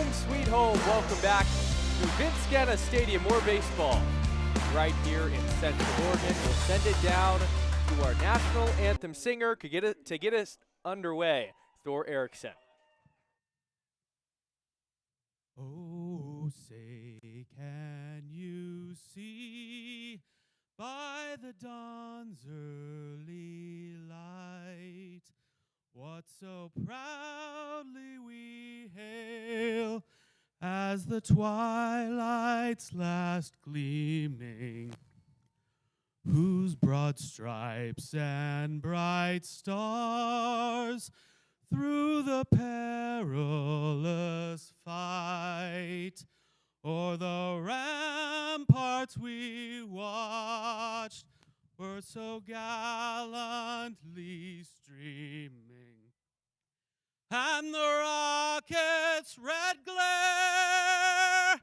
Home sweet home. Welcome back to Genna Stadium. More baseball right here in Central Oregon. We'll send it down to our national anthem singer to get us underway, Thor Erickson. Oh, say, can you see by the dawn's early light what so proudly we hail as the twilight's last gleaming, whose broad stripes and bright stars through the perilous fight o'er the ramparts we watched were so gallantly streaming, and the rocket's red glare,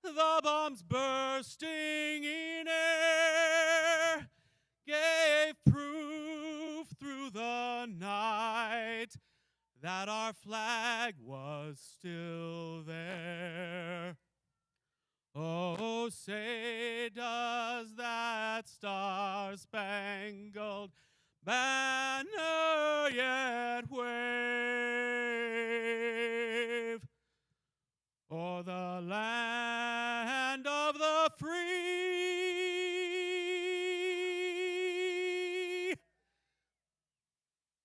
the bombs bursting in air, gave proof through the night that our flag was still there. Oh, say does that star-spangled banner yet wave o'er the land of the free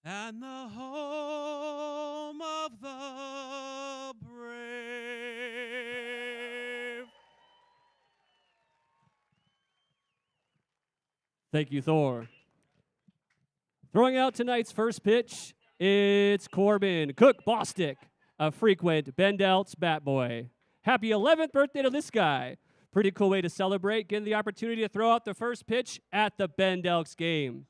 and the home of the brave. Thank you, Thor. Throwing out tonight's first pitch, it's Corbin Cook Bostick, a frequent Bend Elks bat boy. Happy 11th birthday to this guy. Pretty cool way to celebrate, getting the opportunity to throw out the first pitch at the Bend Elks game.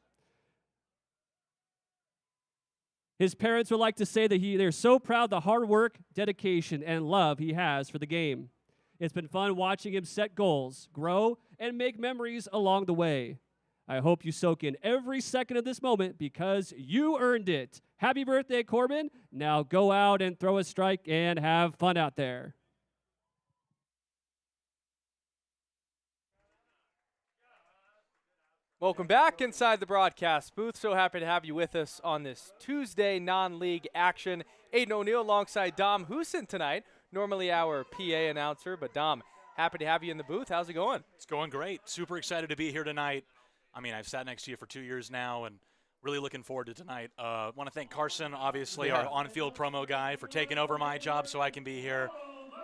His parents would like to say that they're so proud of the hard work, dedication, and love he has for the game. It's been fun watching him set goals, grow, and make memories along the way. I hope you soak in every second of this moment because you earned it. Happy birthday, Corbin. Now go out and throw a strike and have fun out there. Welcome back inside the broadcast booth. So happy to have you with us on this Tuesday non-league action. Aiden O'Neill alongside Dom Husin tonight, normally our PA announcer, but Dom, happy to have you in the booth. How's it going? It's going great. Super excited to be here tonight. I mean, I've sat next to you for 2 years now and really looking forward to tonight. Want to thank Carson, obviously, our on-field promo guy, for taking over my job so I can be here.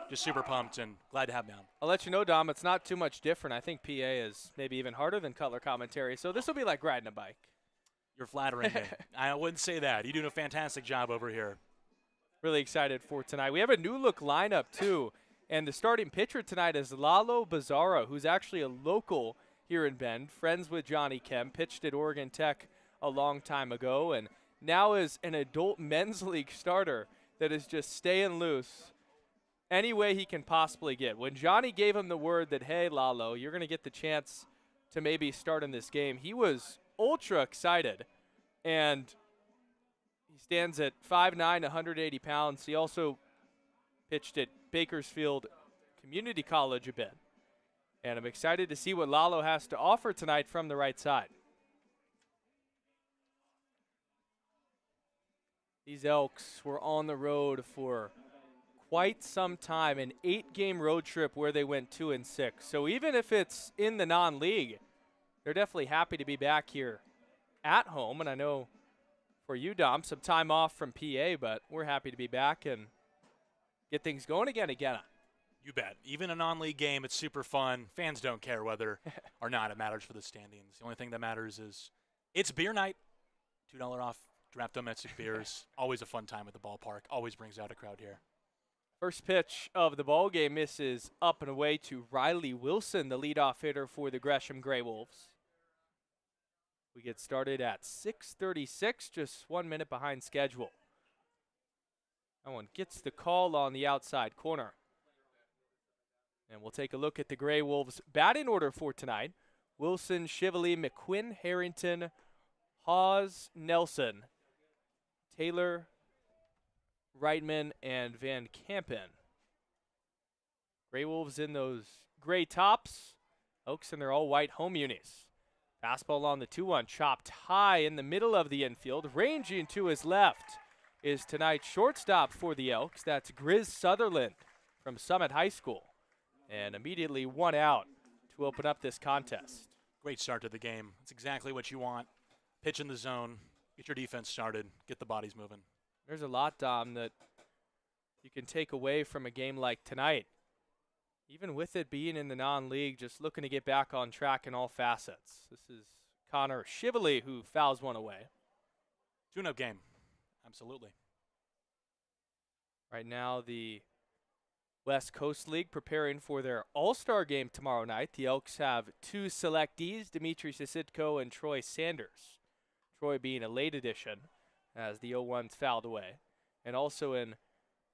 Just super pumped and glad to have me on. I'll let you know, Dom, it's not too much different. I think PA is maybe even harder than color commentary, so this will be like riding a bike. You're flattering me. I wouldn't say that. You're doing a fantastic job over here. Really excited for tonight. We have a new look lineup, too, and the starting pitcher tonight is Lalo Bizarro, who's actually a local here in Bend, friends with Johnny Kemp, pitched at Oregon Tech a long time ago, and now is an adult men's league starter that is just staying loose any way he can possibly get. When Johnny gave him the word that, hey, Lalo, you're going to get the chance to maybe start in this game, he was ultra excited, and he stands at 5'9", 180 pounds. He also pitched at Bakersfield Community College a bit. And I'm excited to see what Lalo has to offer tonight from the right side. These Elks were on the road for quite some time, an 8-game road trip where they went 2-6. So even if it's in the non-league, they're definitely happy to be back here at home. And I know for you, Dom, some time off from PA, but we're happy to be back and get things going again at Genna. You bet. Even a non-league game, it's super fun. Fans don't care whether or not it matters for the standings. The only thing that matters is it's beer night. $2 off draft domestic beers. Always a fun time at the ballpark. Always brings out a crowd here. First pitch of the ball game misses up and away to Riley Wilson, the leadoff hitter for the Gresham Greywolves. We get started at 6:36, just 1 minute behind schedule. That one gets the call on the outside corner. And we'll take a look at the Greywolves' batting order for tonight. Wilson, Shively, McQuinn, Harrington, Hawes, Nelson, Taylor, Reitman, and Van Kampen. Greywolves in those gray tops. Elks in their all-white home unis. Fastball on the 2-1, chopped high in the middle of the infield. Ranging to his left is tonight's shortstop for the Elks. That's Grizz Sutherland from Summit High School. And immediately one out to open up this contest. Great start to the game. That's exactly what you want. Pitch in the zone, get your defense started, get the bodies moving. There's a lot, Dom, that you can take away from a game like tonight. Even with it being in the non-league, just looking to get back on track in all facets. This is Connor Shively who fouls one away. Tune-up game, absolutely. Right now, the West Coast League preparing for their All-Star game tomorrow night. The Elks have 2 selectees, Dimitri Sisitko and Troy Sanders. Troy being a late addition as the 0-1's fouled away. And also in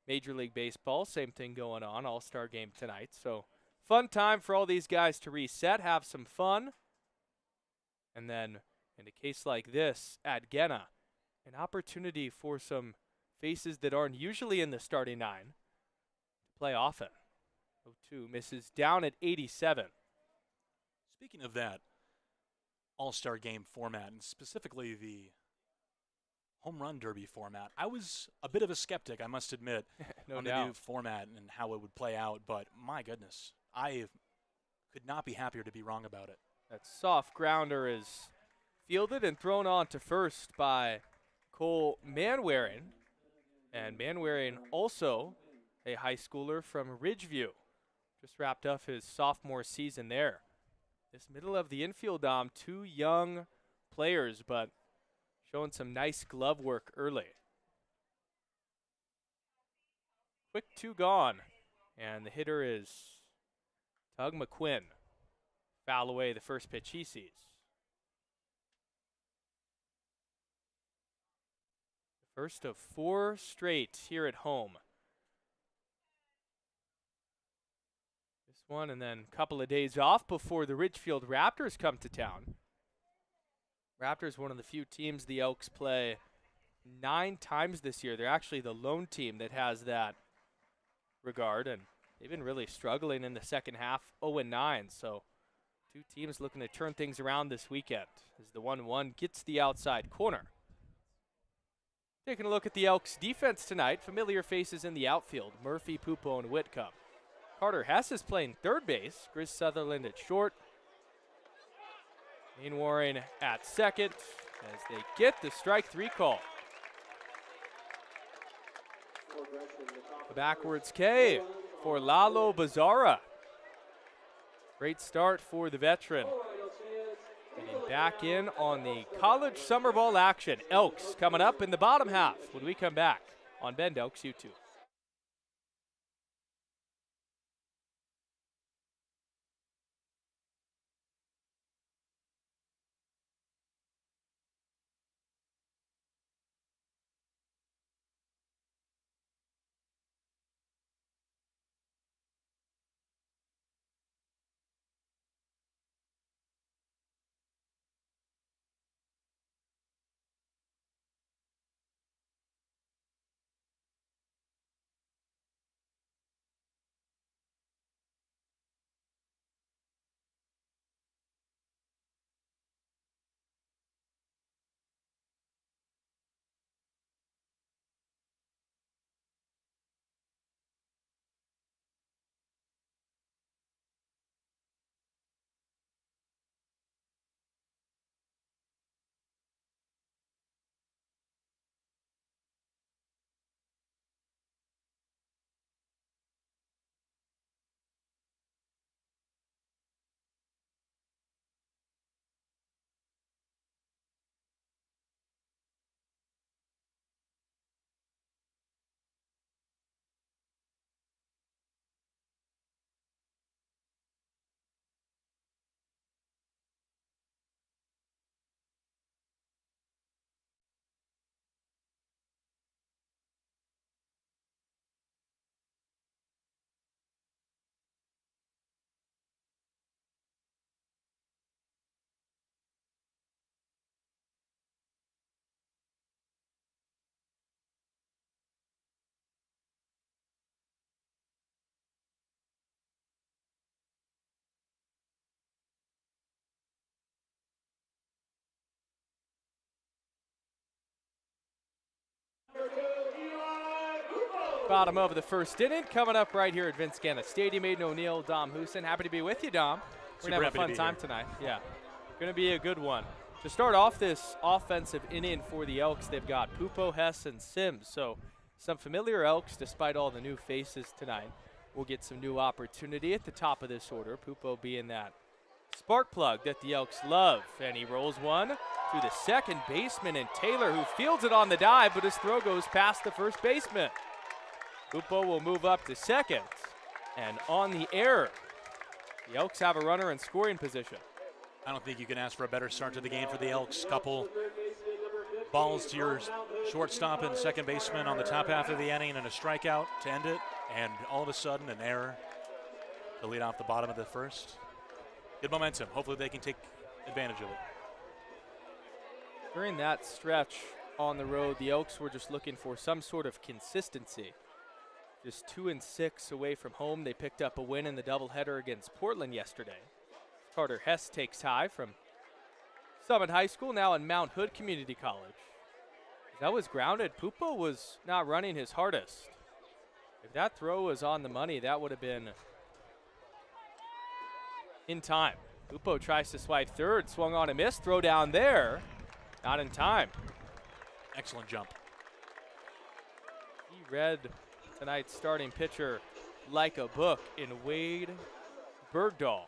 Major League Baseball, same thing going on, All-Star game tonight. So fun time for all these guys to reset, have some fun. And then in a case like this at Genna, an opportunity for some faces that aren't usually in the starting 9 to play often. 0-2 misses down at 87. Speaking of that All-Star game format, and specifically the home run derby format, I was a bit of a skeptic, I must admit, No on doubt. the new format and how it would play out, but my goodness, I could not be happier to be wrong about it. That soft grounder is fielded and thrown on to first by Cole Manwaring. And Manwaring also a high schooler from Ridgeview. Just wrapped up his sophomore season there. This middle of the infield, Dom, 2 young players, but showing some nice glove work early. Quick 2 gone. And the hitter is Tug McQuinn. Foul away the first pitch he sees. The first of 4 straight here at home. This one and then a couple of days off before the Ridgefield Raptors come to town. Raptors, one of the few teams the Elks play 9 times this year. They're actually the lone team that has that regard, and they've been really struggling in the second half, 0-9. So 2 teams looking to turn things around this weekend as the 1-1 gets the outside corner. Taking a look at the Elks defense tonight, familiar faces in the outfield, Murphy, Pupo, and Whitcomb. Carter Hess is playing third base, Grizz Sutherland at short. Warren at second as they get the strike 3 call. The backwards K for Lalo Bizarra. Great start for the veteran. Getting back in on the college summer ball action. Elks coming up in the bottom half when we come back on Bend Elks YouTube. Bottom of the first inning, coming up right here at Vince Genna Stadium. Aiden O'Neill, Dom Hoosen. Happy to be with you, Dom. We're going to have a fun time tonight. Yeah, going to be a good one. To start off this offensive inning for the Elks, they've got Pupo, Hess, and Sims. So some familiar Elks despite all the new faces tonight. We'll get some new opportunity at the top of this order. Pupo being that spark plug that the Elks love. And he rolls one to the second baseman, and Taylor, who fields it on the dive, but his throw goes past the first baseman. Pupo will move up to second. And on the error, the Elks have a runner in scoring position. I don't think you can ask for a better start to the game for the Elks. Couple balls to your shortstop and second baseman on the top half of the inning and a strikeout to end it. And all of a sudden, an error to lead off the bottom of the first. Good momentum. Hopefully they can take advantage of it. During that stretch on the road, the Elks were just looking for some sort of consistency. Just 2-6 away from home. They picked up a win in the doubleheader against Portland yesterday. Carter Hess takes high from Summit High School, now in Mount Hood Community College. That was grounded. Pupo was not running his hardest. If that throw was on the money, that would have been in time. Pupo tries to swipe third, swung on a miss, throw down there. Not in time. Excellent jump. He read tonight's starting pitcher like a book in Wade Bergdahl.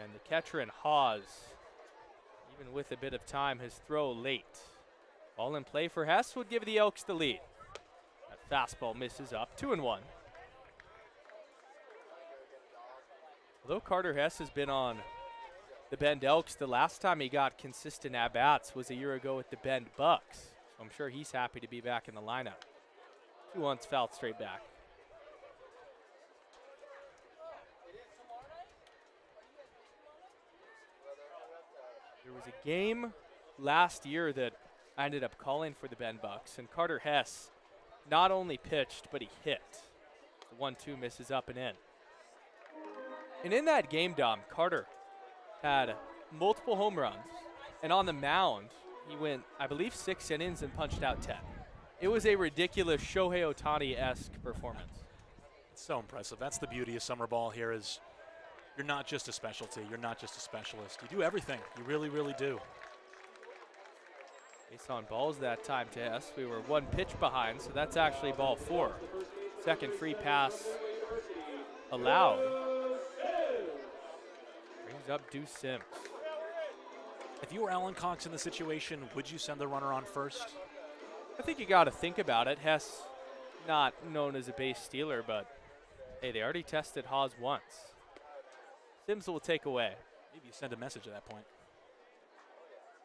And the catcher in Hawes, even with a bit of time, his throw late. Ball in play for Hess would give the Elks the lead. That fastball misses up, 2-1. Although Carter Hess has been on the Bend Elks, the last time he got consistent at-bats was a year ago with the Bend Bucks. So I'm sure he's happy to be back in the lineup. 2-1's fouled straight back. There was a game last year that I ended up calling for the Bend Bucks, and Carter Hess not only pitched, but he hit. The 1-2 misses up and in. And in that game, Dom, Carter had multiple home runs, and on the mound, he went, I believe, 6 innings and punched out 10. It was a ridiculous Shohei Ohtani-esque performance. It's so impressive. That's the beauty of summer ball here is you're not just a specialty. You're not just a specialist. You do everything. You really, really do. Base on balls that time to Hess. We were 1 pitch behind, so that's actually ball 4. Second free pass allowed. Brings up Deuce Sims. If you were Alan Cox in the situation, would you send the runner on first? I think you got to think about it. Hess, not known as a base stealer, but hey, they already tested Hawes once. Sims will take away. Maybe you send a message at that point.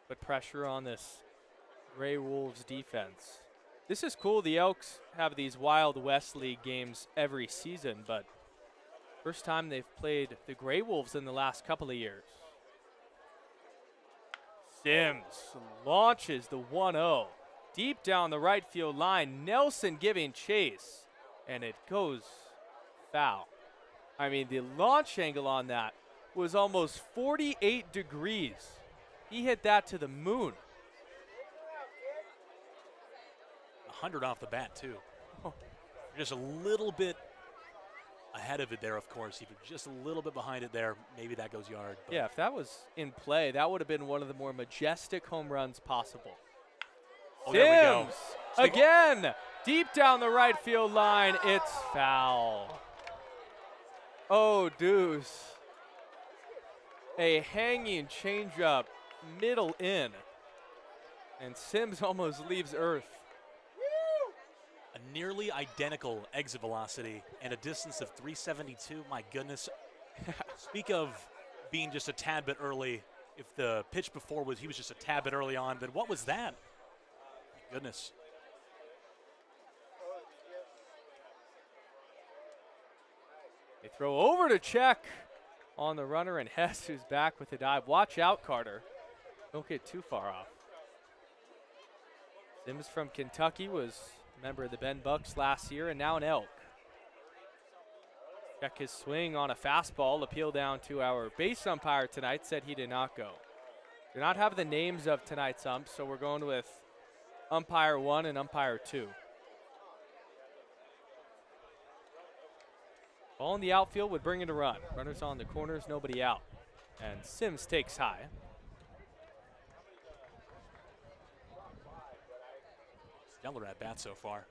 Put pressure on this Greywolves defense. This is cool. The Elks have these Wild West League games every season, but first time they've played the Greywolves in the last couple of years. Sims launches the 1-0 deep down the right field line. Nelson giving chase, and it goes foul. I mean, the launch angle on that was almost 48 degrees. He hit that to the moon. 100 off the bat, too. You're just a little bit ahead of it there, of course. If you're just a little bit behind it there, maybe that goes yard. Yeah, if that was in play, that would have been one of the more majestic home runs possible. Oh, there we go. Again, deep down the right field line, it's foul. Oh, Deuce. A hanging changeup, middle in. And Sims almost leaves earth. A nearly identical exit velocity and a distance of 372. My goodness. Speak of being just a tad bit early. If the pitch before was he was just a tad bit early on, then what was that? Goodness. They throw over to check on the runner, and Hess, who's back with the dive. Watch out, Carter. Don't get too far off. Sims from Kentucky was a member of the Bend Bucks last year and now an Elk. Check his swing on a fastball. Appeal down to our base umpire tonight. Said he did not go. Do not have the names of tonight's umps, so we're going with umpire 1 and umpire 2. Ball in the outfield would bring it a run. Runners on the corners, nobody out. And Sims takes high. Stellar at bat so far.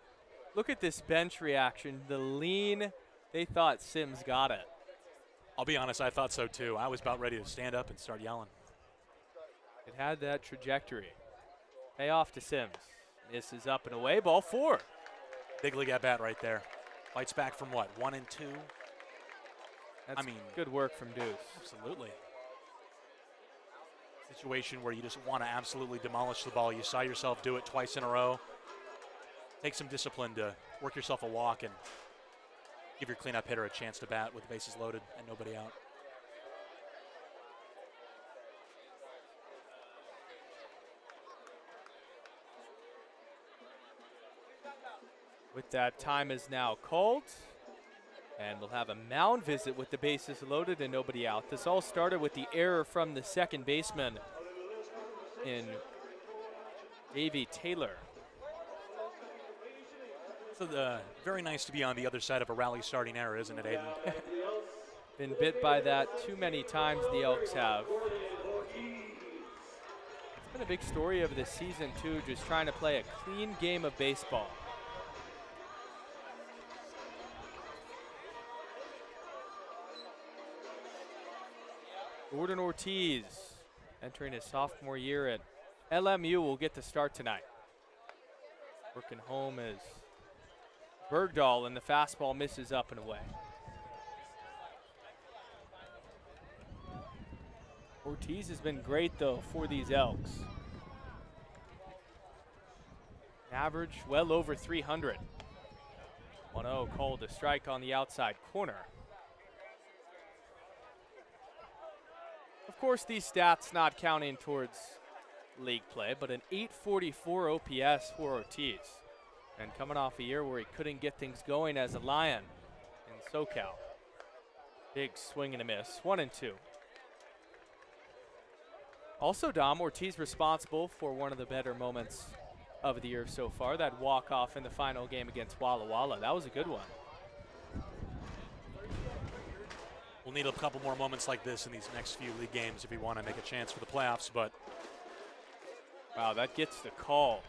Look at this bench reaction. The lean, they thought Sims got it. I'll be honest, I thought so too. I was about ready to stand up and start yelling. It had that trajectory. Payoff to Sims. This is up and away, ball 4. Big league at bat right there. Fights back from what, 1 and 2? That's good work from Deuce. Absolutely. Situation where you just want to absolutely demolish the ball. You saw yourself do it twice in a row. Take some discipline to work yourself a walk and give your cleanup hitter a chance to bat with the bases loaded and nobody out. With that, time is now called. And we'll have a mound visit with the bases loaded and nobody out. This all started with the error from the second baseman in Davey Taylor. So very nice to be on the other side of a rally starting error, isn't it, Aiden? Been bit by that too many times, the Elks have. It's been a big story of this season, too, just trying to play a clean game of baseball. Gordon Ortiz, entering his sophomore year at LMU, will get the start tonight. Working home is Bergdahl, and the fastball misses up and away. Ortiz has been great, though, for these Elks. Average well over 300. 1-0 called a strike on the outside corner. Of course, these stats not counting towards league play, but an 844 OPS for Ortiz. And coming off a year where he couldn't get things going as a Lion in SoCal. Big swing and a miss, 1-2. Also, Dom, Ortiz responsible for one of the better moments of the year so far, that walk-off in the final game against Walla Walla. That was a good one. We'll need a couple more moments like this in these next few league games if we want to make a chance for the playoffs, but wow, that gets the call.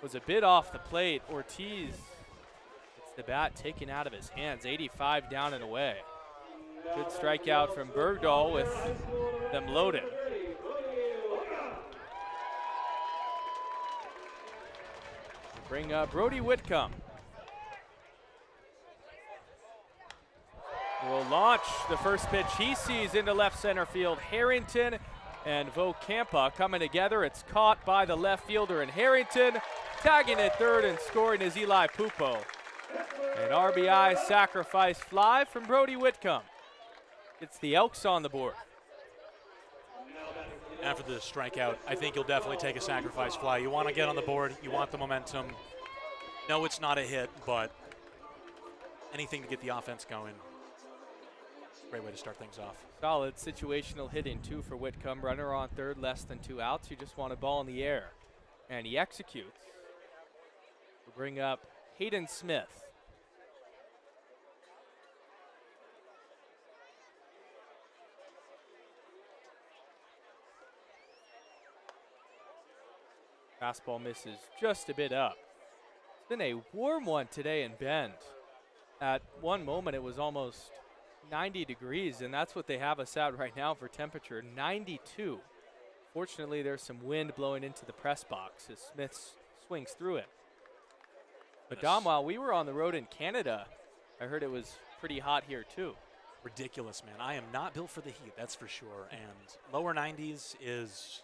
Was a bit off the plate. Ortiz gets the bat taken out of his hands. 85 down and away. Good strikeout from Bergdahl with them loaded. Bring up Brody Whitcomb. Will launch the first pitch he sees into left center field. Harrington and Vocampa coming together. It's caught by the left fielder, and Harrington tagging at third and scoring is Eli Pupo. An RBI sacrifice fly from Brody Whitcomb. Gets the Elks on the board. after the strikeout, I think you'll definitely take a sacrifice fly. You want to get on the board. You want the momentum. No, it's not a hit, but anything to get the offense going. Great way to start things off. Solid situational hitting, too, for Whitcomb. Runner on third, less than 2 outs. You just want a ball in the air. And he executes. We'll bring up Hayden Smith. Fastball misses just a bit up. It's been a warm one today in Bend. At one moment, it was almost 90 degrees, and that's what they have us at right now for temperature, 92. Fortunately, there's some wind blowing into the press box as Smith swings through it. But Dom, while we were on the road in Canada, I heard it was pretty hot here too. Ridiculous, man. I am not built for the heat, that's for sure. And lower 90s is,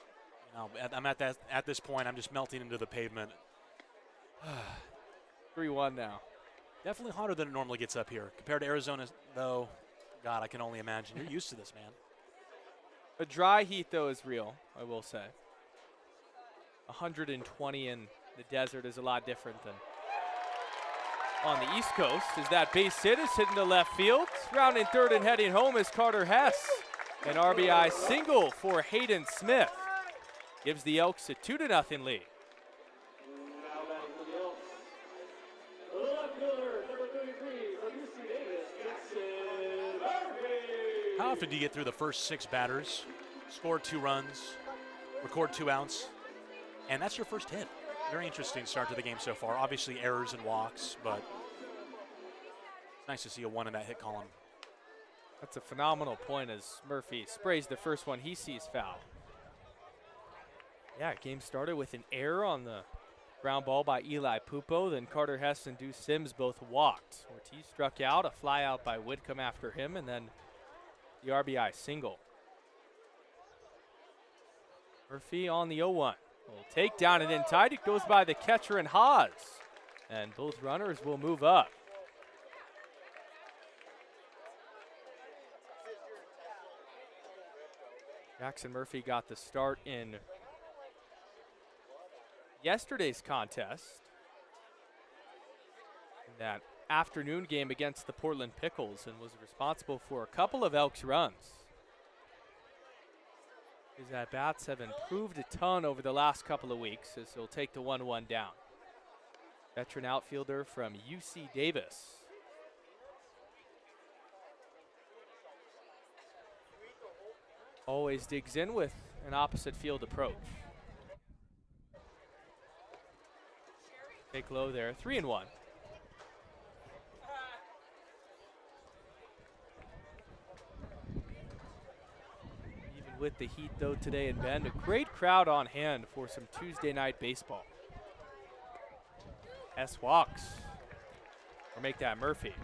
you know, I'm at this point, I'm just melting into the pavement. 3-1 now. Definitely hotter than it normally gets up here. Compared to Arizona, though, God, I can only imagine. You're used to this, man. A dry heat, though, is real, I will say. 120 in the desert is a lot different than on the East Coast, as that base hit is hitting to left field. Rounding third and heading home is Carter Hess. An RBI single for Hayden Smith. Gives the Elks a 2-0 lead. often do you get through the first 6 batters, score 2 runs, record 2 outs, and that's your first hit? Very interesting start to the game so far. Obviously errors and walks, but it's nice to see a 1 in that hit column. That's a phenomenal point as Murphy sprays the first one he sees foul. Yeah, game started with an error on the ground ball by Eli Pupo. Then Carter Hess and Deuce Sims both walked. Ortiz struck out, a fly out by Whitcomb after him, and then the RBI single. Murphy on the 0-1. Will take down and in tight. It goes by the catcher and Haas. And both runners will move up. Jackson Murphy got the start in yesterday's contest, in that afternoon game against the Portland Pickles, and was responsible for a couple of Elks runs. His at-bats have improved a ton over the last couple of weeks as he'll take the 1-1 down. Veteran outfielder from UC Davis. Always digs in with an opposite field approach. Take low there, 3-1. Even with the heat though today in Bend, a great crowd on hand for some Tuesday night baseball. S walks, or make that Murphy.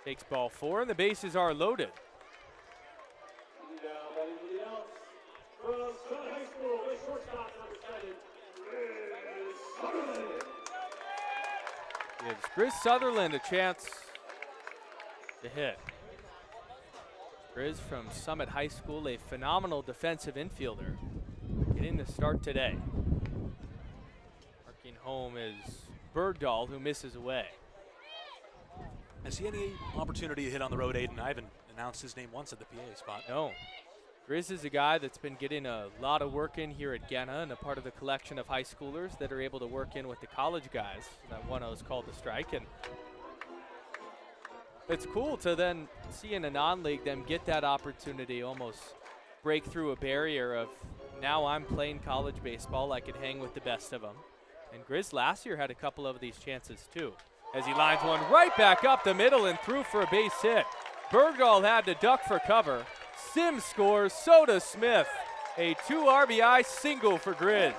Takes ball 4 and the bases are loaded. Gives Grizz Sutherland a chance to hit. Grizz from Summit High School, a phenomenal defensive infielder, getting the start today. Marking home is Bergdahl, who misses away. Has he any opportunity to hit on the road, Aiden? I haven't announced his name once at the PA spot. No. Grizz is a guy that's been getting a lot of work in here at Genna and a part of the collection of high schoolers that are able to work in with the college guys. That 1-0 is called the strike. And it's cool to then see in a non-league them get that opportunity, almost break through a barrier of now I'm playing college baseball, I can hang with the best of them. And Grizz last year had a couple of these chances too, as he lines one right back up the middle and through for a base hit. Bergdahl had to duck for cover. Sims scores, so does Smith. A 2 RBI single for Grizz.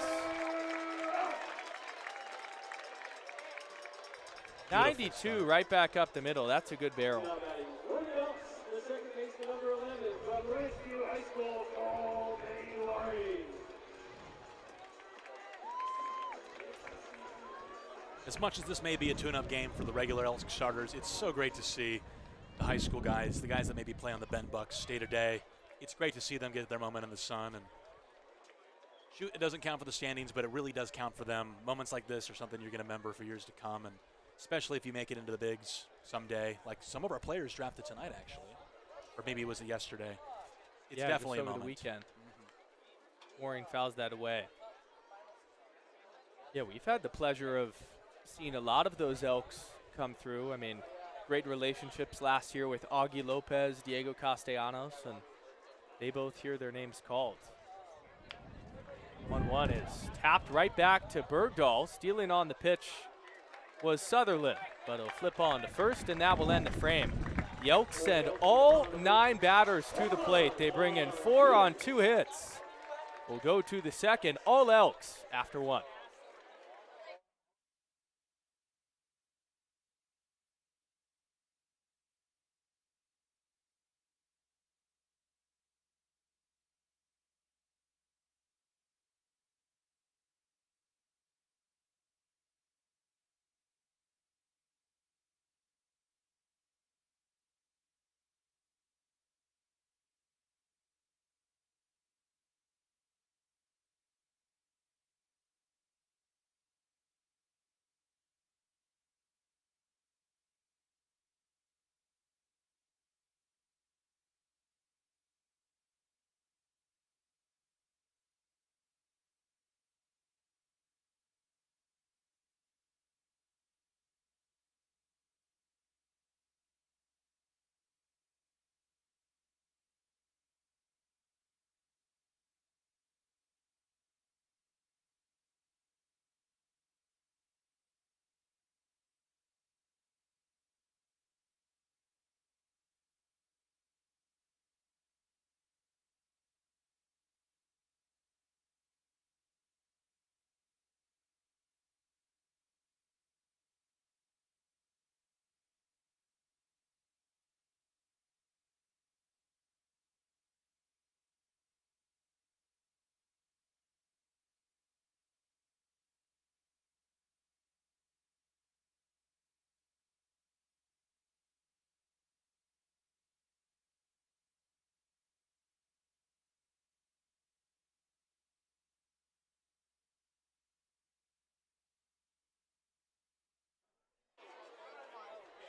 92 right back up the middle. That's a good barrel. As much as this may be a tune-up game for the regular Elks starters, it's so great to see the high school guys, the guys that maybe play on the Bend Bucks day to day. It's great to see them get their moment in the sun. And shoot, it doesn't count for the standings, but it really does count for them. Moments like this are something you're going to remember for years to come, and especially if you make it into the bigs someday. Like some of our players drafted tonight, actually, or maybe it was yesterday. It's definitely just a over moment. the weekend. Waring fouls that away. Yeah, we've had the pleasure of seeing a lot of those Elks come through. I mean, great relationships last year with Augie Lopez, Diego Castellanos, and they both hear their names called. 1-1 is tapped right back to Bergdahl. Stealing on the pitch was Sutherland, but he'll flip on to first, and that will end the frame. The Elks send all 9 batters to the plate. They bring in 4 on 2 hits. We'll go to the second, all Elks after 1.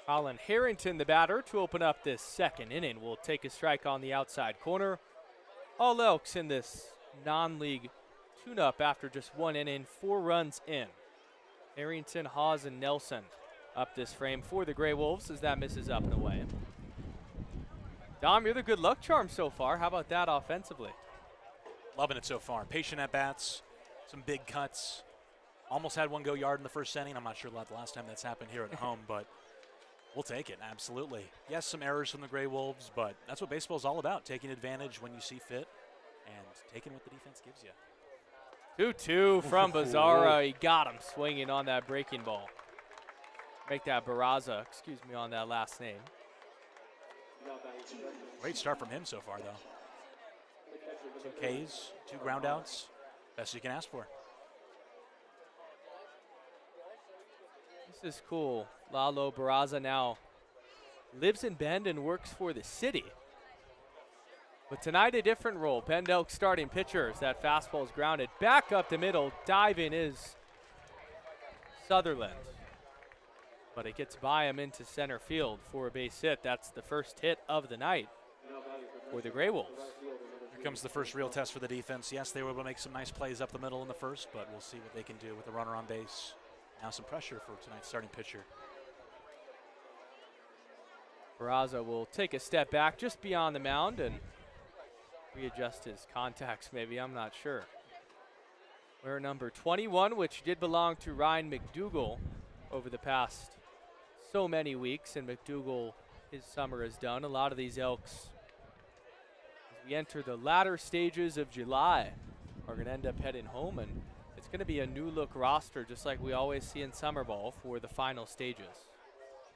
Colin Harrington, the batter, to open up this second inning, will take a strike on the outside corner. All Elks in this non-league tune-up after just 1 inning, 4 runs in. Harrington, Hawes, and Nelson up this frame for the Greywolves as that misses up and away. Dom, you're the good luck charm so far. How about that offensively? Loving it so far. Patient at bats, some big cuts. Almost had one go yard in the first inning. I'm not sure about the last time that's happened here at home, but we'll take it, absolutely. Yes, some errors from the Greywolves, but that's what baseball is all about, taking advantage when you see fit and taking what the defense gives you. 2-2 from Bizarra. He got him swinging on that breaking ball. Make that Barraza, excuse me, on that last name. Great start from him so far, though. 2 Ks, 2 groundouts, best you can ask for. This is cool. Lalo Barraza now lives in Bend and works for the city. But tonight a different role. Bend Elks starting pitcher as that fastball is grounded. Back up the middle, diving is Sutherland. But it gets by him into center field for a base hit. That's the first hit of the night for the Greywolves. Here comes the first real test for the defense. Yes, they were able to make some nice plays up the middle in the first, but we'll see what they can do with the runner on base. Now some pressure for tonight's starting pitcher. Barraza will take a step back just beyond the mound and readjust his contacts maybe, I'm not sure. Wear number 21, which did belong to Ryan McDougal over the past so many weeks, and McDougal, his summer is done. A lot of these Elks, as we enter the latter stages of July, are going to end up heading home, and it's going to be a new look roster just like we always see in summer ball for the final stages.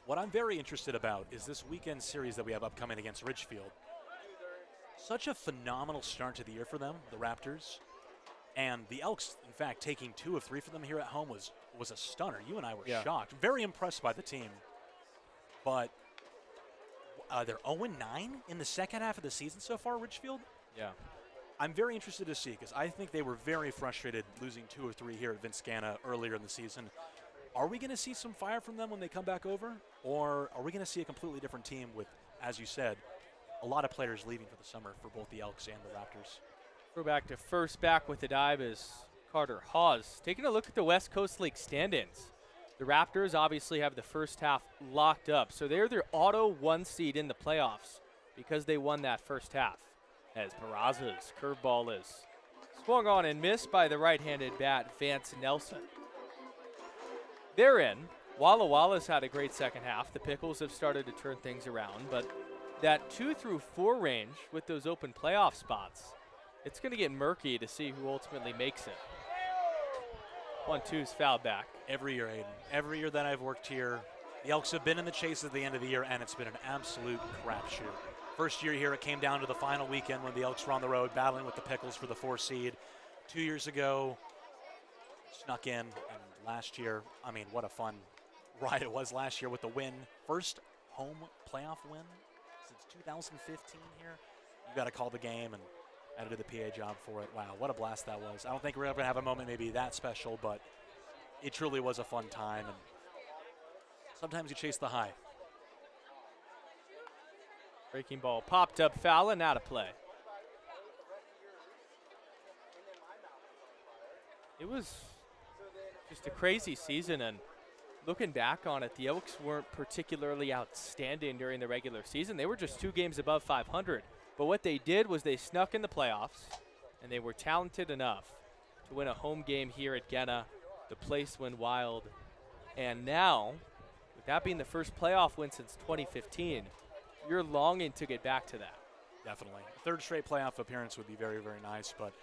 What I'm very interested about is this weekend series that we have upcoming against Ridgefield. Such a phenomenal start to the year for them, the Raptors. And the Elks, in fact, taking 2 of 3 for them here at home was a stunner. You and I were shocked. Very impressed by the team. But they're 0-9 in the second half of the season so far, Ridgefield? Yeah. I'm very interested to see because I think they were very frustrated losing 2 or 3 here at Vince Genna earlier in the season. Are we going to see some fire from them when they come back over? Or are we going to see a completely different team with, as you said, a lot of players leaving for the summer for both the Elks and the Raptors? Throw back to first, back with the dive is Carter Hawes. Taking a look at the West Coast League stand-ins. The Raptors obviously have the first half locked up, so they're their auto 1 seed in the playoffs because they won that first half. As Barraza's curveball is swung on and missed by the right-handed bat, Vance Nelson. They're in. Walla Walla's had a great second half. The Pickles have started to turn things around, but that 2 through 4 range with those open playoff spots, it's going to get murky to see who ultimately makes it. 1-2's fouled back. Every year, Aiden. Every year that I've worked here, the Elks have been in the chase at the end of the year, and it's been an absolute crapshoot. First year here, it came down to the final weekend when the Elks were on the road battling with the Pickles for the 4 seed. 2 years ago, snuck in, and last year, I mean, what a fun ride it was last year with the win. First home playoff win since 2015 here. You got to call the game and had to do the PA job for it. Wow, what a blast that was. I don't think we're ever going to have a moment maybe that special, but it truly was a fun time, and sometimes you chase the high. Breaking ball popped up foul and out of play. It was just a crazy season, and looking back on it, the Elks weren't particularly outstanding during the regular season. They were just 2 games above 500. But what they did was they snuck in the playoffs, and they were talented enough to win a home game here at Genna. The place went wild. And now, with that being the first playoff win since 2015, you're longing to get back to that. Definitely. A 3rd straight playoff appearance would be very, very nice, but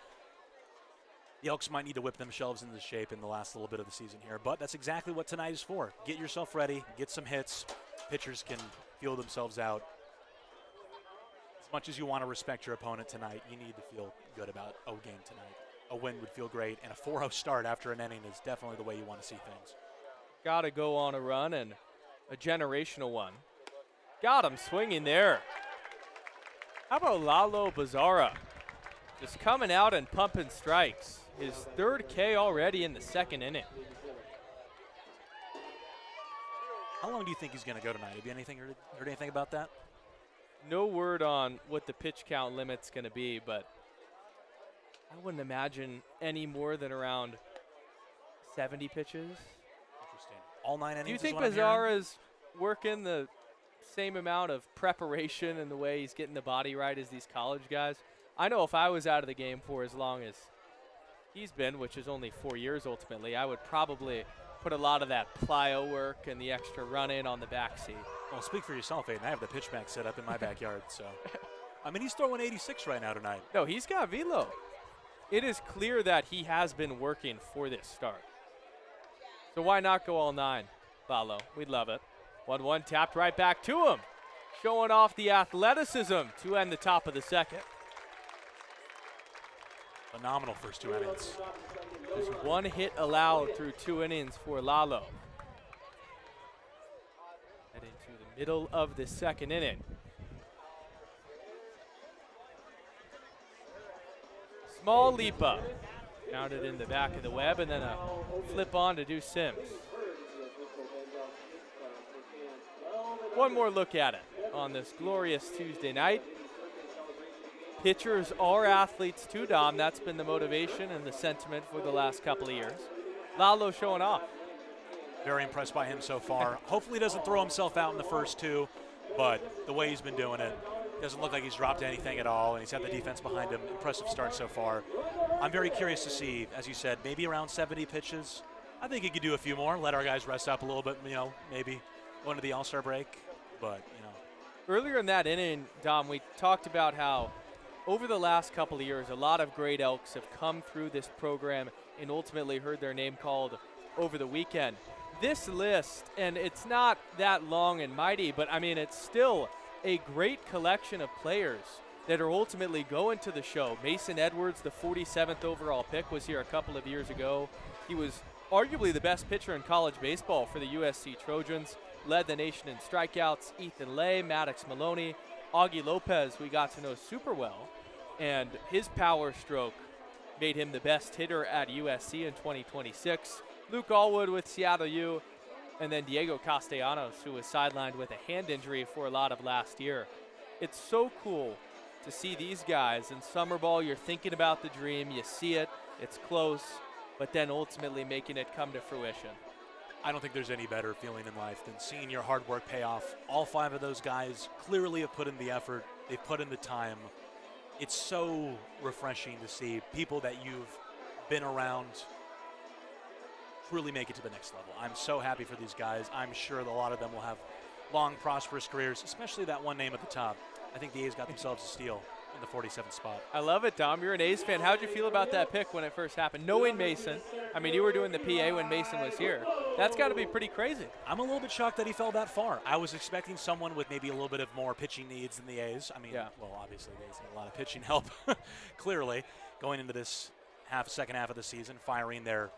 the Elks might need to whip themselves into shape in the last little bit of the season here. But that's exactly what tonight is for. Get yourself ready, get some hits. Pitchers can feel themselves out. As much as you want to respect your opponent tonight, you need to feel good about a game tonight. A win would feel great, and a 4-0 start after an inning is definitely the way you want to see things. Got to go on a run, and a generational one. Got him swinging there. How about Lalo Bizarra? Just coming out and pumping strikes. His 3rd K already in the 2nd inning. How long do you think he's going to go tonight? Have you heard anything about that? No word on what the pitch count limit's going to be, but I wouldn't imagine any more than around 70 pitches. Interesting. All 9 innings. Do you is think what I'm hearing? Bazzara's working the same amount of preparation and the way he's getting the body right as these college guys? I know if I was out of the game for as long as he's been, which is only 4 years ultimately, I would probably put a lot of that plyo work and the extra run in on the backseat. Well, speak for yourself, Aiden. I have the pitch bank set up in my backyard, so. I mean, he's throwing 86 right now tonight. No, he's got velo. It is clear that he has been working for this start. So why not go all 9, Lalo? We'd love it. 1-1 tapped right back to him, showing off the athleticism to end the top of the second. Phenomenal first 2 innings. Just 1 hit allowed through 2 innings for Lalo. Heading to the middle of the second inning. Small leap up. Found it in the back of the web, and then a flip on to do Sims. One more look at it on this glorious Tuesday night. Pitchers are athletes too, Dom. That's been the motivation and the sentiment for the last couple of years. Lalo showing off. Very impressed by him so far. Hopefully he doesn't throw himself out in the first 2, but the way he's been doing it, doesn't look like he's dropped anything at all, and he's had the defense behind him. Impressive start so far. I'm very curious to see, as you said, maybe around 70 pitches. I think he could do a few more, let our guys rest up a little bit, maybe go into the All-Star break, but, Earlier in that inning, Dom, we talked about how over the last couple of years, a lot of great Elks have come through this program and ultimately heard their name called over the weekend. This list, and it's not that long and mighty, but I mean, it's still a great collection of players that are ultimately going to the show. Mason Edwards, the 47th overall pick, was here a couple of years ago. He was arguably the best pitcher in college baseball for the USC Trojans, led the nation in strikeouts. Ethan Lay, Maddox Maloney, Augie Lopez, we got to know super well, and his power stroke made him the best hitter at USC in 2026. Luke Allwood with Seattle U, and then Diego Castellanos, who was sidelined with a hand injury for a lot of last year. It's so cool to see these guys. In summer ball, you're thinking about the dream, you see it, it's close, but then ultimately making it come to fruition. I don't think there's any better feeling in life than seeing your hard work pay off. All 5 of those guys clearly have put in the effort. They've put in the time. It's so refreshing to see people that you've been around truly make it to the next level. I'm so happy for these guys. I'm sure that a lot of them will have long, prosperous careers, especially that one name at the top. I think the A's got themselves a steal in the 47th spot. I love it, Dom. You're an A's fan. How'd you feel about that pick when it first happened? Knowing Mason, I mean, you were doing the PA when Mason was here. That's got to be pretty crazy. I'm a little bit shocked that he fell that far. I was expecting someone with maybe a little bit of more pitching needs than the A's. I mean, well, obviously the A's need a lot of pitching help, clearly, going into this second half of the season, firing their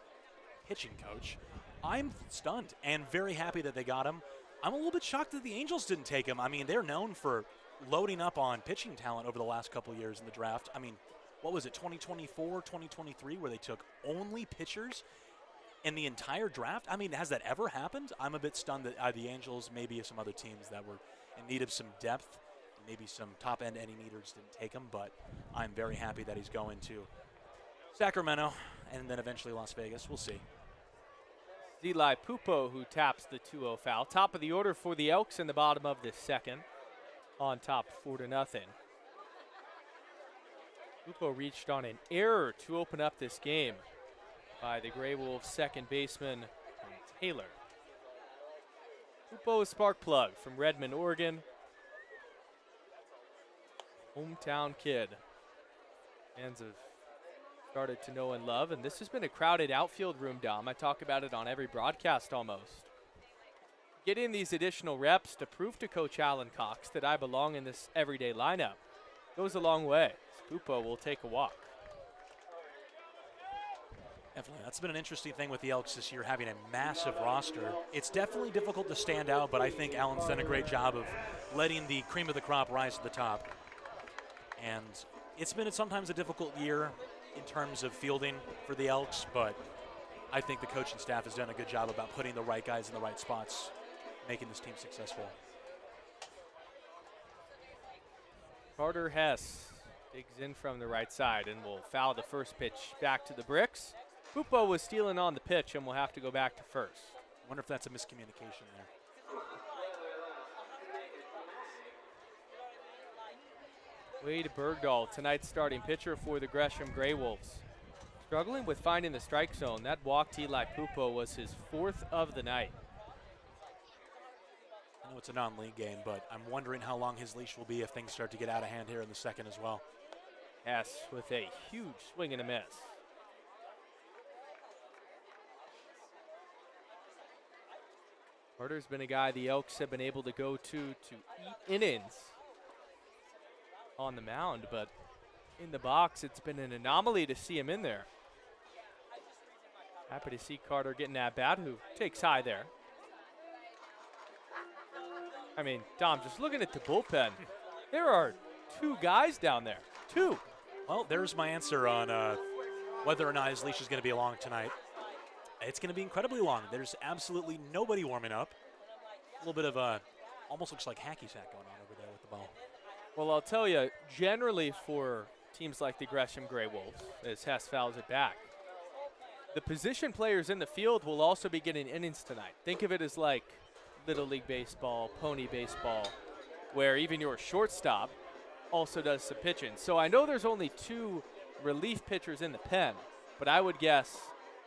pitching coach. I'm stunned and very happy that they got him. I'm a little bit shocked that the Angels didn't take him. I mean, they're known for loading up on pitching talent over the last couple of years in the draft. I mean, what was it, 2024, 2023, where they took only pitchers in the entire draft? I mean, has that ever happened? I'm a bit stunned that the Angels, maybe some other teams that were in need of some depth, maybe some top-end any needers didn't take him, but I'm very happy that he's going to Sacramento and then eventually Las Vegas. We'll see. Eli Pupo, who taps the 2-0 foul. Top of the order for the Elks in the bottom of the second. On top 4-0. Pupo reached on an error to open up this game by the Greywolves second baseman Taylor. Pupo, a spark plug from Redmond, Oregon. Hometown kid. Fans have started to know and love, and this has been a crowded outfield room, Dom. I talk about it on every broadcast almost. Getting these additional reps to prove to Coach Alan Cox that I belong in this everyday lineup goes a long way. Pupo will take a walk. Definitely. That's been an interesting thing with the Elks this year, having a massive roster. It's definitely difficult to stand out, but I think Alan's done a great job of letting the cream of the crop rise to the top. And it's been sometimes a difficult year in terms of fielding for the Elks, but I think the coaching staff has done a good job about putting the right guys in the right spots making this team successful. Carter Hess digs in from the right side and will foul the first pitch back to the bricks. Pupo was stealing on the pitch and will have to go back to first. Wonder if that's a miscommunication there. Wade Bergdahl, tonight's starting pitcher for the Gresham Greywolves. Struggling with finding the strike zone. That walk to Eli Pupo was his 4th of the night. I know it's a non-league game, but I'm wondering how long his leash will be if things start to get out of hand here in the second as well. Hess with a huge swing and a miss. Carter's been a guy the Elks have been able to go to eat innings on the mound, but in the box, it's been an anomaly to see him in there. Happy to see Carter getting that bat, who takes high there. I mean, Dom, just looking at the bullpen, there are 2 guys down there. 2. Well, there's my answer on whether or not his leash is going to be long tonight. It's going to be incredibly long. There's absolutely nobody warming up. A little bit of a, almost looks like hacky sack going on over there with the ball. Well, I'll tell you, generally for teams like the Gresham Greywolves, as Hess fouls it back, the position players in the field will also be getting innings tonight. Think of it as like Little League Baseball, Pony Baseball, where even your shortstop also does some pitching. So I know there's only 2 relief pitchers in the pen, but I would guess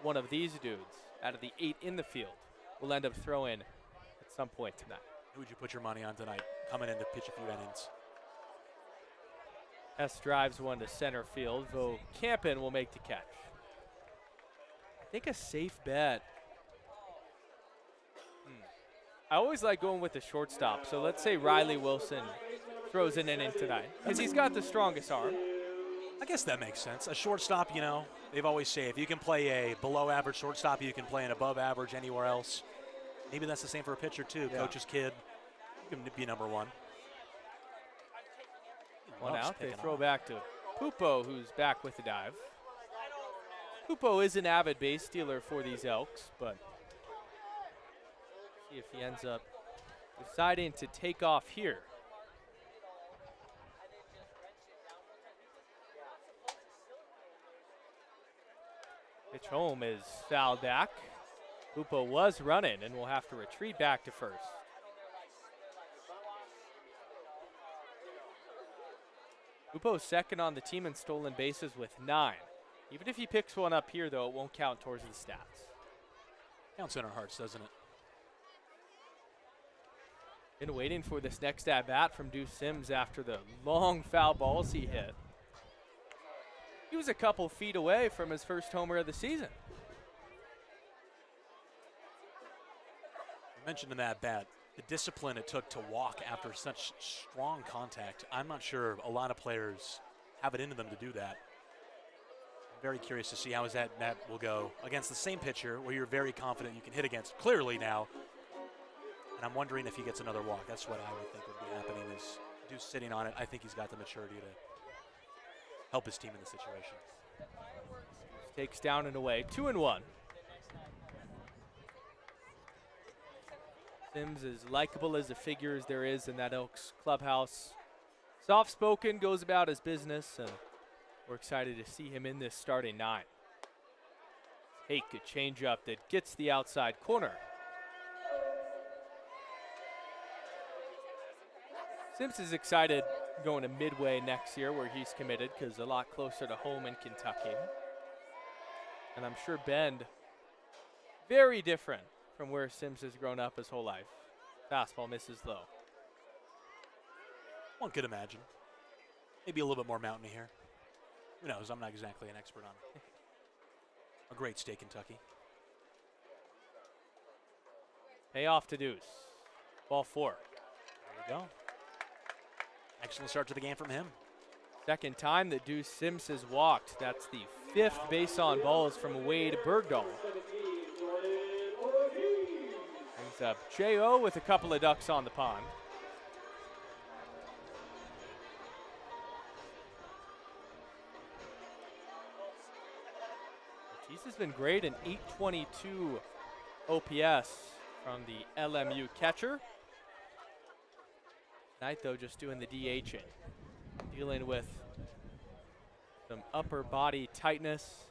one of these dudes out of the 8 in the field will end up throwing at some point tonight. Who would you put your money on tonight coming in to pitch a few innings? Hess drives one to center field, though Campen will make the catch. I think a safe bet. I always like going with the shortstop. So let's say Riley Wilson throws an inning tonight, because he's got the strongest arm. I guess that makes sense. A shortstop, you know, they've always say if you can play a below-average shortstop, you can play an above-average anywhere else. Maybe that's the same for a pitcher, too. Yeah. Coach's kid, you can be number 1. One Loves out, they picking throw off. back to Pupo, who's back with the dive. Pupo is an avid base stealer for these Elks, but see if he ends up deciding to take off here. Pitch home is fouled back. Pupo was running and will have to retreat back to first. Pupo's second on the team in stolen bases with 9. Even if he picks one up here, though, it won't count towards the stats. Counts in our hearts, doesn't it? Been waiting for this next at-bat from Deuce Sims after the long foul balls he hit. He was a couple feet away from his first homer of the season. You mentioned in that bat the discipline it took to walk after such strong contact. I'm not sure a lot of players have it into them to do that. I'm very curious to see how his at-bat will go against the same pitcher where you're very confident you can hit against clearly now. And I'm wondering if he gets another walk. That's what I would think would be happening is Deuce sitting on it. I think he's got the maturity to help his team in this situation. Takes down and away, 2-1. Sims as likable as a figure as there is in that Elks clubhouse. Soft-spoken, goes about his business, and we're excited to see him in this starting 9. Take a changeup that gets the outside corner. Sims is excited going to Midway next year where he's committed because a lot closer to home in Kentucky. And I'm sure Bend, very different from where Sims has grown up his whole life. Fastball misses low. One could imagine. Maybe a little bit more mountainy here. Who knows? I'm not exactly an expert on a great state, Kentucky. Payoff to Deuce. Ball 4. There you go. Excellent start to the game from him. Second time that Deuce Sims has walked. That's the 5th base on balls from Wade Bergdahl. Brings up J.O. with a couple of ducks on the pond. Ortiz has been great, an 822 OPS from the LMU catcher. Tonight, though, just doing the DHing, dealing with some upper body tightness.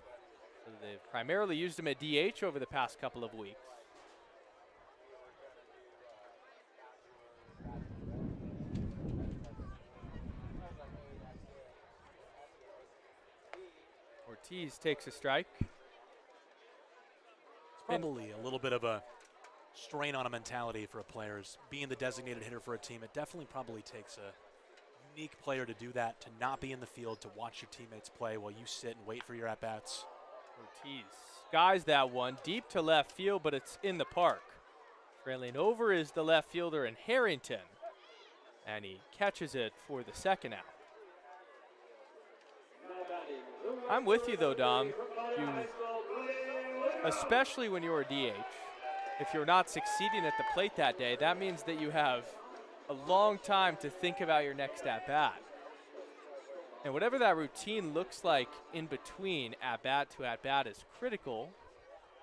So they've primarily used him at DH over the past couple of weeks. Ortiz takes a strike. It's probably a little bit of a strain on a mentality for a player, is being the designated hitter for a team. It definitely probably takes a unique player to do that, to not be in the field, to watch your teammates play while you sit and wait for your at-bats. Ortiz skies that one deep to left field, but it's in the park. Trailing over is the left fielder in Harrington, and he catches it for the second out. I'm with you though, Dom. Especially when you're a DH, if you're not succeeding at the plate that day, that means that you have a long time to think about your next at-bat. And whatever that routine looks like in between at-bat to at-bat is critical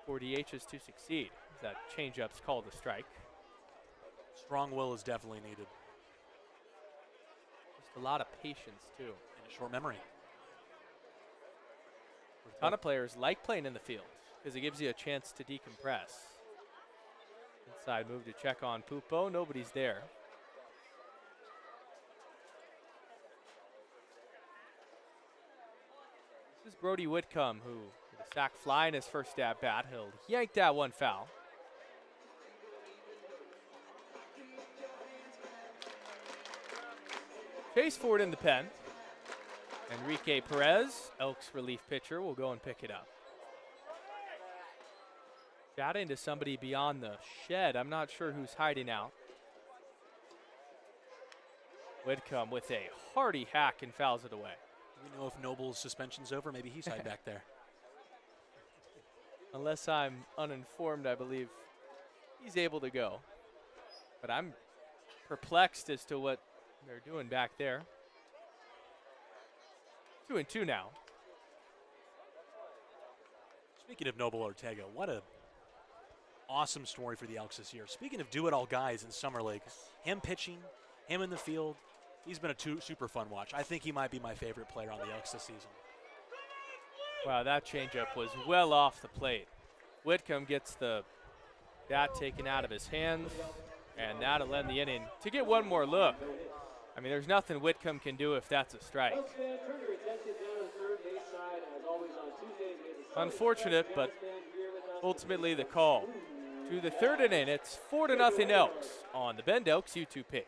for DHs to succeed. That changeup's called a strike. Strong will is definitely needed. Just a lot of patience, too. And a short memory. A ton of players like playing in the field because it gives you a chance to decompress. Inside move to check on Pupo. Nobody's there. This is Brody Whitcomb, who with a sac fly in his first at bat, he'll yank that one foul. Chase for it in the pen. Enrique Perez, Elks relief pitcher, will go and pick it up. Chatting to somebody beyond the shed. I'm not sure who's hiding out. Whitcomb with a hearty hack and fouls it away. Do we know if Noble's suspension's over? Maybe he's hiding back there. Unless I'm uninformed, I believe he's able to go. But I'm perplexed as to what they're doing back there. 2-2 now. Speaking of Noble Ortega, what a awesome story for the Elks this year. Speaking of do-it-all guys in Summer League, him pitching, him in the field, he's been a super fun watch. I think he might be my favorite player on the Elks this season. Wow, that changeup was well off the plate. Whitcomb gets the bat taken out of his hands, and that'll end the inning. To get one more look, I mean, there's nothing Whitcomb can do if that's a strike. Unfortunate, but ultimately the call. To the third inning, it's 4-0 Elks on the Bend Elks YouTube page.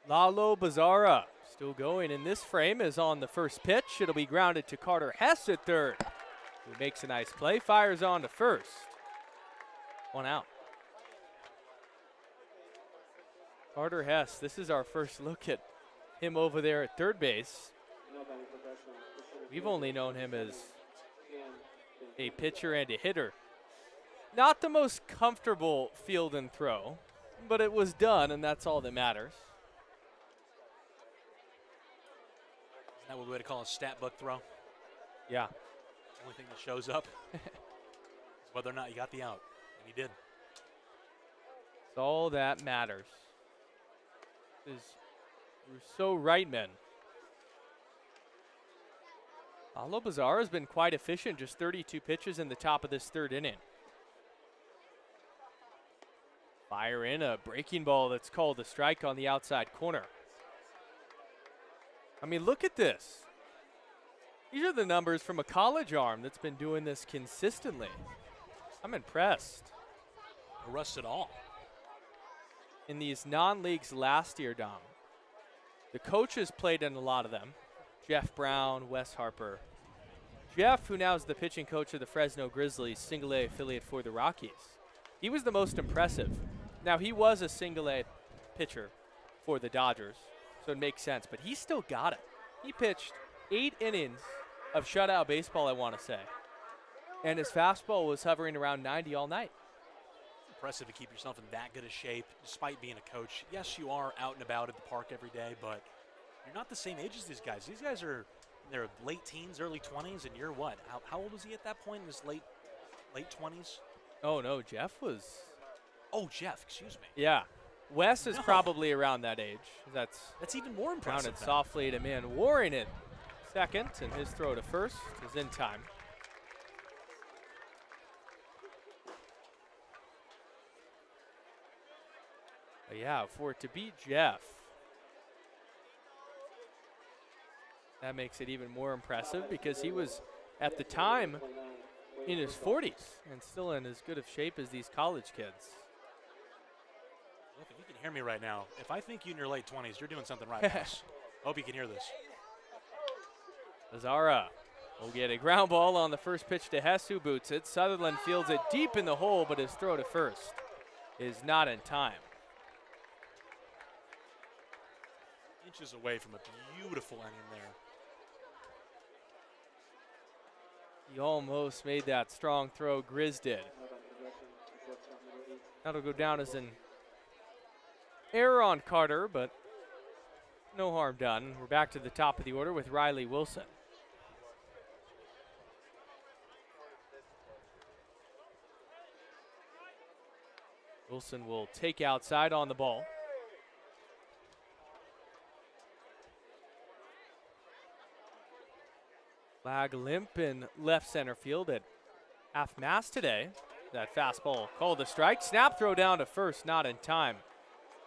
Lalo Bazara still going in this frame is on the first pitch. It'll be grounded to Carter Hess at third, who makes a nice play, fires on to first. One out. Carter Hess, this is our first look at him over there at third base. We've only known him as a pitcher and a hitter. Not the most comfortable field and throw, but it was done, and that's all that matters. Isn't that what we would call a stat book throw? Yeah. Only thing that shows up is whether or not you got the out, and you did. It's all that matters. Is Rousseau Reitman. Lalo Bazzara has been quite efficient, just 32 pitches in the top of this third inning. Fire in a breaking ball that's called a strike on the outside corner. I mean, look at this. These are the numbers from a college arm that's been doing this consistently. I'm impressed. No rust at all. In these non-leagues last year, Dom, the coaches played in a lot of them. Jeff Brown, Wes Harper. Jeff, who now is the pitching coach of the Fresno Grizzlies, single A affiliate for the Rockies. He was the most impressive. Now, he was a single A pitcher for the Dodgers, so it makes sense, but he still got it. He pitched 8 innings of shutout baseball, I want to say, and his fastball was hovering around 90 all night. It's impressive to keep yourself in that good a shape despite being a coach. Yes, you are out and about at the park every day, but you're not the same age as these guys. These guys are in their late teens, early 20s, and you're what? How old was he at that point, in his late 20s? Oh, no, Jeff was... Oh, Jeff, excuse me. Yeah. Wes is No. probably around that age. That's even more impressive. grounded softly to man Warren in second, and his throw to first is in time. But yeah, for it to beat Jeff, that makes it even more impressive because he was, at the time, in his 40s and still in as good of shape as these college kids. Look, if you can hear me right now, if I think you in your late 20s, you're doing something right, boss. Hope you can hear this. Bazzara will get a ground ball on the first pitch to Hess, who boots it. Sutherland fields it deep in the hole, but his throw to first is not in time. Inches away from a beautiful inning there. He almost made that strong throw, Grizz did. That'll go down as an error on Carter, but no harm done. We're back to the top of the order with Riley Wilson. Wilson will take outside on the ball. Flag limp in left center field at half mast today. That fastball called a strike. Snap throw down to first, not in time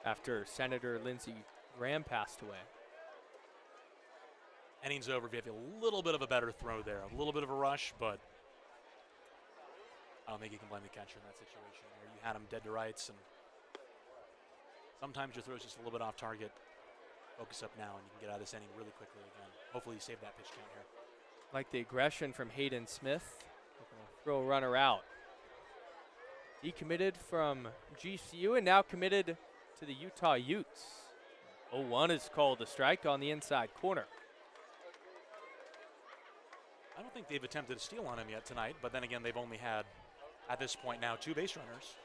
after Senator Lindsey Graham passed away. Inning's over. If you have a little bit of a better throw there, a little bit of a rush, but I don't think you can blame the catcher in that situation where you had him dead to rights, and sometimes your throw's just a little bit off target. Focus up now, and you can get out of this inning really quickly again. Hopefully you save that pitch count here. Like the aggression from Hayden Smith. Throw a runner out. Decommitted from GCU and now committed to the Utah Utes. 0-1 is called a strike on the inside corner. I don't think they've attempted a steal on him yet tonight, but then again, they've only had, at this point now, 2 base runners.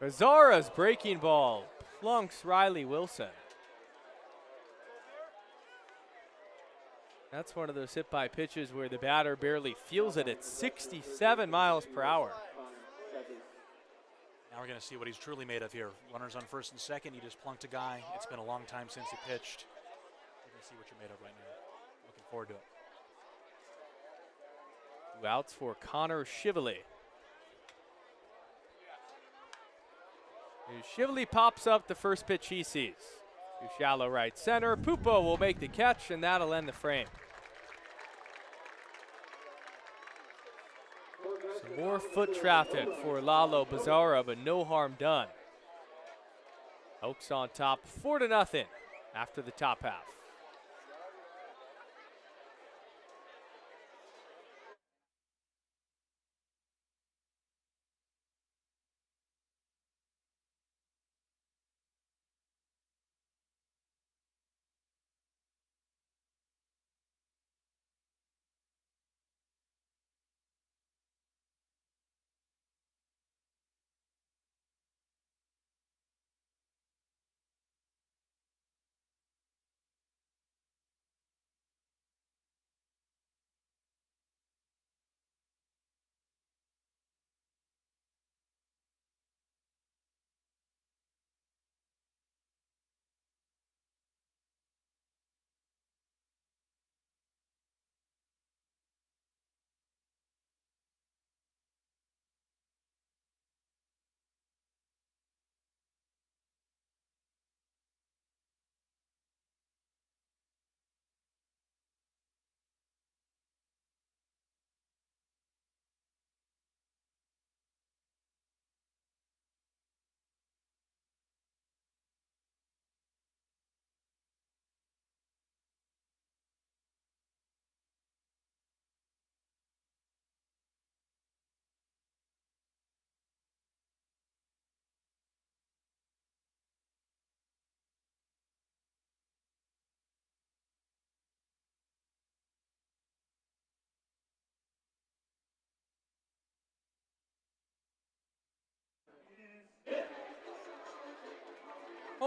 Bazzara's breaking ball plunks Riley Wilson. That's one of those hit-by pitches where the batter barely feels it at 67 miles per hour. Now we're going to see what he's truly made of here. Runners on first and second. He just plunked a guy. It's been a long time since he pitched. We're going to see what you're made of right now. Looking forward to it. 2 outs for Connor Shively. Shively pops up the first pitch he sees. To shallow right center. Pupo will make the catch, and that'll end the frame. Some more foot traffic for Lalo Bazzara, but no harm done. Elks on top 4-0 after the top half.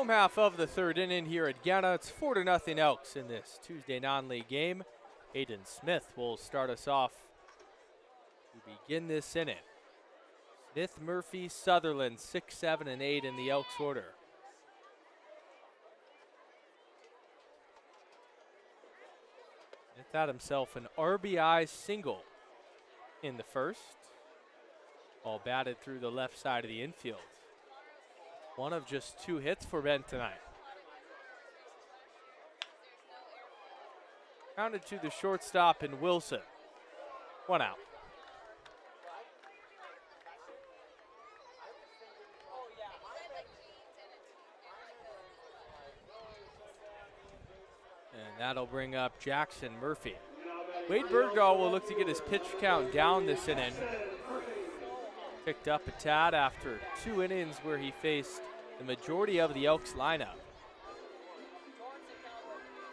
Home half of the third inning here at Genna. It's 4-0 Elks in this Tuesday non-league game. Aiden Smith will start us off to begin this inning. Smith, Murphy, Sutherland, 6, 7, and 8 in the Elks order. Smith had himself an RBI single in the first. Ball batted through the left side of the infield. One of just 2 hits for Ben tonight. Grounded to the shortstop in Wilson. 1 out. And that'll bring up Jackson Murphy. Wade Bergdahl will look to get his pitch count down this inning. Picked up a tad after 2 innings where he faced the majority of the Elks lineup.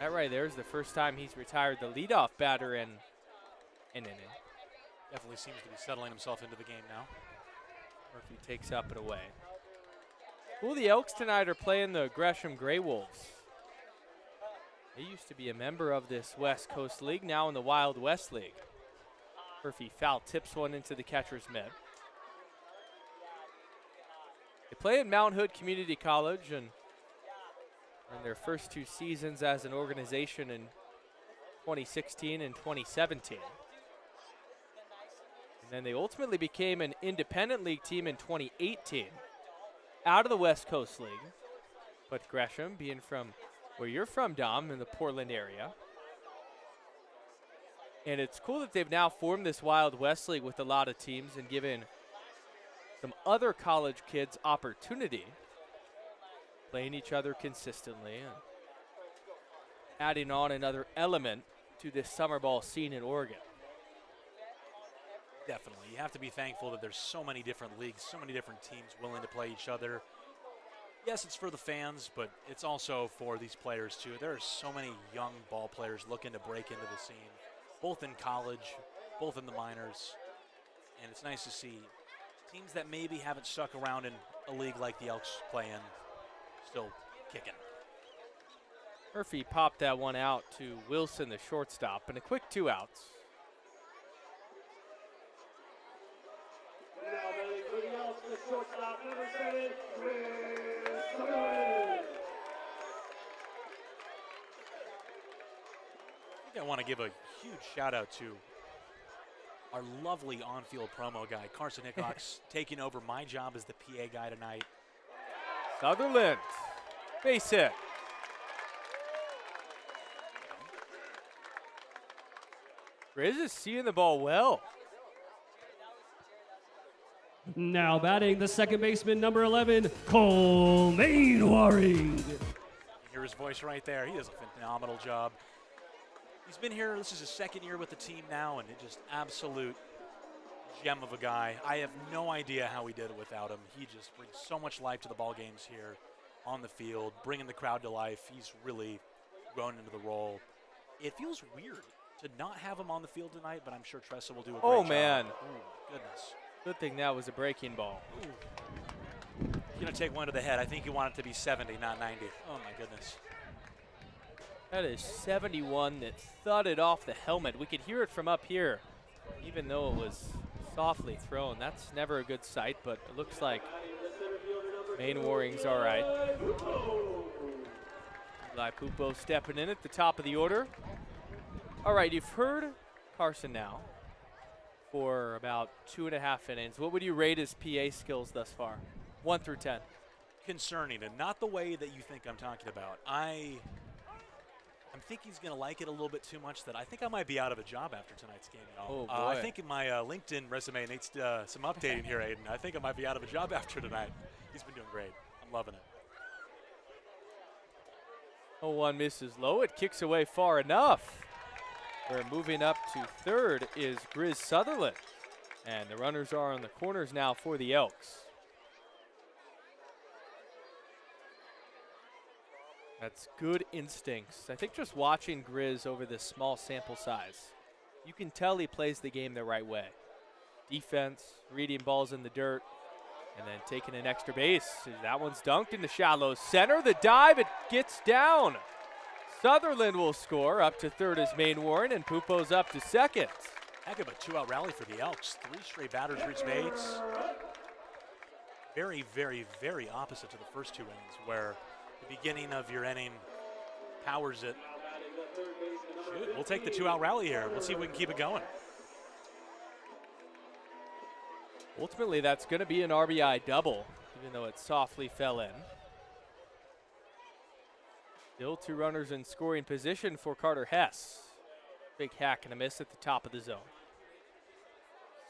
That right there is the first time he's retired the leadoff batter in an inning. Definitely seems to be settling himself into the game now. Murphy takes up and away. Well, the Elks tonight are playing the Gresham Greywolves. They used to be a member of this West Coast League, now in the Wild West League. Murphy foul tips one into the catcher's mitt. They play at Mount Hood Community College and in their first 2 seasons as an organization in 2016 and 2017. And then they ultimately became an independent league team in 2018 out of the West Coast League. But Gresham, being from where you're from, Dom, in the Portland area. And it's cool that they've now formed this Wild West League with a lot of teams and given some other college kids opportunity, playing each other consistently and adding on another element to this summer ball scene in Oregon. Definitely. You have to be thankful that there's so many different leagues, so many different teams willing to play each other. Yes, it's for the fans, but it's also for these players too. There are so many young ball players looking to break into the scene, both in college, both in the minors. And it's nice to see teams that maybe haven't stuck around in a league like the Elks play in still kicking. Murphy popped that one out to Wilson, the shortstop, and a quick 2 outs. I think I want to give a huge shout out to our lovely on-field promo guy, Carson Hickox, taking over my job as the PA guy tonight. Sutherland, base hit. Grizz is seeing the ball well. Now batting the second baseman, number 11, Cole Mainwaring. You hear his voice right there. He does a phenomenal job. He's been here, this is his 2nd year with the team now, and it just absolute gem of a guy. I have no idea how he did it without him. He just brings so much life to the ball games here on the field, bringing the crowd to life. He's really grown into the role. It feels weird to not have him on the field tonight, but I'm sure Tressa will do a great job. Oh, man. Ooh, goodness. Good thing that was a breaking ball. He's going to take one to the head. I think he wanted it to be 70, not 90. Oh, my goodness. That is 71 that thudded off the helmet. We could hear it from up here, even though it was softly thrown. That's never a good sight, but it looks like Mainwaring's all right. Eli Pupo stepping in at the top of the order. All right, you've heard Carson now for about 2.5 innings. What would you rate his PA skills thus far, 1 through 10? Concerning, and not the way that you think I'm talking about. I think he's going to like it a little bit too much that I think I might be out of a job after tonight's game. Oh, boy. I think my LinkedIn resume needs some updating here, Aiden. I think I might be out of a job after tonight. He's been doing great. I'm loving it. 0-1 misses low. It kicks away far enough. We're moving up to third is Grizz Sutherland. And the runners are on the corners now for the Elks. That's good instincts. I think just watching Grizz over this small sample size, you can tell he plays the game the right way. Defense, reading balls in the dirt, And then taking an extra base. That one's dunked into shallow center. The dive, it gets down. Sutherland will score. Up to third is Maine Warren, and Pupo's up to second. Heck of a 2-out rally for the Elks. 3 straight batters reach base. Very, very, very opposite to the first 2 innings, where the beginning of your inning powers it. Shoot, we'll take the 2-out rally here. We'll see if we can keep it going. Ultimately, that's going to be an RBI double, even though it softly fell in. Still 2 runners in scoring position for Carter Hess. Big hack and a miss at the top of the zone.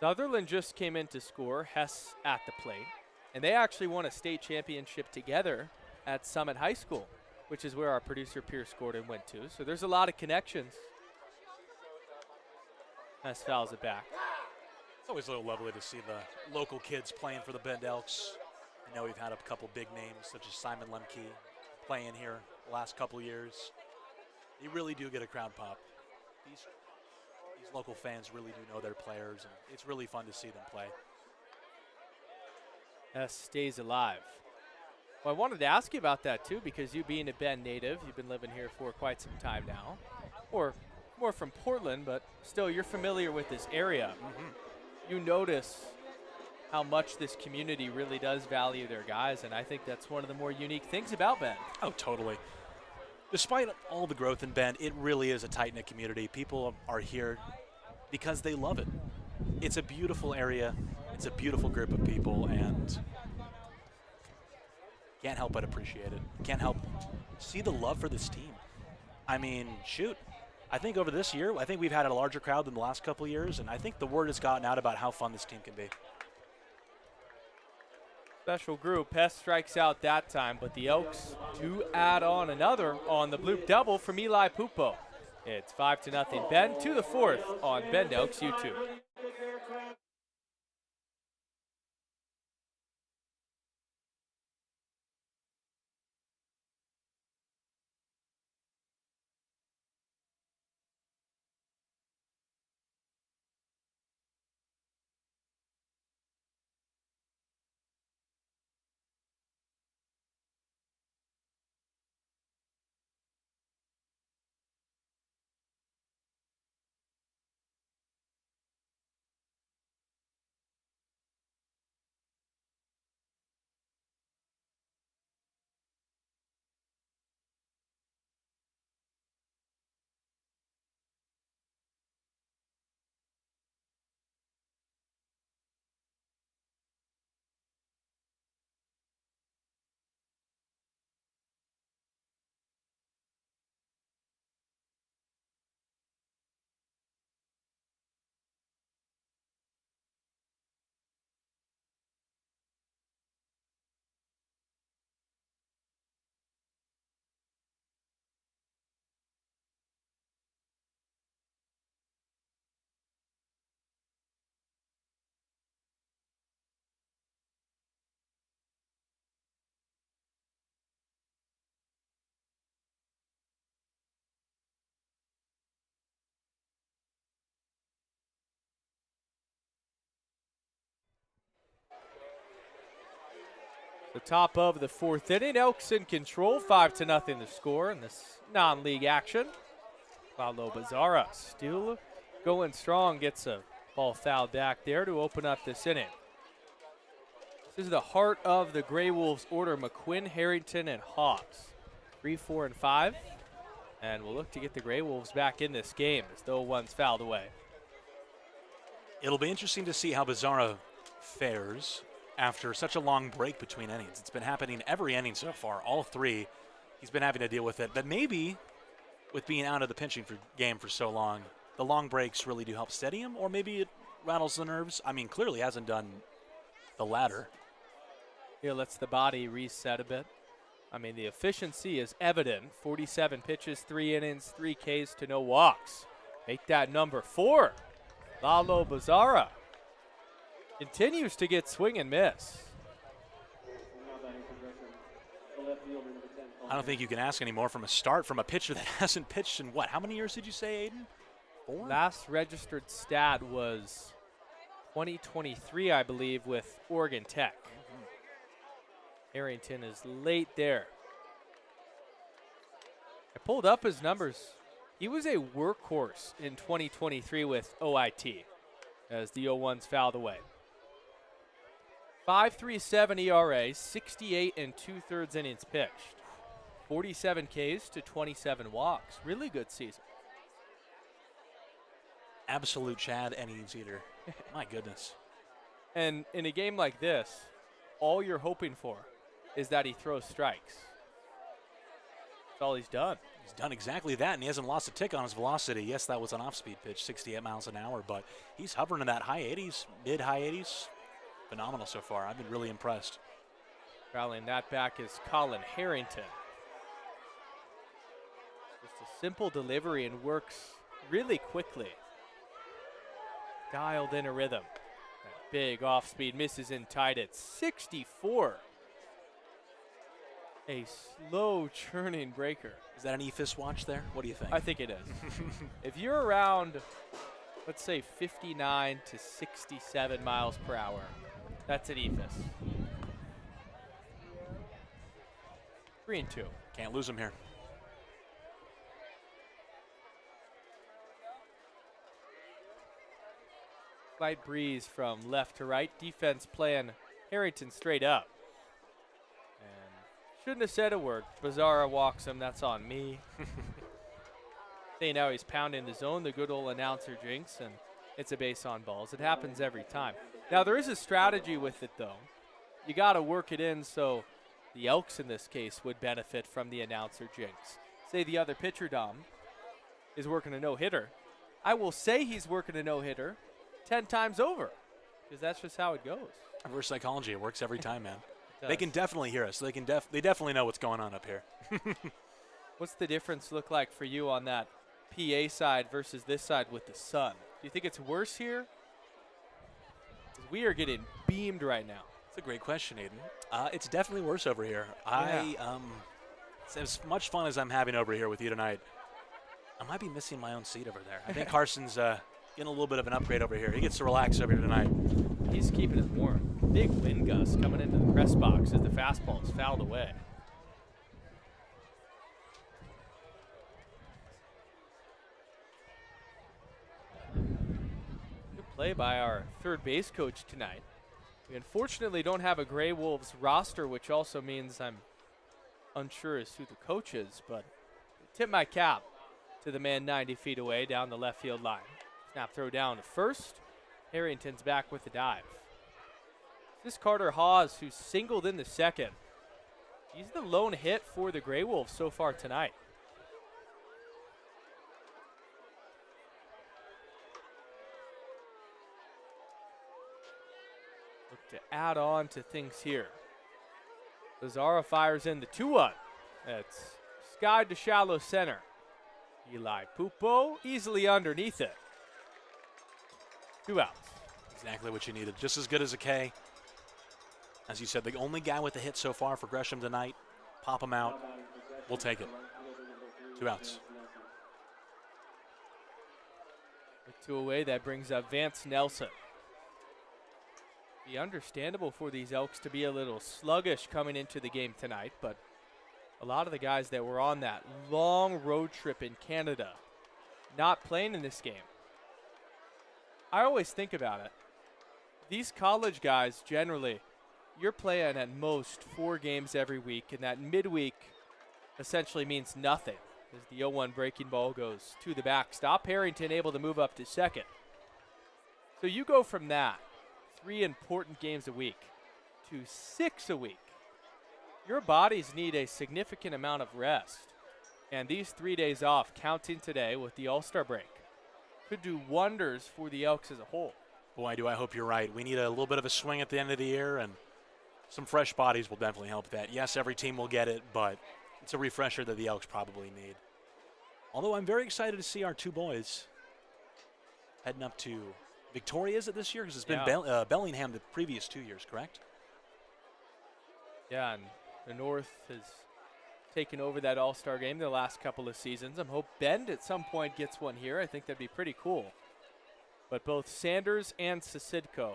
Sutherland just came in to score, Hess at the plate. And they actually won a state championship together at Summit High School, which is where our producer Pierce Gordon went to. So there's a lot of connections. Hess fouls it back. It's always a little lovely to see the local kids playing for the Bend Elks. I know we've had a couple big names, such as Simon Lemke, playing here the last couple years. They really do get a crowd pop. These local fans really do know their players, and it's really fun to see them play. Hess stays alive. Well, I wanted to ask you about that, too, because you being a Bend native, you've been living here for quite some time now. Or more from Portland, but still, you're familiar with this area. You notice how much this community really does value their guys, and I think that's one of the more unique things about Bend. Oh, totally. Despite all the growth in Bend, it really is a tight-knit community. People are here because they love it. It's a beautiful area. It's a beautiful group of people, and can't help but appreciate it. Can't help see the love for this team. I mean, shoot. I think over this year, I think we've had a larger crowd than the last couple of years, and I think the word has gotten out about how fun this team can be. Special group. Hess strikes out that time, but the Elks do add on another on the bloop double from Eli Pupo. It's 5-0 Bend to the 4th on Bend Elks YouTube. The top of the 4th inning, Elks in control, 5-0 the score in this non-league action. Lalo Bizarra still going strong, gets a ball fouled back there to open up this inning. This is the heart of the Greywolves order, McQuinn, Harrington, and Hawks. 3, 4, and 5. And we'll look to get the Greywolves back in this game as though one's fouled away. It'll be interesting to see how Bizarra fares after such a long break between innings. It's been happening every inning so far, all 3. He's been having to deal with it. But maybe with being out of the pitching game for so long, the long breaks really do help steady him, or maybe it rattles the nerves. I mean, clearly hasn't done the latter. It lets the body reset a bit. I mean, the efficiency is evident. 47 pitches, 3 innings, 3 Ks to no walks. Make that number 4. Lalo Bizarra continues to get swing and miss. I don't think you can ask any more from a start from a pitcher that hasn't pitched in what? How many years did you say, Aiden? 4? Last registered stat was 2023, I believe, with Oregon Tech. Harrington is late there. I pulled up his numbers. He was a workhorse in 2023 with OIT as the 0-1s fouled away. 5.37 ERA, 68 and 2/3 innings pitched. 47 Ks to 27 walks. Really good season. Absolute Chad innings eater. My goodness. And in a game like this, all you're hoping for is that he throws strikes. That's all he's done. He's done exactly that, and he hasn't lost a tick on his velocity. Yes, that was an off-speed pitch, 68 miles an hour, but he's hovering in that high 80s, mid-high 80s. Phenomenal so far. I've been really impressed. Rallying that back is Colin Harrington. Just a simple delivery and works really quickly. Dialed in a rhythm. That big off-speed misses in tight at 64. A slow churning breaker. Is that an EFIS watch there? What do you think? I think it is. If you're around, let's say 59 to 67 miles per hour, that's an EFIS. 3-2. Can't lose him here. Slight breeze from left to right. Defense playing Harrington straight up. And shouldn't have said a word. Bizarra walks him. That's on me. See, now he's pounding the zone. The good old announcer jinx, and it's a base on balls. It happens every time. Now, there is a strategy with it, though. You got to work it in so the Elks, in this case, would benefit from the announcer jinx. Say the other pitcher, Dom, is working a no-hitter. I will say he's working a no-hitter 10 times over, because that's just how it goes. Reverse psychology, it works every time, man. They can definitely hear us. They definitely know what's going on up here. What's the difference look like for you on that PA side versus this side with the sun? Do you think it's worse here? 'Cause we are getting beamed right now. That's a great question, Aiden. It's definitely worse over here. It's as much fun as I'm having over here with you tonight. I might be missing my own seat over there. I think Carson's getting a little bit of an upgrade over here. He gets to relax over here tonight. He's keeping it warm. Big wind gust coming into the press box as the fastball is fouled away. Good play by our third base coach tonight. We unfortunately don't have a Greywolves roster, which also means I'm unsure as who the coach is, but tip my cap to the man 90 feet away down the left field line. Snap throw down to first. Harrington's back with the dive. This is Carter Hawes, who's singled in the second. He's the lone hit for the Greywolves so far tonight. Look to add on to things here. Bizarra fires in the 2-1. That's skied to shallow center. Eli Pupo easily underneath it. 2 outs. Exactly what you needed. Just as good as a K. As you said, the only guy with a hit so far for Gresham tonight. Pop him out. We'll take it. 2 outs. With 2 away, that brings up Vance Nelson. Be understandable for these Elks to be a little sluggish coming into the game tonight, but a lot of the guys that were on that long road trip in Canada not playing in this game. I always think about it. These college guys, generally, you're playing at most 4 games every week, and that midweek essentially means nothing as the 0-1 breaking ball goes to the backstop. Harrington able to move up to second. So you go from that, 3 important games a week, to 6 a week. Your bodies need a significant amount of rest. And these 3 days off, counting today with the All-Star break, could do wonders for the Elks as a whole. Boy, do I hope you're right. We need a little bit of a swing at the end of the year, and some fresh bodies will definitely help that. Yes, every team will get it, but it's a refresher that the Elks probably need. Although I'm very excited to see our 2 boys heading up to Victoria, is it this year? Because it's been Bellingham the previous 2 years, correct? Yeah, and the North has taken over that All-Star game the last couple of seasons. I hope Bend at some point gets one here. I think that'd be pretty cool. But both Sanders and Sasidko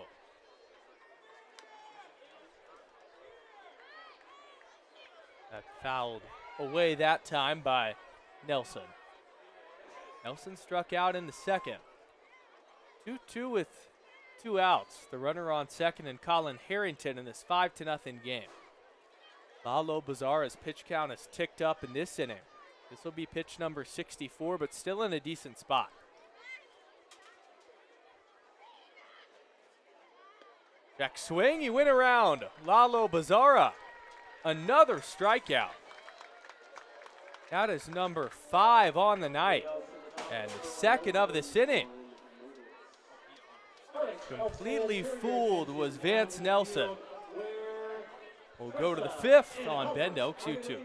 That fouled away that time by Nelson. Nelson struck out in the second. 2-2 with 2 outs. The runner on second and Colin Harrington in this 5-0 game. Lalo Bazara's pitch count has ticked up in this inning. This will be pitch number 64, but still in a decent spot. Check swing, he went around. Lalo Bazara, another strikeout. That is number 5 on the night, and the second of this inning. Completely fooled was Vance Nelson. We'll go to the 5th on Bend Elks YouTube.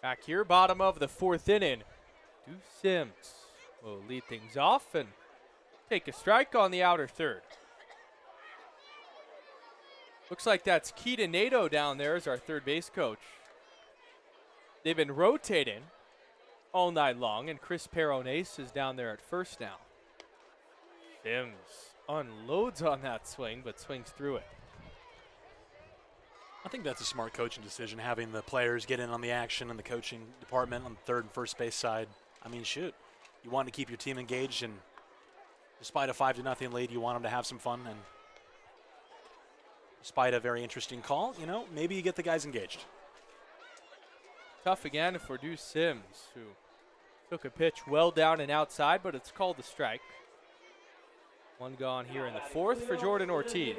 Back here, bottom of the 4th inning. Deuce Sims will lead things off and take a strike on the outer third. Looks like that's Keita Nato down there as our third base coach. They've been rotating all night long, and Chris Peronace is down there at first now. Sims unloads on that swing, but swings through it. I think that's a smart coaching decision, having the players get in on the action in the coaching department on the third and first base side. I mean, shoot, you want to keep your team engaged, and despite a 5-0 lead, you want them to have some fun. And despite a very interesting call, you know, maybe you get the guys engaged. Tough again for Deuce Sims, who took a pitch well down and outside, but it's called a strike. One gone here in the 4th for Jordan Ortiz.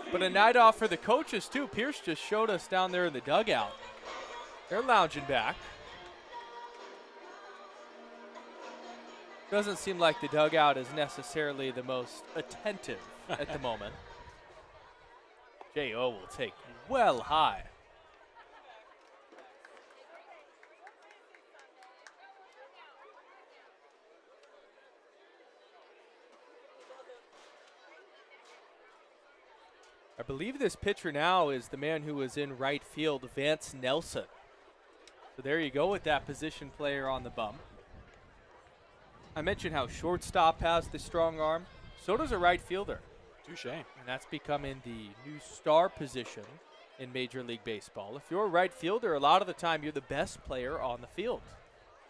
But a night off for the coaches, too. Pierce just showed us down there in the dugout. They're lounging back. Doesn't seem like the dugout is necessarily the most attentive at the moment. J.O. will take well high. I believe this pitcher now is the man who was in right field, Vance Nelson. So there you go with that position player on the bump. I mentioned how shortstop has the strong arm. So does a right fielder. Touche. And that's becoming the new star position in Major League Baseball. If you're a right fielder, a lot of the time you're the best player on the field.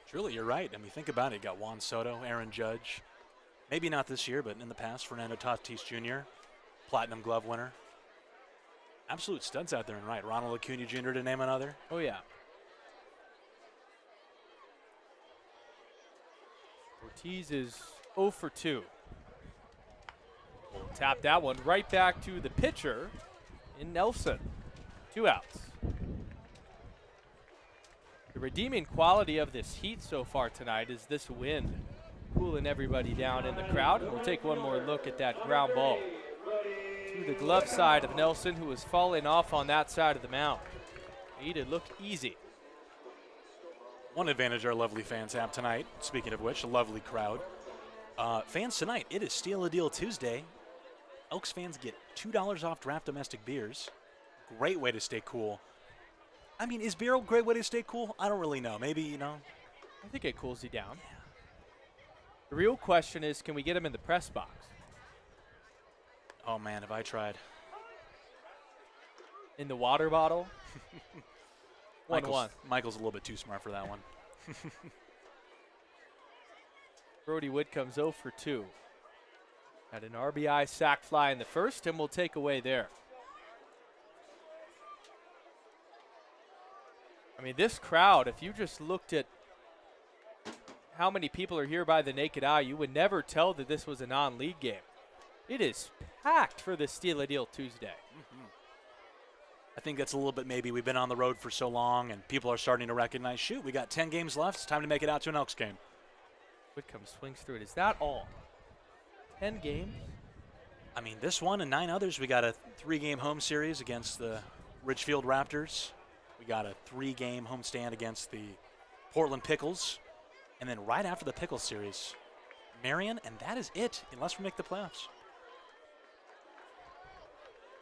Truly, you're right. I mean, think about it. You got Juan Soto, Aaron Judge. Maybe not this year, but in the past, Fernando Tatis Jr., Platinum Glove winner. Absolute studs out there in right. Ronald Acuna Jr. to name another. Oh, yeah. Ortiz is 0 for 2. We'll tap that one right back to the pitcher in Nelson. 2 outs. The redeeming quality of this heat so far tonight is this wind cooling everybody down in the crowd. And we'll take one more look at that ground ball to the glove side of Nelson, who was falling off on that side of the mound. Made it look easy. One advantage our lovely fans have tonight, speaking of which, a lovely crowd. Fans tonight, it is Steal a Deal Tuesday. Elks fans get $2 off draft domestic beers. Great way to stay cool. I mean, is beer a great way to stay cool? I don't really know. Maybe, you know. I think it cools you down. The real question is, can we get them in the press box? Oh, man, have I tried. In the water bottle? 1-1. Michael's a little bit too smart for that one. Brody Wood comes 0 for 2. Had an RBI sac fly in the first, and we'll take away there. I mean, this crowd, if you just looked at how many people are here by the naked eye, you would never tell that this was a non-league game. It is packed for the Steal a Deal Tuesday. I think that's a little bit maybe we've been on the road for so long and people are starting to recognize, shoot, we got 10 games left. It's time to make it out to an Elks game. Whitcomb swings through it. Is that all? 10 games? I mean, this one and 9 others. We got a 3-game home series against the Ridgefield Raptors. We got a 3-game homestand against the Portland Pickles. And then right after the Pickles series, Marion, and that is it, unless we make the playoffs.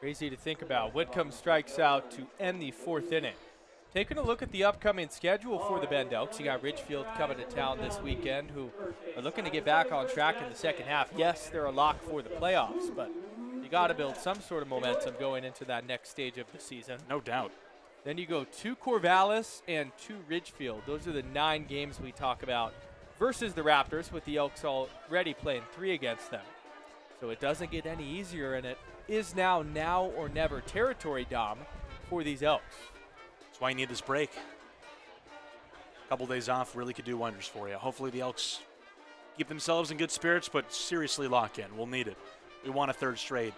Crazy to think about. Whitcomb strikes out to end the 4th inning. Taking a look at the upcoming schedule for the Bend Elks, you got Ridgefield coming to town this weekend, who are looking to get back on track in the second half. Yes, they're a lock for the playoffs, but you got to build some sort of momentum going into that next stage of the season. No doubt. Then you go to Corvallis and to Ridgefield. Those are the 9 games we talk about versus the Raptors, with the Elks already playing 3 against them. So it doesn't get any easier, and it is now or never territory, Dom, for these Elks. That's why you need this break. A couple days off really could do wonders for you. Hopefully the Elks keep themselves in good spirits, but seriously lock in. We'll need it. We want a 3rd straight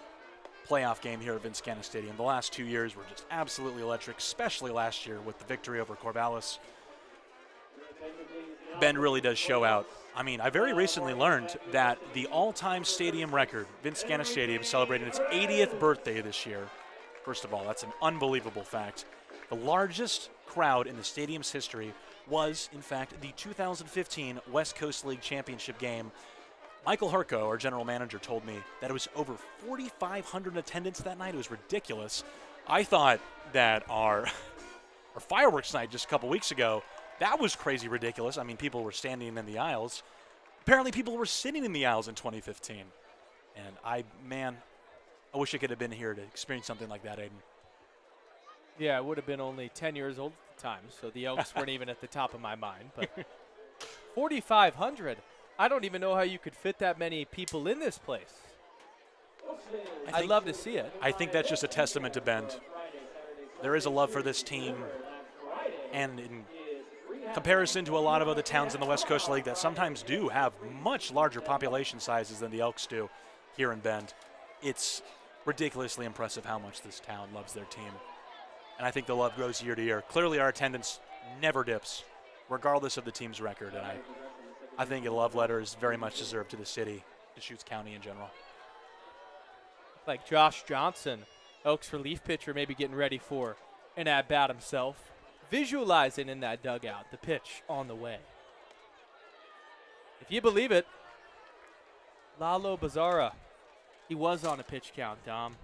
playoff game here at Genna Stadium. The last 2 years were just absolutely electric, especially last year with the victory over Corvallis. Bend really does show out. I mean, I very recently learned that the all-time stadium record, Genna Stadium, celebrating its 80th birthday this year. First of all, that's an unbelievable fact. The largest crowd in the stadium's history was, in fact, the 2015 West Coast League Championship game. Michael Herco, our general manager, told me that it was over 4,500 in attendance that night. It was ridiculous. I thought that our fireworks night just a couple weeks ago, that was crazy ridiculous. I mean, people were standing in the aisles. Apparently, people were sitting in the aisles in 2015. And I wish I could have been here to experience something like that, Aiden. Yeah, I would have been only 10 years old at the time, so the Elks weren't even at the top of my mind. But 4,500, I don't even know how you could fit that many people in this place. I'd love to see it. I think that's just a testament to Bend. There is a love for this team, and in comparison to a lot of other towns in the West Coast League that sometimes do have much larger population sizes than the Elks do here in Bend, it's ridiculously impressive how much this town loves their team. And I think the love grows year to year. Clearly our attendance never dips, regardless of the team's record. And I think a love letter is very much deserved to the city, Deschutes County in general. Like Josh Johnson, Elks relief pitcher, maybe getting ready for an at-bat himself. Visualizing in that dugout, the pitch on the way. If you believe it, Lalo Bazara, he was on a pitch count, Dom.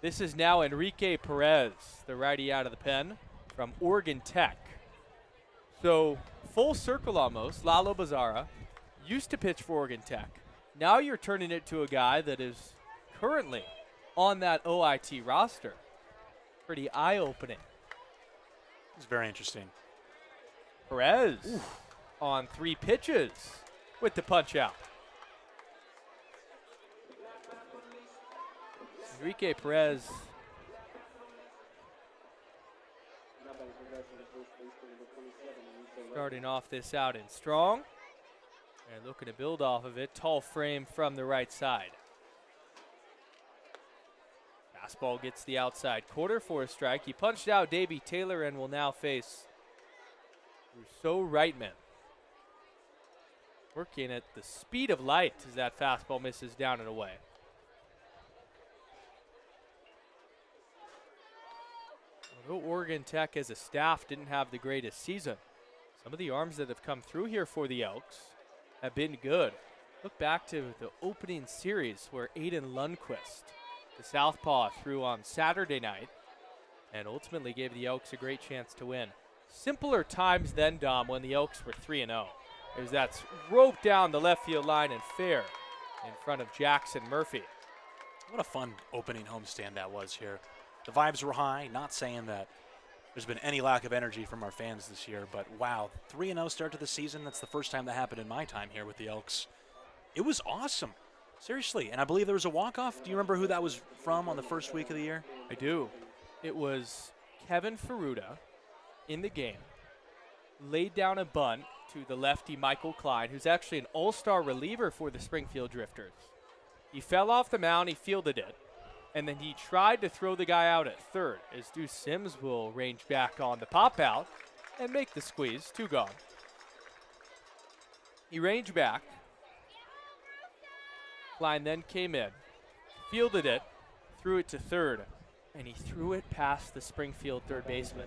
This is now Enrique Perez, the righty out of the pen from Oregon Tech. So full circle almost. Lalo Bazara used to pitch for Oregon Tech. Now you're turning it to a guy that is currently on that OIT roster. Pretty eye-opening. It's very interesting. Perez on 3 pitches with the punch out. Enrique Perez starting off this out in strong and looking to build off of it. Tall frame from the right side. Fastball gets the outside quarter for a strike. He punched out Davey Taylor and will now face Rousseau Reitman. Working at the speed of light as that fastball misses down and away. Although Oregon Tech as a staff didn't have the greatest season, some of the arms that have come through here for the Elks have been good. Look back to the opening series where Aiden Lundquist, the southpaw, threw on Saturday night and ultimately gave the Elks a great chance to win. Simpler times then, Dom, when the Elks were 3-0. As that's roped down the left field line and fair in front of Jackson Murphy. What a fun opening homestand that was here. The vibes were high, not saying that there's been any lack of energy from our fans this year, but wow, 3-0 start to the season. That's the first time that happened in my time here with the Elks. It was awesome, seriously, and I believe there was a walk-off. Do you remember who that was from on the first week of the year? I do. It was Kevin Ferruda in the game, laid down a bunt to the lefty Michael Klein, who's actually an all-star reliever for the Springfield Drifters. He fell off the mound, he fielded it, and then he tried to throw the guy out at third, as Deuce Sims will range back on the pop out and make the squeeze. 2 gone. He ranged back. Klein then came in, fielded it, threw it to third, and he threw it past the Springfield third baseman.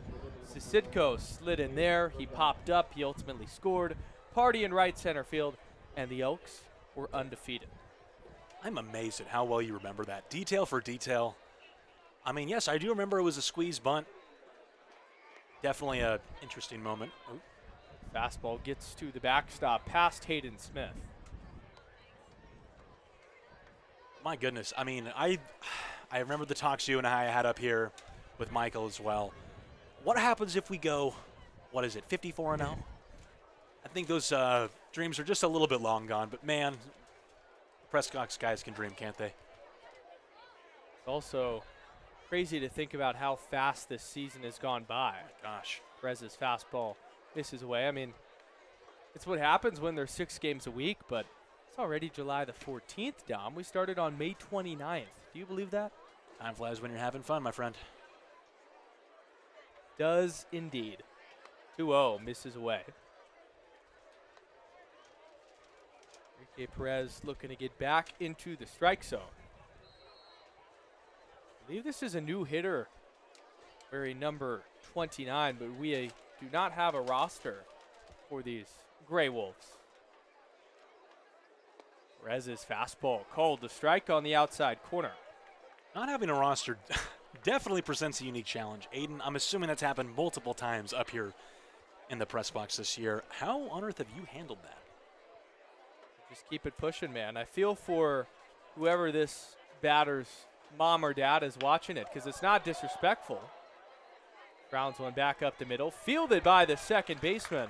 Sisidko slid in there, he popped up, he ultimately scored. Party in right center field, and the Elks were undefeated. I'm amazed at how well you remember that. Detail for detail. I mean, yes, I do remember it was a squeeze bunt. Definitely an interesting moment. Ooh. Fastball gets to the backstop past Hayden Smith. My goodness. I mean, I remember the talks you and I had up here with Michael as well. What happens if we go, 54-0? I think those dreams are just a little bit long gone, but man, Prescott's guys can dream, can't they? It's also crazy to think about how fast this season has gone by. Gosh. Perez's fastball misses away. I mean, it's what happens when there's 6 games a week, but it's already July the 14th, Dom. We started on May 29th. Do you believe that? Time flies when you're having fun, my friend. Does indeed. 2-0 misses away. Enrique Perez looking to get back into the strike zone. I believe this is a new hitter, very number 29, but we do not have a roster for these Greywolves. Perez's fastball called the strike on the outside corner. Not having a roster definitely presents a unique challenge. Aiden, I'm assuming that's happened multiple times up here in the press box this year. How on earth have you handled that? Just keep it pushing, man. I feel for whoever this batter's mom or dad is watching it, because it's not disrespectful. Grounds one back up the middle, fielded by the second baseman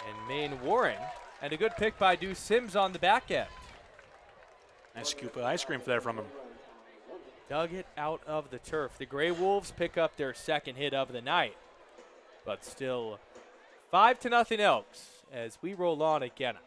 and Maine Warren, and a good pick by Deuce Sims on the back end. Nice scoop of ice cream there from him. Dug it out of the turf. The Greywolves pick up their second hit of the night, but still 5-0 Elks as we roll on at Genna.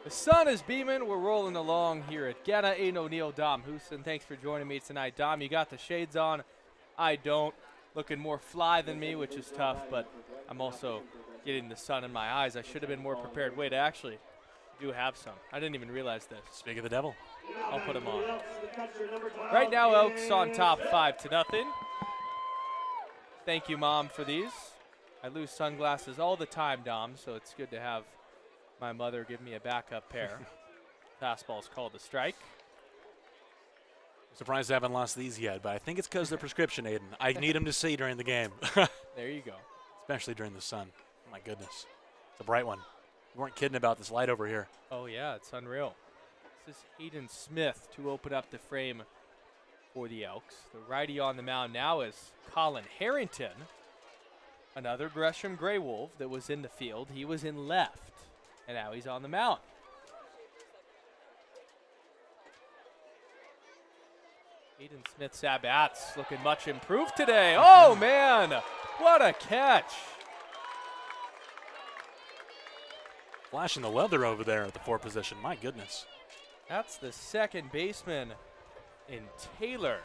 The sun is beaming. We're rolling along here at Genna. Aiden O'Neill, Dom Houston. Thanks for joining me tonight. Dom, you got the shades on. I don't. Looking more fly than me, which is tough, but I'm also getting the sun in my eyes. I should have been more prepared. Wait, I actually do have some. I didn't even realize this. Speak of the devil. I'll put them on. Right now, Elks on top 5-0. Thank you, Mom, for these. I lose sunglasses all the time, Dom, so it's good to have my mother give me a backup pair. Fastball's called a strike. I'm surprised I haven't lost these yet, but I think it's because they're prescription, Aiden. I need them to see during the game. There you go. Especially during the sun. Oh, my goodness. It's a bright one. You weren't kidding about this light over here. Oh, yeah, it's unreal. This is Hayden Smith to open up the frame for the Elks. The righty on the mound now is Colin Harrington, another Gresham Greywolf that was in the field. He was in left, and now he's on the mound. Hayden Smith's at-bats looking much improved today. Oh, man, what a catch. Flashing the leather over there at the 4 position. My goodness. That's the second baseman in Taylor,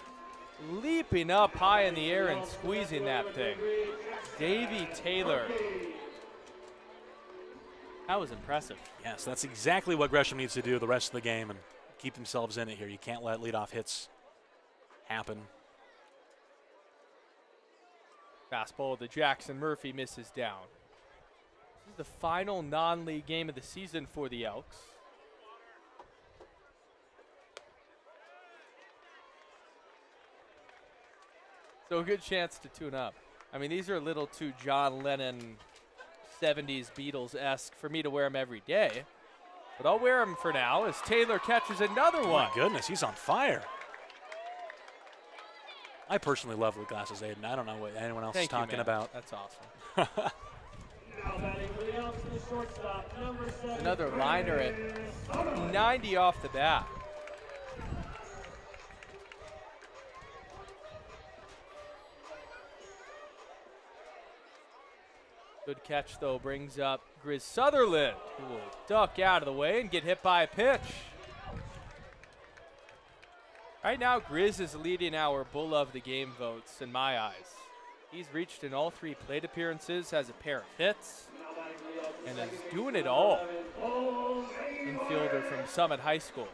leaping up high in the air and squeezing that thing. Davey Taylor. That was impressive. Yes, that's exactly what Gresham needs to do the rest of the game and keep themselves in it here. You can't let leadoff hits happen. Fastball to Jackson Murphy misses down. This is the final non-league game of the season for the Elks. So a good chance to tune up. I mean, these are a little too John Lennon 70s Beatles-esque for me to wear them every day. But I'll wear them for now as Taylor catches another one. My goodness, he's on fire. I personally love the glasses, Aiden. I don't know what anyone else is talking about. That's awesome. Another liner at 90 off the bat. Good catch, though, brings up Grizz Sutherland, who will duck out of the way and get hit by a pitch. Right now, Grizz is leading our Bull of the Game votes in my eyes. He's reached in all 3 plate appearances, has a pair of hits, and is doing it all. Infielder from Summit High School.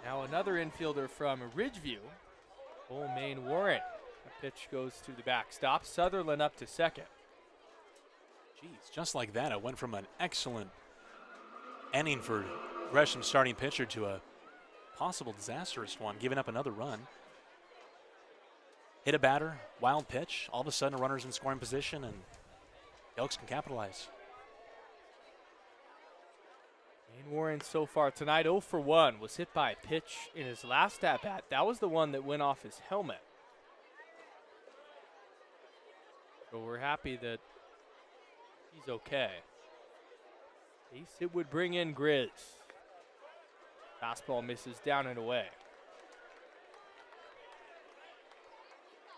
Now another infielder from Ridgeview, Bull Main Warren. The pitch goes to the backstop. Sutherland up to second. Jeez, just like that, it went from an excellent inning for Gresham's starting pitcher to a possible disastrous one, giving up another run. Hit a batter, wild pitch. All of a sudden, a runner's in scoring position, and the Elks can capitalize. Main Warren so far tonight, 0 for 1. Was hit by a pitch in his last at-bat. That was the one that went off his helmet. So we're happy that he's okay. At least it would bring in Grizz. Fastball misses down and away.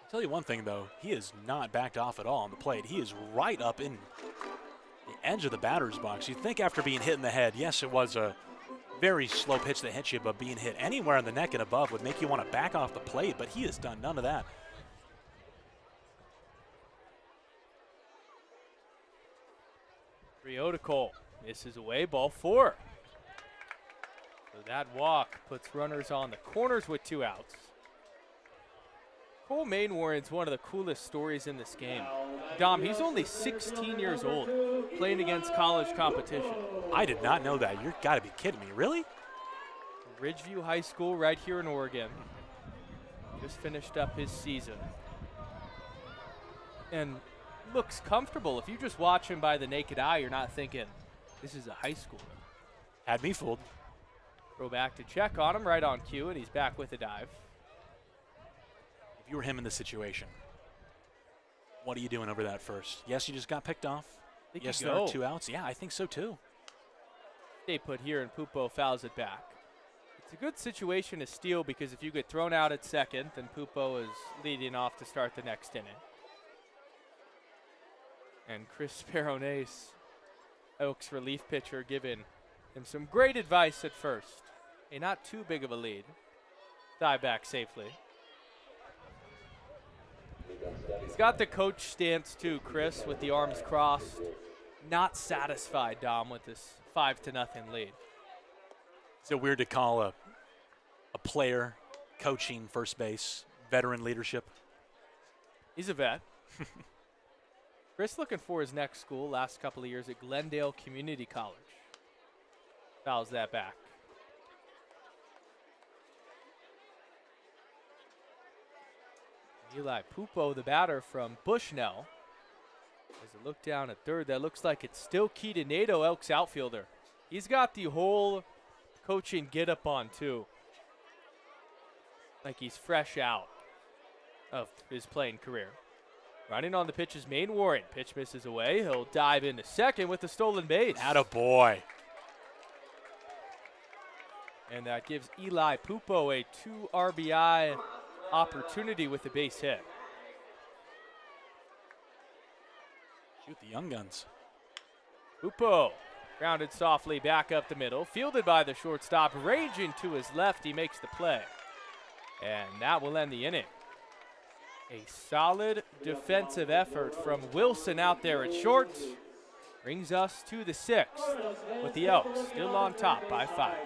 I'll tell you one thing, though. He is not backed off at all on the plate. He is right up in the edge of the batter's box. You'd think after being hit in the head, yes, it was a very slow pitch that hit you, but being hit anywhere in the neck and above would make you want to back off the plate, but he has done none of that. Rio to Cole. Misses away, ball 4. So that walk puts runners on the corners with 2 outs. Cole Main Warren's one of the coolest stories in this game. Dom, he's only 16 years old, playing against college competition. I did not know that. You've got to be kidding me. Really? Ridgeview High School right here in Oregon. Just finished up his season. And looks comfortable. If you just watch him by the naked eye, you're not thinking, this is a high schooler. Had me fooled. Throw back to check on him, right on cue, and he's back with a dive. If you were him in this situation, what are you doing over that first? Yes, you just got picked off. Yes, there are 2 outs. Yeah, I think so too. Stay put here, and Pupo fouls it back. It's a good situation to steal because if you get thrown out at second, then Pupo is leading off to start the next inning. And Chris Peronace Elks relief pitcher giving him some great advice at first. A not too big of a lead. Dive back safely. He's got the coach stance too, Chris, with the arms crossed. Not satisfied, Dom, with this 5-0 lead. Is it weird to call a player coaching first base veteran leadership? He's a vet. Chris looking for his next school, last couple of years at Glendale Community College. Fouls that back. Eli Pupo, the batter from Bushnell. As a look down at third, that looks like it's still Keaton Nato, Elks outfielder. He's got the whole coaching get-up on, too. Like he's fresh out of his playing career. Running on the pitch is Maine Warren. Pitch misses away. He'll dive into second with the stolen base. Attaboy. And that gives Eli Pupo a 2 RBI opportunity with the base hit. Shoot the young guns. Pupo grounded softly back up the middle. Fielded by the shortstop. Ranging to his left. He makes the play. And that will end the inning. A solid defensive effort from Wilson out there at short. Brings us to the 6th with the Elks still on top by 5.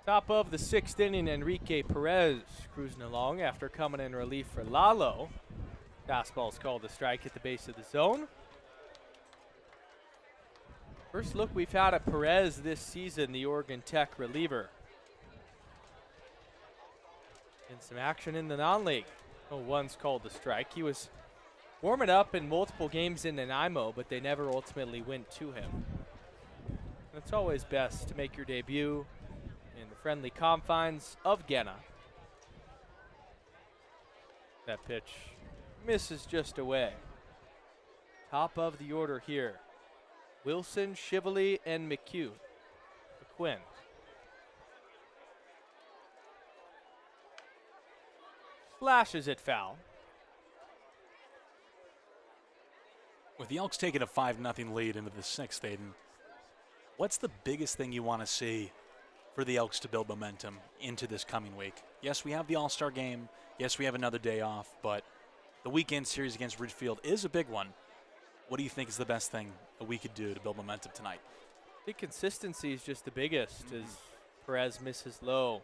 Top of the 6th inning, Enrique Perez cruising along after coming in relief for Lalo. Fastball's called a strike at the base of the zone. First look we've had at Perez this season, the Oregon Tech reliever. And some action in the non-league. Oh, one's called a strike. He was warming up in multiple games in Nanaimo, but they never ultimately went to him. It's always best to make your debut in the friendly confines of Genna. That pitch misses just away. Top of the order here. Wilson, Shively, and McQuinn. Flashes it foul. With the Elks taking a 5-0 lead into the 6th, Aiden, what's the biggest thing you want to see for the Elks to build momentum into this coming week? Yes, we have the All-Star game. Yes, we have another day off, but the weekend series against Ridgefield is a big one. What do you think is the best thing that we could do to build momentum tonight? I think consistency is just the biggest as Perez misses low.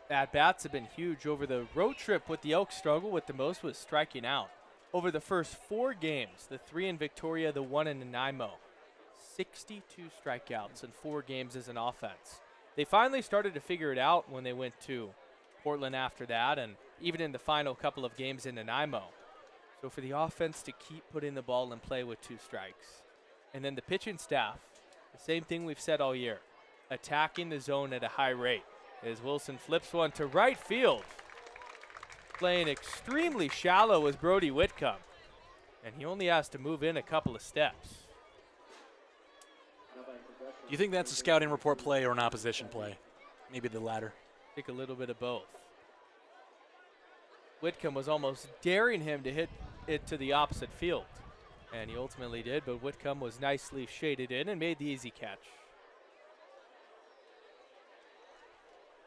At-bats have been huge over the road trip. What the Elks struggled with the most was striking out. Over the first 4 games, the 3 in Victoria, the 1 in Nanaimo, 62 strikeouts in 4 games as an offense. They finally started to figure it out when they went to Portland after that, and even in the final couple of games in Nanaimo. So for the offense to keep putting the ball in play with 2 strikes, And then the pitching staff, the same thing we've said all year, attacking the zone at a high rate. As Wilson flips one to right field. Playing extremely shallow is Brody Whitcomb. And he only has to move in a couple of steps. Do you think that's a scouting report play or an opposition play? Maybe the latter. I think a little bit of both. Whitcomb was almost daring him to hit it to the opposite field. And he ultimately did, but Whitcomb was nicely shaded in and made the easy catch.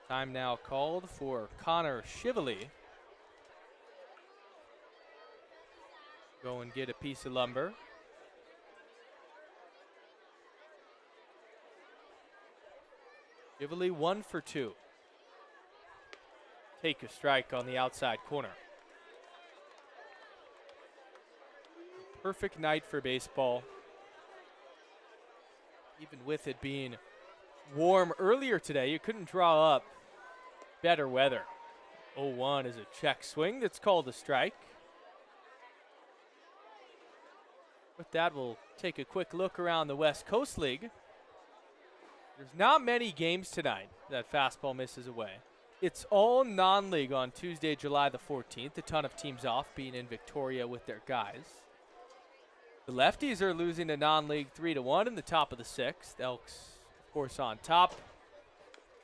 Time now called for Connor Shively. Go and get a piece of lumber. Shively 1 for 2. Take a strike on the outside corner. Perfect night for baseball. Even with it being warm earlier today, you couldn't draw up better weather. 0-1 is a check swing that's called a strike. With that, we'll take a quick look around the West Coast League. There's not many games tonight that fastball misses away. It's all non-league on Tuesday, July the 14th. A ton of teams off, being in Victoria with their guys. The lefties are losing to non-league 3-1 in the top of the 6th. Elks, of course, on top.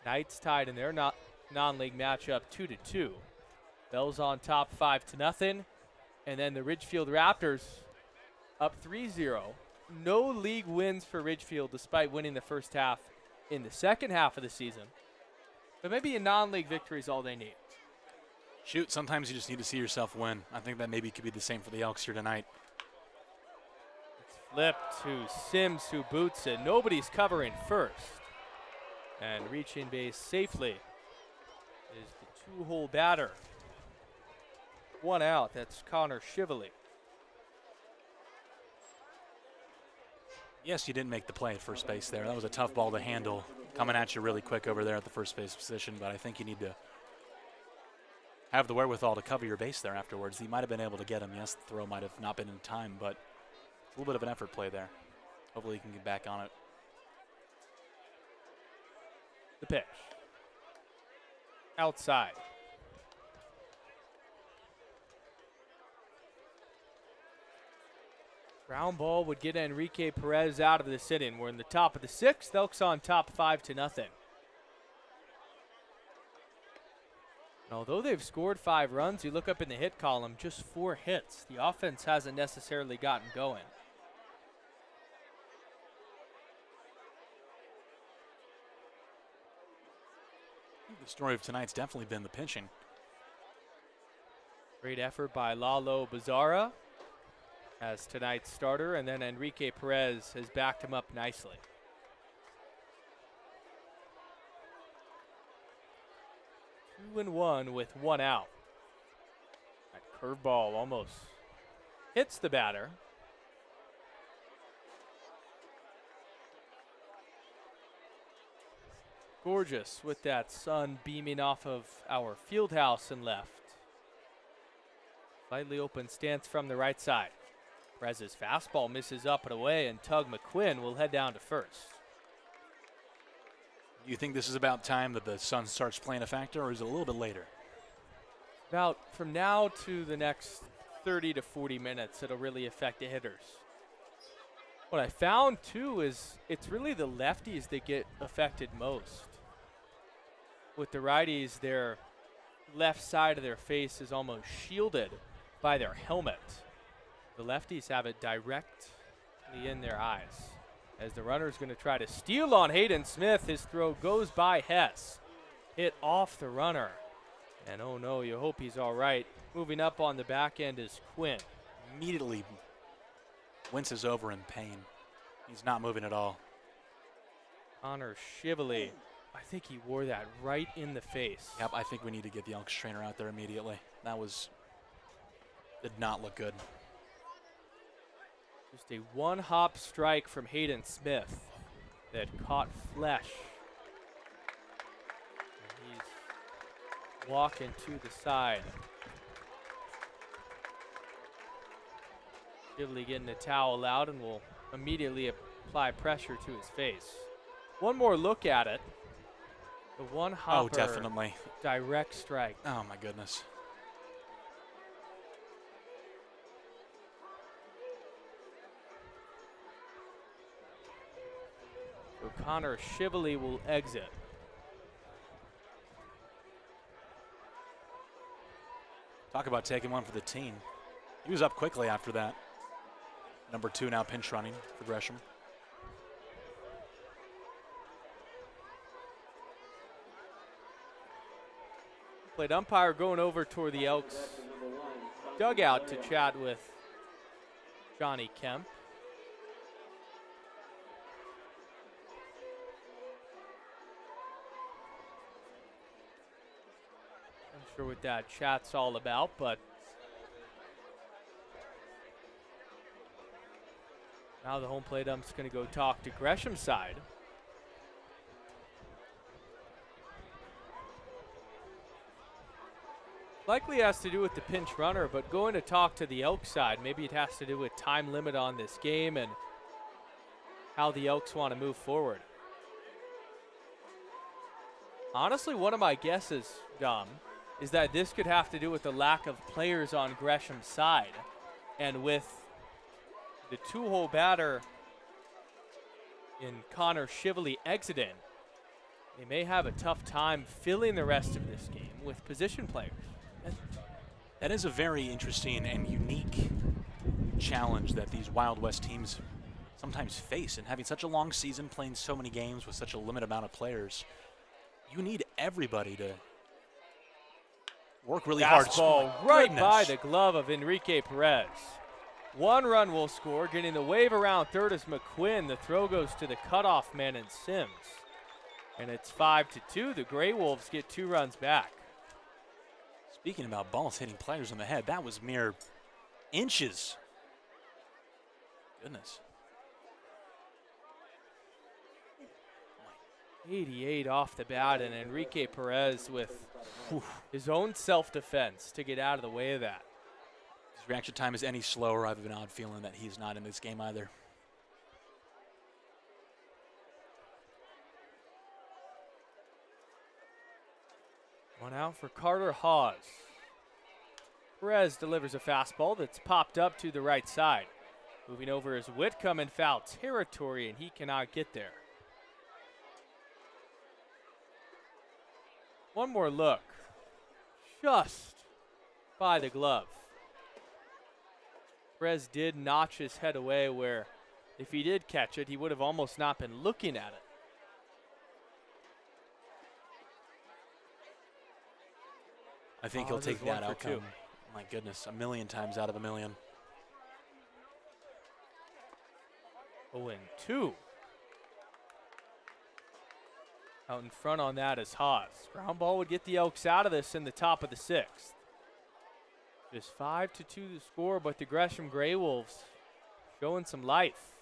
Knights tied in their non-league matchup 2-2. Bells on top 5-0. And then the Ridgefield Raptors up 3-0. No league wins for Ridgefield despite winning the first half in the second half of the season. But maybe a non-league victory is all they need. Shoot, sometimes you just need to see yourself win. I think that maybe could be the same for the Elks here tonight. It's flipped to Sims, who boots it. Nobody's covering first. And reaching base safely is the two-hole batter. 1 out, that's Connor Shively. Yes, you didn't make the play at first base there. That was a tough ball to handle, coming at you really quick over there at the first base position, but I think you need to have the wherewithal to cover your base there afterwards. You might have been able to get him. Yes, the throw might have not been in time, but it's a little bit of an effort play there. Hopefully you can get back on it. The pitch. Outside. Ground ball would get Enrique Perez out of this inning. We're in the top of the 6th. Elks on top 5-0. And although they've scored 5 runs, you look up in the hit column, just 4 hits. The offense hasn't necessarily gotten going. I think the story of tonight's definitely been the pitching. Great effort by Lalo Bizarra as tonight's starter, and then Enrique Perez has backed him up nicely. Two and one with 1 out. That curveball almost hits the batter. Gorgeous with that sun beaming off of our field house and left. Slightly open stance from the right side. Perez's fastball misses up and away, and Tug McQuinn will head down to first. Do you think this is about time that the sun starts playing a factor, or is it a little bit later? About from now to the next 30 to 40 minutes, it'll really affect the hitters. What I found, too, is it's really the lefties that get affected most. With the righties, their left side of their face is almost shielded by their helmet. The lefties have it directly in their eyes. As the runner's going to try to steal on Hayden Smith, his throw goes by Hess. Hit off the runner. And oh no, you hope he's all right. Moving up on the back end is Quinn. Immediately winces over in pain. He's not moving at all. Connor Shively, I think he wore that right in the face. Yep, I think we need to get the Elks trainer out there immediately. Did not look good. Just a one-hop strike from Hayden Smith that caught flesh. And he's walking to the side. Shively getting the towel out, and we'll immediately apply pressure to his face. One more look at it. The one hopper. Oh, definitely. Direct strike. Oh, my goodness. So Connor Shively will exit. Talk about taking one for the team. He was up quickly after that. Number 2 now pinch running for Gresham. Played umpire going over toward the Elks dugout to chat with Johnny Kemp. I'm sure what that chat's all about, but now the home plate ump's going to go talk to Gresham's side. Likely has to do with the pinch runner, but going to talk to the Elks side, maybe it has to do with time limit on this game and how the Elks want to move forward. Honestly, one of my guesses, Dom, is that this could have to do with the lack of players on Gresham's side. And with the 2-hole batter in Connor Shively exiting, they may have a tough time filling the rest of this game with position players. That is a very interesting and unique challenge that these Wild West teams sometimes face. And having such a long season, playing so many games with such a limited amount of players, you need everybody to work really hard. Fastball right by the glove of Enrique Perez. 1 run will score. Getting the wave around third is McQuinn. The throw goes to the cutoff man in Sims. And it's 5-2. The Greywolves get 2 runs back. Speaking about balls hitting players on the head, that was mere inches. Goodness. 88 off the bat, and Enrique Perez with his own self-defense to get out of the way of that. His reaction time is any slower. I have an odd feeling that he's not in this game either. One out for Carter Hawes. Perez delivers a fastball that's popped up to the right side. Moving over is Whitcomb in foul territory, and he cannot get there. One more look. Just by the glove. Perez did notch his head away where if he did catch it, he would have almost not been looking at it. I think he'll take that outcome. My goodness, 1,000,000 times out of 1,000,000. 0-2. Out in front on that is Haas. Ground ball would get the Elks out of this in the top of the 6th. Just 5-2 the score, but the Gresham Greywolves showing some life.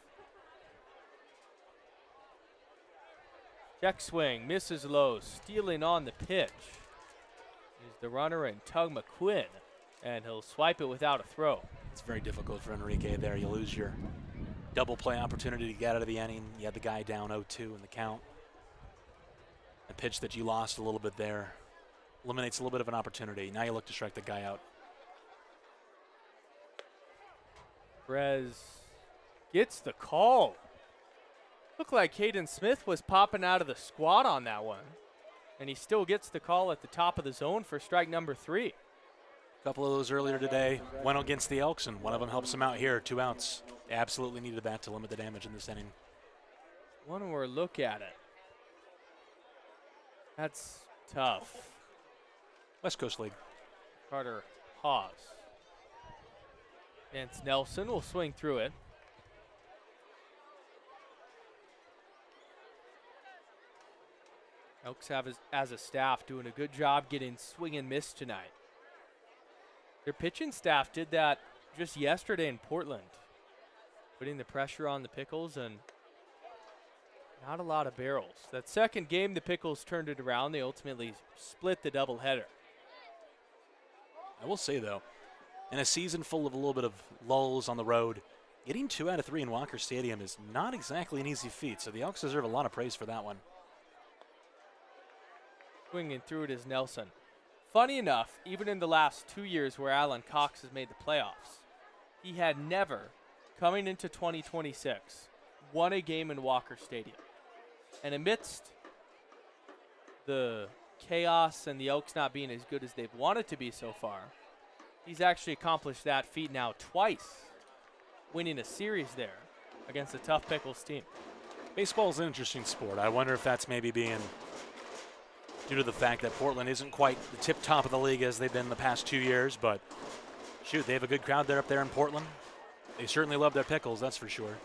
Check swing, misses low, stealing on the pitch is the runner and Tug McQuinn, and he'll swipe it without a throw. It's very difficult for Enrique there. You lose your double play opportunity to get out of the inning. You had the guy down 0-2 in the count. A pitch that you lost a little bit there eliminates a little bit of an opportunity. Now you look to strike the guy out. Perez gets the call. Looked like Caden Smith was popping out of the squat on that one. And he still gets the call at the top of the zone for strike number 3. A couple of those earlier today went against the Elks, and one of them helps them out here. 2 outs. They absolutely needed that to limit the damage in this inning. One more look at it. That's tough. West Coast League. Carter Hawes. And Nelson will swing through it. Elks have, as a staff, doing a good job getting swing and miss tonight. Their pitching staff did that just yesterday in Portland, putting the pressure on the Pickles and not a lot of barrels. That second game, the Pickles turned it around. They ultimately split the doubleheader. I will say, though, in a season full of a little bit of lulls on the road, getting 2 out of 3 in Walker Stadium is not exactly an easy feat, so the Elks deserve a lot of praise for that one. Swinging through it is Nelson. Funny enough, even in the last 2 years where Alan Cox has made the playoffs, he had never, coming into 2026, won a game in Walker Stadium. And amidst the chaos and the Elks not being as good as they've wanted to be so far, he's actually accomplished that feat now twice, winning a series there against a tough Pickles team. Baseball is an interesting sport. I wonder if that's maybe being due to the fact that Portland isn't quite the tip top of the league as they've been the past 2 years, but shoot, they have a good crowd there up there in Portland. They certainly love their Pickles, that's for sure.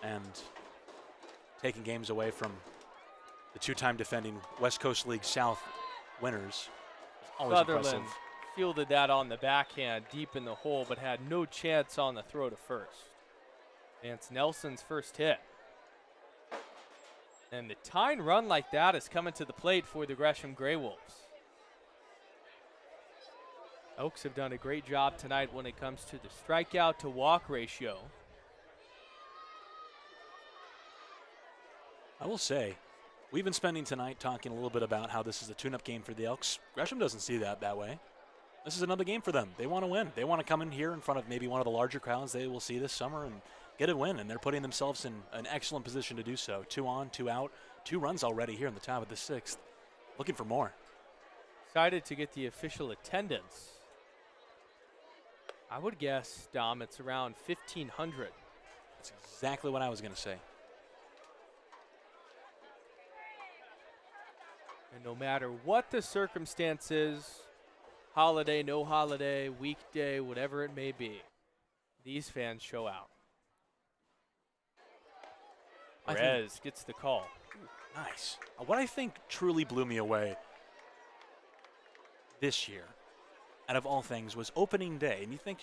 And taking games away from the 2-time defending West Coast League South winners is always Sutherland impressive. fielded that on the backhand deep in the hole, but had no chance on the throw to first. And it's Nelson's first hit. And the tying run like that is coming to the plate for the Gresham Greywolves. Elks have done a great job tonight when it comes to the strikeout to walk ratio. I will say, we've been spending tonight talking a little bit about how this is a tune-up game for the Elks. Gresham doesn't see that way. This is another game for them. They want to win. They want to come in here in front of maybe one of the larger crowds they will see this summer and get a win, and they're putting themselves in an excellent position to do so. 2 on, 2 out, 2 runs already here in the top of the 6th. Looking for more. Excited to get the official attendance. I would guess, Dom, it's around 1,500. That's exactly what I was going to say. And no matter what the circumstances, holiday, no holiday, weekday, whatever it may be, these fans show out. Perez gets the call. Nice. What I think truly blew me away this year, out of all things, was opening day. And you'd think,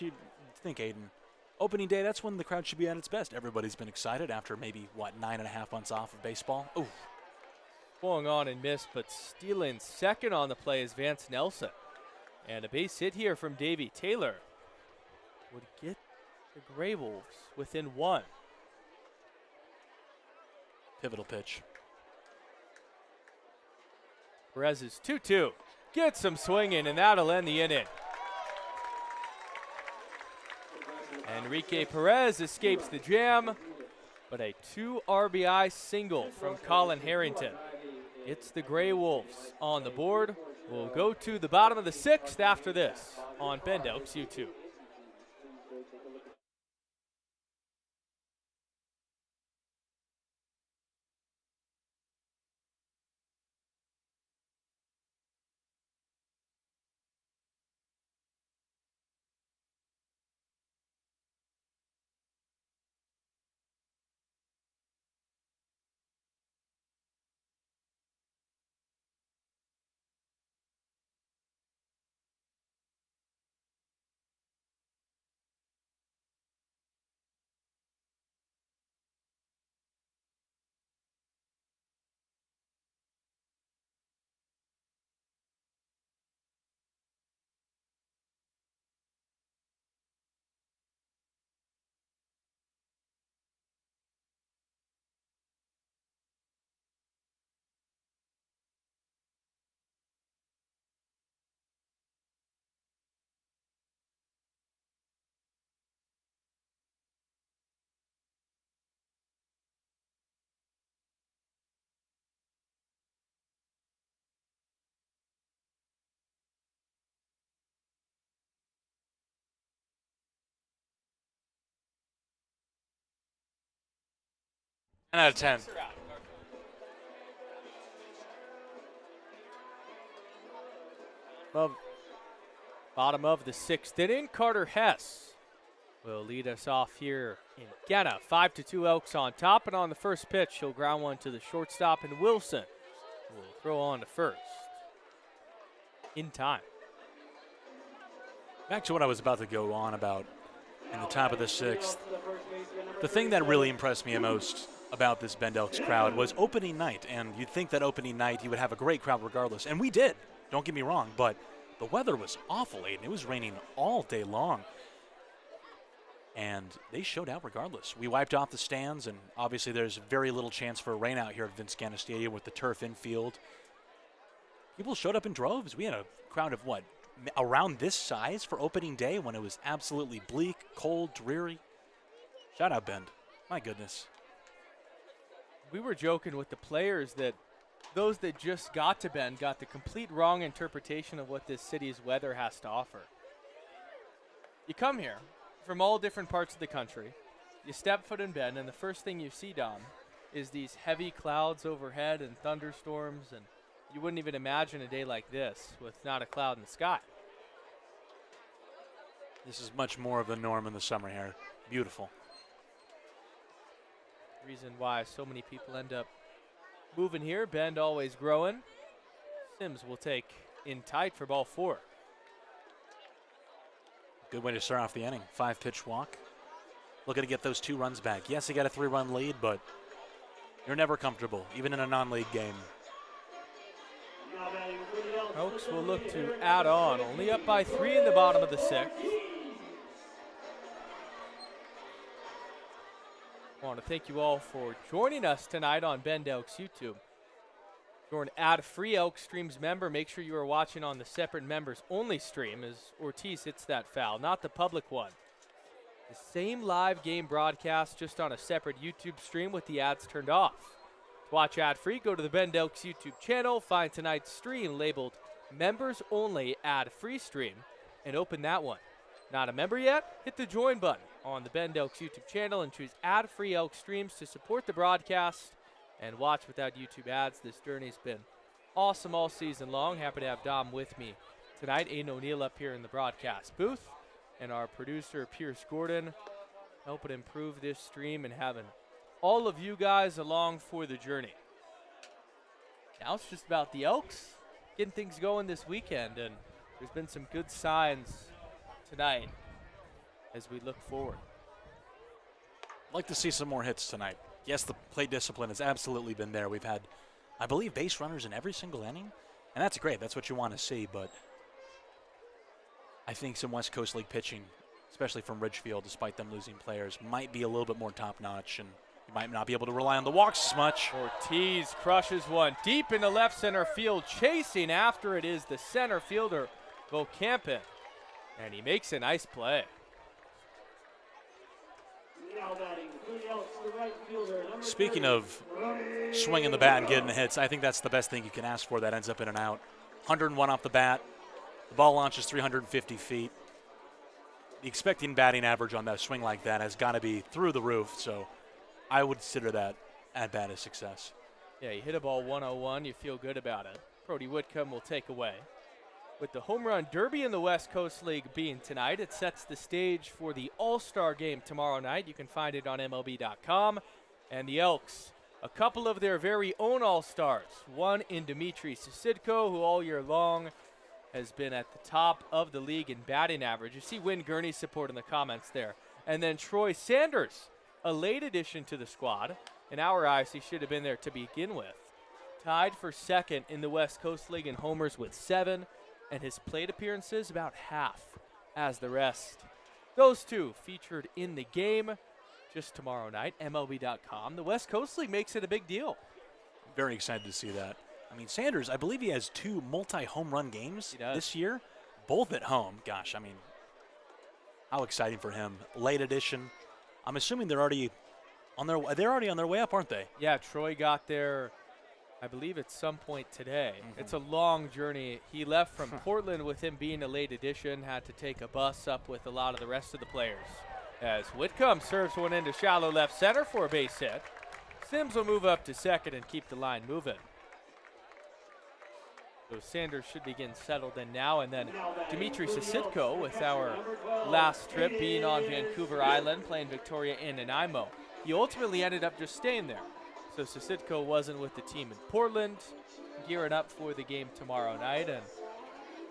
Aiden, opening day, that's when the crowd should be at its best. Everybody's been excited after maybe, 9.5 months off of baseball. Ooh. Going on and missed, but stealing second on the play is Vance Nelson. And a base hit here from Davey Taylor would get the Greywolves within 1. Pivotal pitch. Perez is 2-2. Gets some swinging, and that'll end the inning. Enrique Perez escapes the jam, but a 2 RBI single from Colin Harrington. It's the Greywolves on the board. We'll go to the bottom of the 6th after this on Bend Elks YouTube. Out of 10. Bottom of the 6th inning, Carter Hess will lead us off here in Genna. 5-2 Elks on top, and on the first pitch, he'll ground one to the shortstop, and Wilson will throw on to first in time. Back to what I was about to go on about in the top of the 6th. The thing that really impressed me most about this Bend Elks crowd was opening night, and you'd think that opening night you would have a great crowd regardless, and we did. Don't get me wrong, but the weather was awful, Aiden. It was raining all day long. and they showed out regardless. We wiped off the stands, and obviously there's very little chance for a rain out here at Vince Genna Stadium with the turf infield. People showed up in droves. We had a crowd of what, around this size for opening day when it was absolutely bleak, cold, dreary. Shout out Bend. My goodness. We were joking with the players that those that just got to Bend got the complete wrong interpretation of what this city's weather has to offer. You come here from all different parts of the country, you step foot in Bend, and the first thing you see, Dom, is these heavy clouds overhead and thunderstorms, and you wouldn't even imagine a day like this with not a cloud in the sky. This is much more of the norm in the summer here. Beautiful. Reason why so many people end up moving here. Bend always growing. Sims will take in tight for ball 4. Good way to start off the inning. 5-pitch walk. Looking to get those 2 runs back. Yes, he got a 3-run lead, but you're never comfortable, even in a non-league game. Elks will look to add on. Only up by 3 in the bottom of the 6th. I want to thank you all for joining us tonight on Bend Elks YouTube. If you're an ad-free Elk Streams member, make sure you are watching on the separate members-only stream as Ortiz hits that foul, not the public one. The same live game broadcast, just on a separate YouTube stream with the ads turned off. To watch ad-free, go to the Bend Elks YouTube channel, find tonight's stream labeled Members-Only Ad-Free Stream, and open that one. Not a member yet? Hit the join button on the Bend Elks YouTube channel and choose ad-free Elk Streams to support the broadcast and watch without YouTube ads. This journey's been awesome all season long. Happy to have Dom with me tonight. Aiden O'Neill up here in the broadcast booth, and our producer Pierce Gordon helping improve this stream and having all of you guys along for the journey. Now it's just about the Elks getting things going this weekend, and there's been some good signs tonight as we look forward. I'd like to see some more hits tonight. Yes, the plate discipline has absolutely been there. We've had, I believe, base runners in every single inning, and that's great. That's what you want to see, but I think some West Coast League pitching, especially from Ridgefield, despite them losing players, might be a little bit more top-notch, and you might not be able to rely on the walks as much. Ortiz crushes one deep into left center field. Chasing after it is the center fielder, Vocampin, and he makes a nice play. Speaking of swinging the bat and getting the hits, I think that's the best thing you can ask for that ends up in and out. 101 off the bat. The ball launches 350 feet. The expecting batting average on that swing like that has got to be through the roof, so I would consider that at bat a success. Yeah, you hit a ball 101, you feel good about it. Brody Whitcomb will take away. With the Home Run Derby in the West Coast League being tonight, it sets the stage for the All-Star Game tomorrow night. You can find it on MLB.com. And the Elks, a couple of their very own All-Stars. One in Dimitri Sisidko, who all year long has been at the top of the league in batting average. You see Wynn Gurney's support in the comments there. And then Troy Sanders, a late addition to the squad. In our eyes, he should have been there to begin with. Tied for second in the West Coast League in homers with 7. And his plate appearances about half as the rest. Those two featured in the game just tomorrow night, MLB.com. The West Coast League makes it a big deal. Very excited to see that. I mean, Sanders, I believe he has 2 multi-home run games this year, both at home. Gosh, I mean, how exciting for him. Late addition. I'm assuming they're already on their way up, aren't they? Yeah, Troy got there, I believe, at some point today. It's a long journey. He left from Portland with him being a late addition, had to take a bus up with a lot of the rest of the players. As Whitcomb serves one into shallow left center for a base hit. Sims will move up to second and keep the line moving. So Sanders should begin settled in now, and then Dimitri Sisidko with our last trip being on Vancouver Island, playing Victoria and Nanaimo. He ultimately ended up just staying there. So Sisidko wasn't with the team in Portland, gearing up for the game tomorrow night, and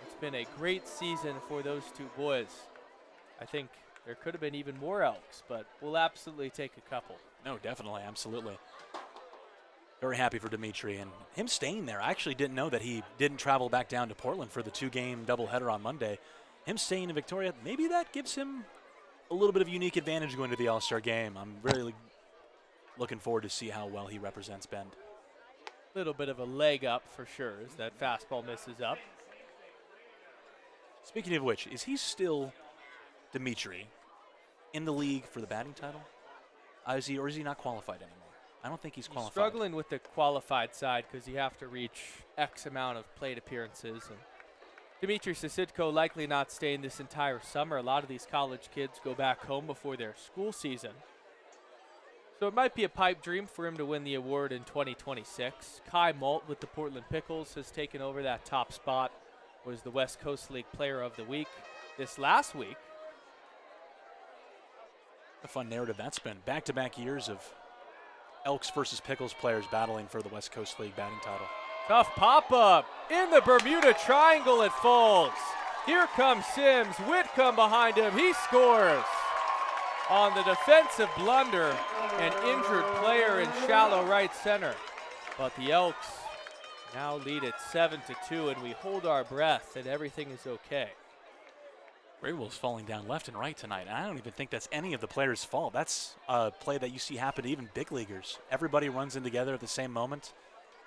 it's been a great season for those two boys. I think there could have been even more Elks, but we'll absolutely take a couple. No, definitely, absolutely. Very happy for Dimitri, and him staying there. I actually didn't know that he didn't travel back down to Portland for the 2-game doubleheader on Monday. Him staying in Victoria, maybe that gives him a little bit of unique advantage going to the All-Star game. I'm really looking forward to see how well he represents Bend. Little bit of a leg up for sure as that fastball misses up. Speaking of which, is he still, Dimitri, in the league for the batting title? Or is he not qualified anymore? I don't think he's qualified. Struggling with the qualified side because you have to reach X amount of plate appearances. And Dimitri Sisitko likely not staying this entire summer. A lot of these college kids go back home before their school season. So it might be a pipe dream for him to win the award in 2026. Kai Molt with the Portland Pickles has taken over that top spot, was the West Coast League Player of the Week this last week. A fun narrative that's been. Back-to-back years of Elks versus Pickles players battling for the West Coast League batting title. Tough pop-up in the Bermuda Triangle. It falls. Here comes Sims. Whitcomb behind him. He scores on the defensive blunder. An injured player in shallow right center. But the Elks now lead it 7-2, and we hold our breath that everything is okay. Greywolves falling down left and right tonight. And I don't even think that's any of the players' fault. That's a play that you see happen to even big leaguers. Everybody runs in together at the same moment.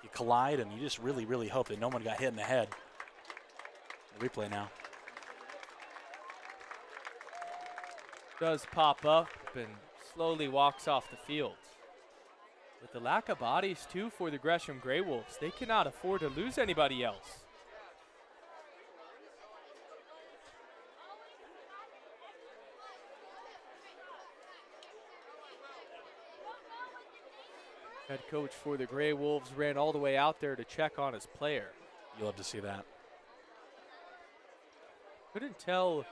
You collide, and you just really, really hope that no one got hit in the head. The replay now. Does pop up and slowly walks off the field. With the lack of bodies, too, for the Gresham Greywolves, they cannot afford to lose anybody else. Head coach for the Greywolves ran all the way out there to check on his player. You love to see that. Couldn't tell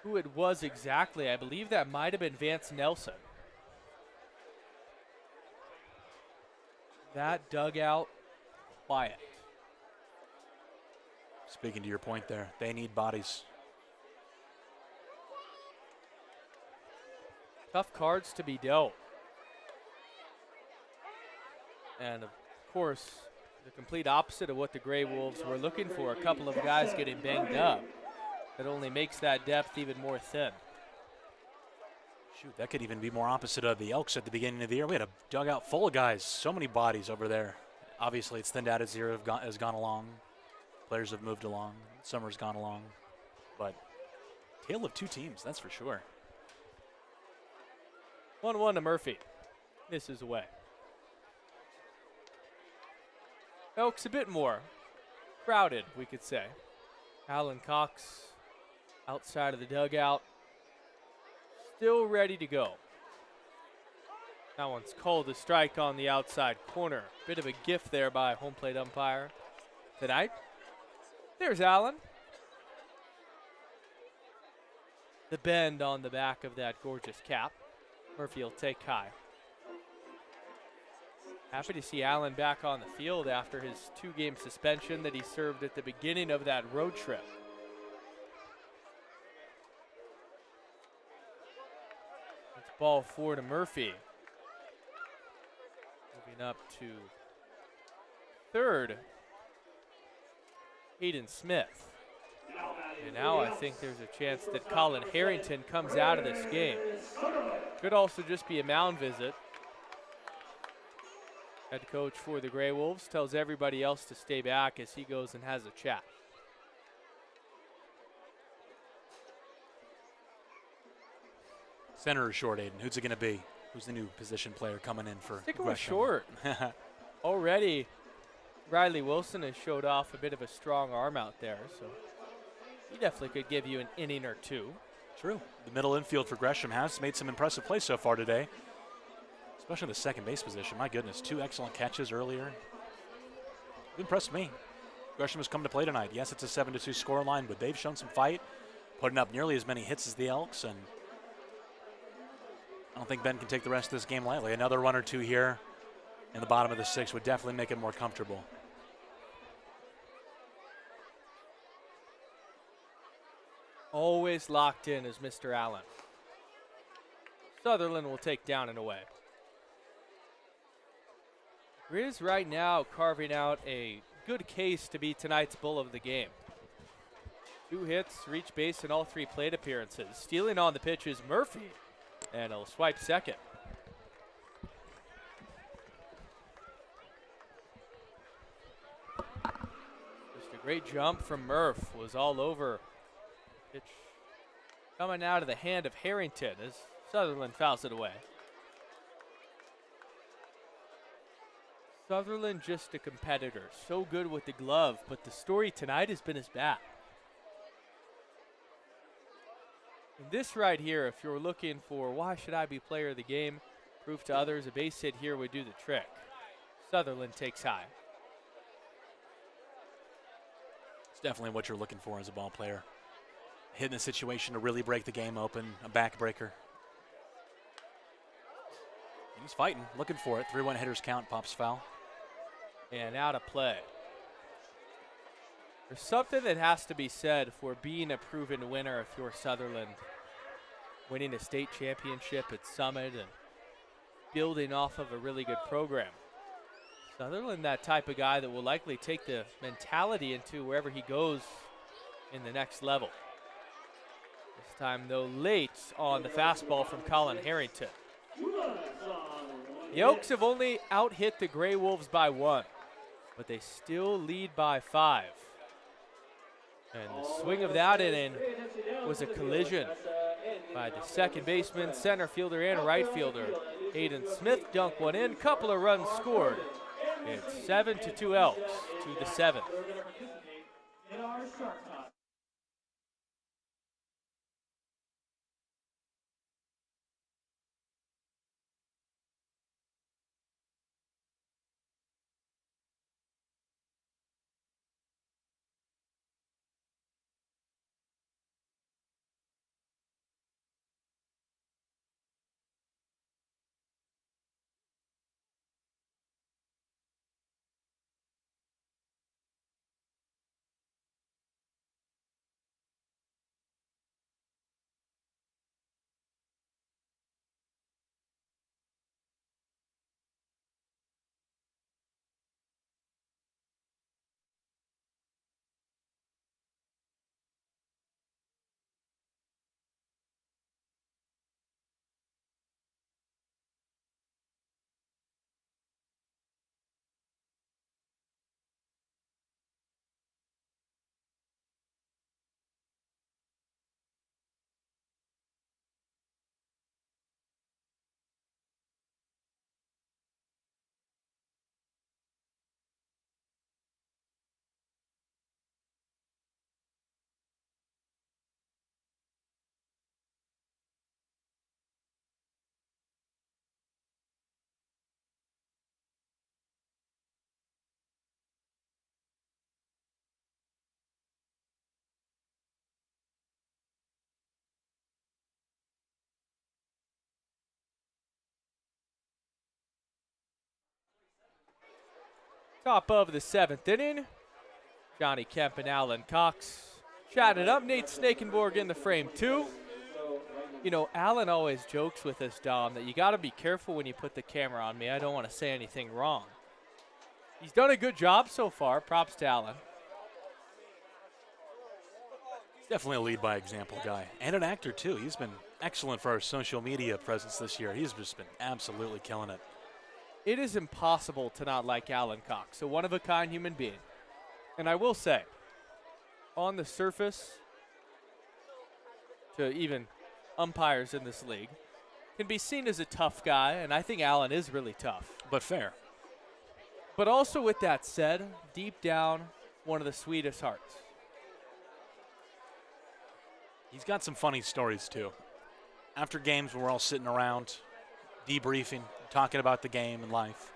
who it was exactly. I believe that might have been Vance Nelson. That dugout, quiet. Speaking to your point there, they need bodies. Tough cards to be dealt. And of course, the complete opposite of what the Greywolves were looking for. A couple of guys getting banged up. That only makes that depth even more thin. Shoot, that could even be more opposite of the Elks at the beginning of the year. We had a dugout full of guys, so many bodies over there. Obviously, it's thinned out as the year has gone along. Players have moved along. Summer's gone along. But tale of two teams, that's for sure. 1-1 to Murphy. This is away. Elks a bit more crowded, we could say. Alan Cox outside of the dugout, still ready to go. That one's called a strike on the outside corner. Bit of a gift there by home plate umpire tonight. There's Allen. The bend on the back of that gorgeous cap. Murphy will take high. Happy to see Allen back on the field after his 2-game suspension that he served at the beginning of that road trip. It's ball 4 to Murphy. Moving up to third, Hayden Smith. And now I think there's a chance that Colin Harrington comes out of this game. Could also just be a mound visit. Head coach for the Greywolves tells everybody else to stay back as he goes and has a chat. Center or short, Aiden? Who's it going to be? Who's the new position player coming in for Sticking with Gresham? short. Already, Riley Wilson has showed off a bit of a strong arm out there, so he definitely could give you an inning or two. True. The middle infield for Gresham has made some impressive plays so far today, especially the second base position. My goodness, 2 excellent catches earlier. It impressed me. Gresham has come to play tonight. Yes, it's a 7-2 scoreline, but they've shown some fight, putting up nearly as many hits as the Elks, and I don't think Ben can take the rest of this game lightly. Another run or two here in the bottom of the 6th would definitely make it more comfortable. Always locked in is Mr. Allen. Sutherland will take down and away. Grizz right now carving out a good case to be tonight's bull of the game. 2 hits, reached base in all 3 plate appearances. Stealing on the pitch is Murphy, and he'll swipe second. Just a great jump from Murph, was all over. Pitch coming out of the hand of Harrington as Sutherland fouls it away. Sutherland just a competitor, so good with the glove, but the story tonight has been his bat. And this right here, if you're looking for why should I be player of the game, prove to others a base hit here would do the trick. Sutherland takes high. It's definitely what you're looking for as a ball player. Hitting a situation to really break the game open, a backbreaker. He's fighting, looking for it. 3-1 hitters count, pops foul. And out of play. There's something that has to be said for being a proven winner if you're Sutherland. Winning a state championship at Summit and building off of a really good program. Sutherland, that type of guy that will likely take the mentality into wherever he goes in the next level. This time, though, late on the fastball from Colin Harrington. The Elks have only out-hit the Greywolves by 1, but they still lead by 5. And the swing of that inning was a collision by the second baseman, center fielder, and right fielder. Hayden Smith dunked one in, couple of runs scored. It's 7-2 Elks to the 7th. Top of the 7th inning. Johnny Kemp and Alan Cox chatting it up. Nate Snakenborg in the frame too. You know, Alan always jokes with us, Dom, that you got to be careful when you put the camera on me. I don't want to say anything wrong. He's done a good job so far. Props to Alan. He's definitely a lead by example guy and an actor too. He's been excellent for our social media presence this year. He's just been absolutely killing it. It is impossible to not like Alan Cox, a one-of-a-kind human being. And I will say, on the surface, to even umpires in this league, can be seen as a tough guy, and I think Alan is really tough. But fair. But also with that said, deep down, one of the sweetest hearts. He's got some funny stories too. After games when we're all sitting around, debriefing, talking about the game and life,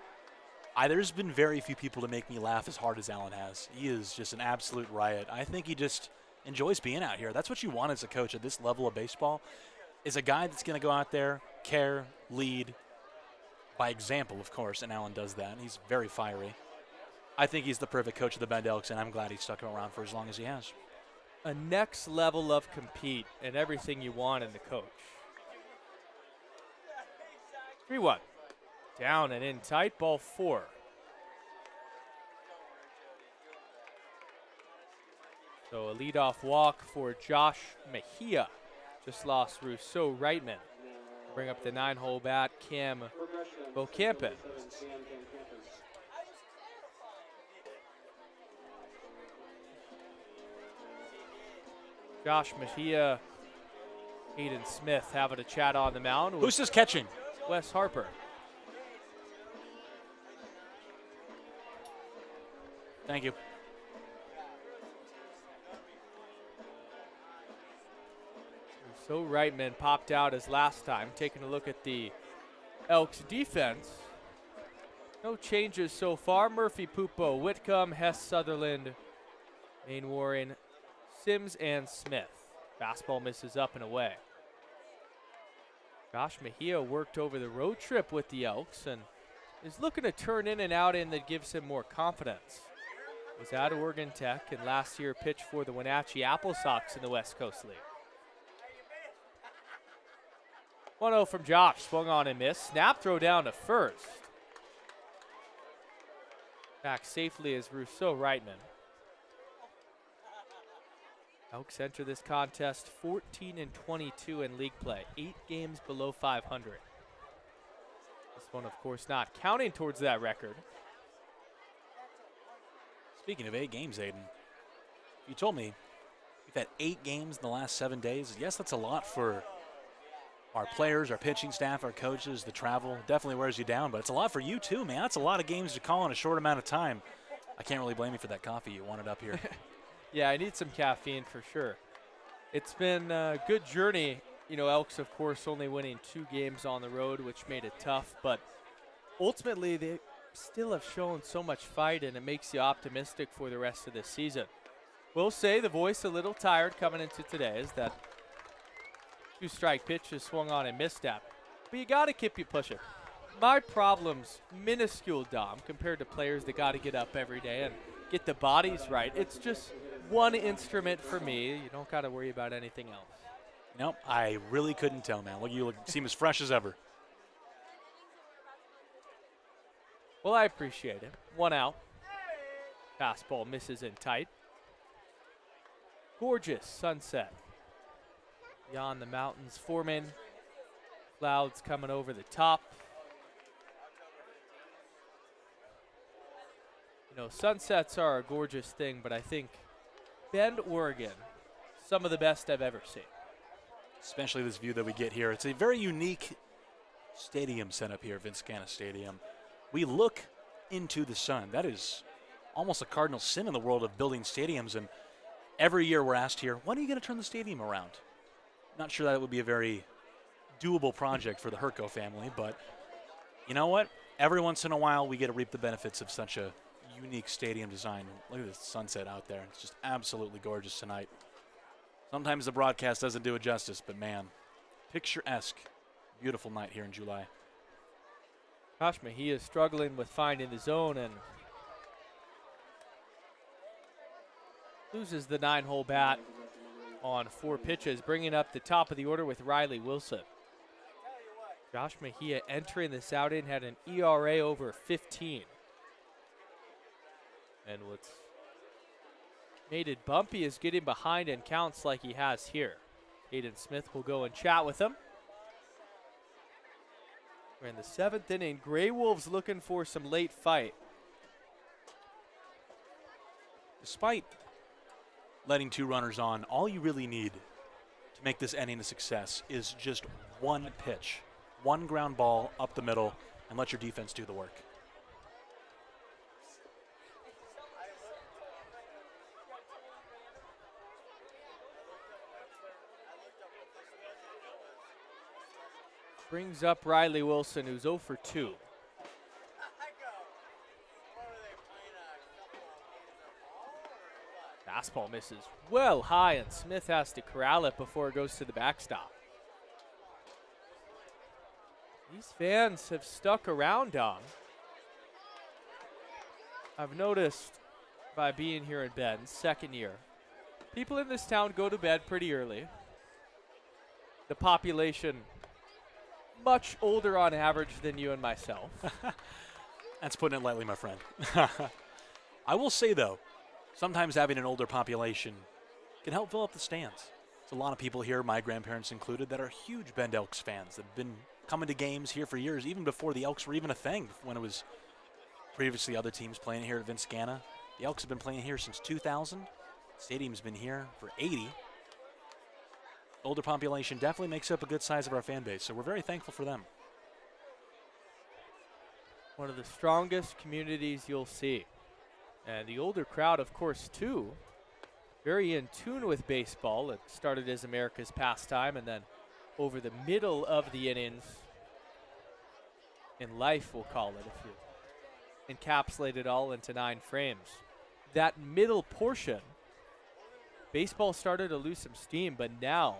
there's been very few people to make me laugh as hard as Alan has. He is just an absolute riot. I think he just enjoys being out here. That's what you want as a coach at this level of baseball, is a guy that's going to go out there, care, lead, by example, of course, and Alan does that. He's very fiery. I think he's the perfect coach of the Bend Elks, and I'm glad he stuck him around for as long as he has. A next level of compete and everything you want in the coach. 3-1. Down and in tight, ball 4. So a leadoff walk for Josh Mejia. Just lost Rousseau Reitman. Bring up the 9-hole bat, Cam Bocampin. Josh Mejia, Aiden Smith having a chat on the mound. Who's this catching? Wes Harper. Thank you. So Reitman popped out as last time. Taking a look at the Elks defense. No changes so far. Murphy, Pupo, Whitcomb, Hess, Sutherland, Main Warren, Sims, and Smith. Fastball misses up and away. Josh Mejia worked over the road trip with the Elks and is looking to turn in and out in that gives him more confidence. Was at Oregon Tech and last year pitched for the Wenatchee Apple Sox in the West Coast League. 1-0 from Josh, swung on and missed. Snap throw down to first. Back safely is Rousseau Reitman. Elks enter this contest 14-22 in league play, 8 games below 500. This one, of course, not counting towards that record. Speaking of 8 games, Aiden, you told me we've had 8 games in the last 7 days. Yes, that's a lot for our players, our pitching staff, our coaches. The travel definitely wears you down, but it's a lot for you too, man. That's a lot of games to call in a short amount of time. I can't really blame you for that coffee you wanted up here. Yeah, I need some caffeine for sure. It's been a good journey. You know, Elks, of course, only winning 2 games on the road, which made it tough, but ultimately they still have shown so much fight, and it makes you optimistic for the rest of this season. We'll say the voice a little tired coming into today is that 2-strike pitch is swung on and missed at. But you got to keep you pushing. My problem's minuscule, Dom, compared to players that got to get up every day and get the bodies right. It's just one instrument for me. You don't got to worry about anything else. Nope, I really couldn't tell, man. Look, you seem as fresh as ever. Well, I appreciate it. 1 out. Fastball misses in tight. Gorgeous sunset. Beyond the mountains forming. Clouds coming over the top. You know, sunsets are a gorgeous thing, but I think Bend, Oregon, some of the best I've ever seen. Especially this view that we get here. It's a very unique stadium setup here, Vince Genna Stadium. We look into the sun. That is almost a cardinal sin in the world of building stadiums, and every year we're asked here, when are you going to turn the stadium around? Not sure that it would be a very doable project for the Herco family, but you know what? Every once in a while we get to reap the benefits of such a unique stadium design. Look at the sunset out there. It's just absolutely gorgeous tonight. Sometimes the broadcast doesn't do it justice, but man, picturesque, beautiful night here in July. Josh Mejia is struggling with finding the zone and loses the 9-hole bat on 4 pitches, bringing up the top of the order with Riley Wilson. Josh Mejia entering this outing had an ERA over 15. And what's made it bumpy is getting behind in counts like he has here. Aiden Smith will go and chat with him. We're in the 7th inning. Greywolves looking for some late fight. Despite letting 2 runners on, all you really need to make this inning a success is just 1 pitch, 1 ground ball up the middle, and let your defense do the work. Brings up Riley Wilson, who's 0 for 2. Fastball misses well high, and Smith has to corral it before it goes to the backstop. These fans have stuck around, Dom. I've noticed by being here in Bend, 2nd year, people in this town go to bed pretty early. The population much older on average than you and myself. That's putting it lightly, my friend. I will say, though, sometimes having an older population can help fill up the stands. There's a lot of people here, my grandparents included, that are huge Bend Elks fans that have been coming to games here for years, even before the Elks were even a thing, when it was previously other teams playing here at Vince Genna. The Elks have been playing here since 2000. Stadium's been here for 80. Older population definitely makes up a good size of our fan base, so we're very thankful for them. One of the strongest communities you'll see. And the older crowd, of course, too, very in tune with baseball. It started as America's pastime, and then over the middle of the innings, in life we'll call it, if you encapsulate it all into 9 frames. That middle portion, baseball started to lose some steam, but now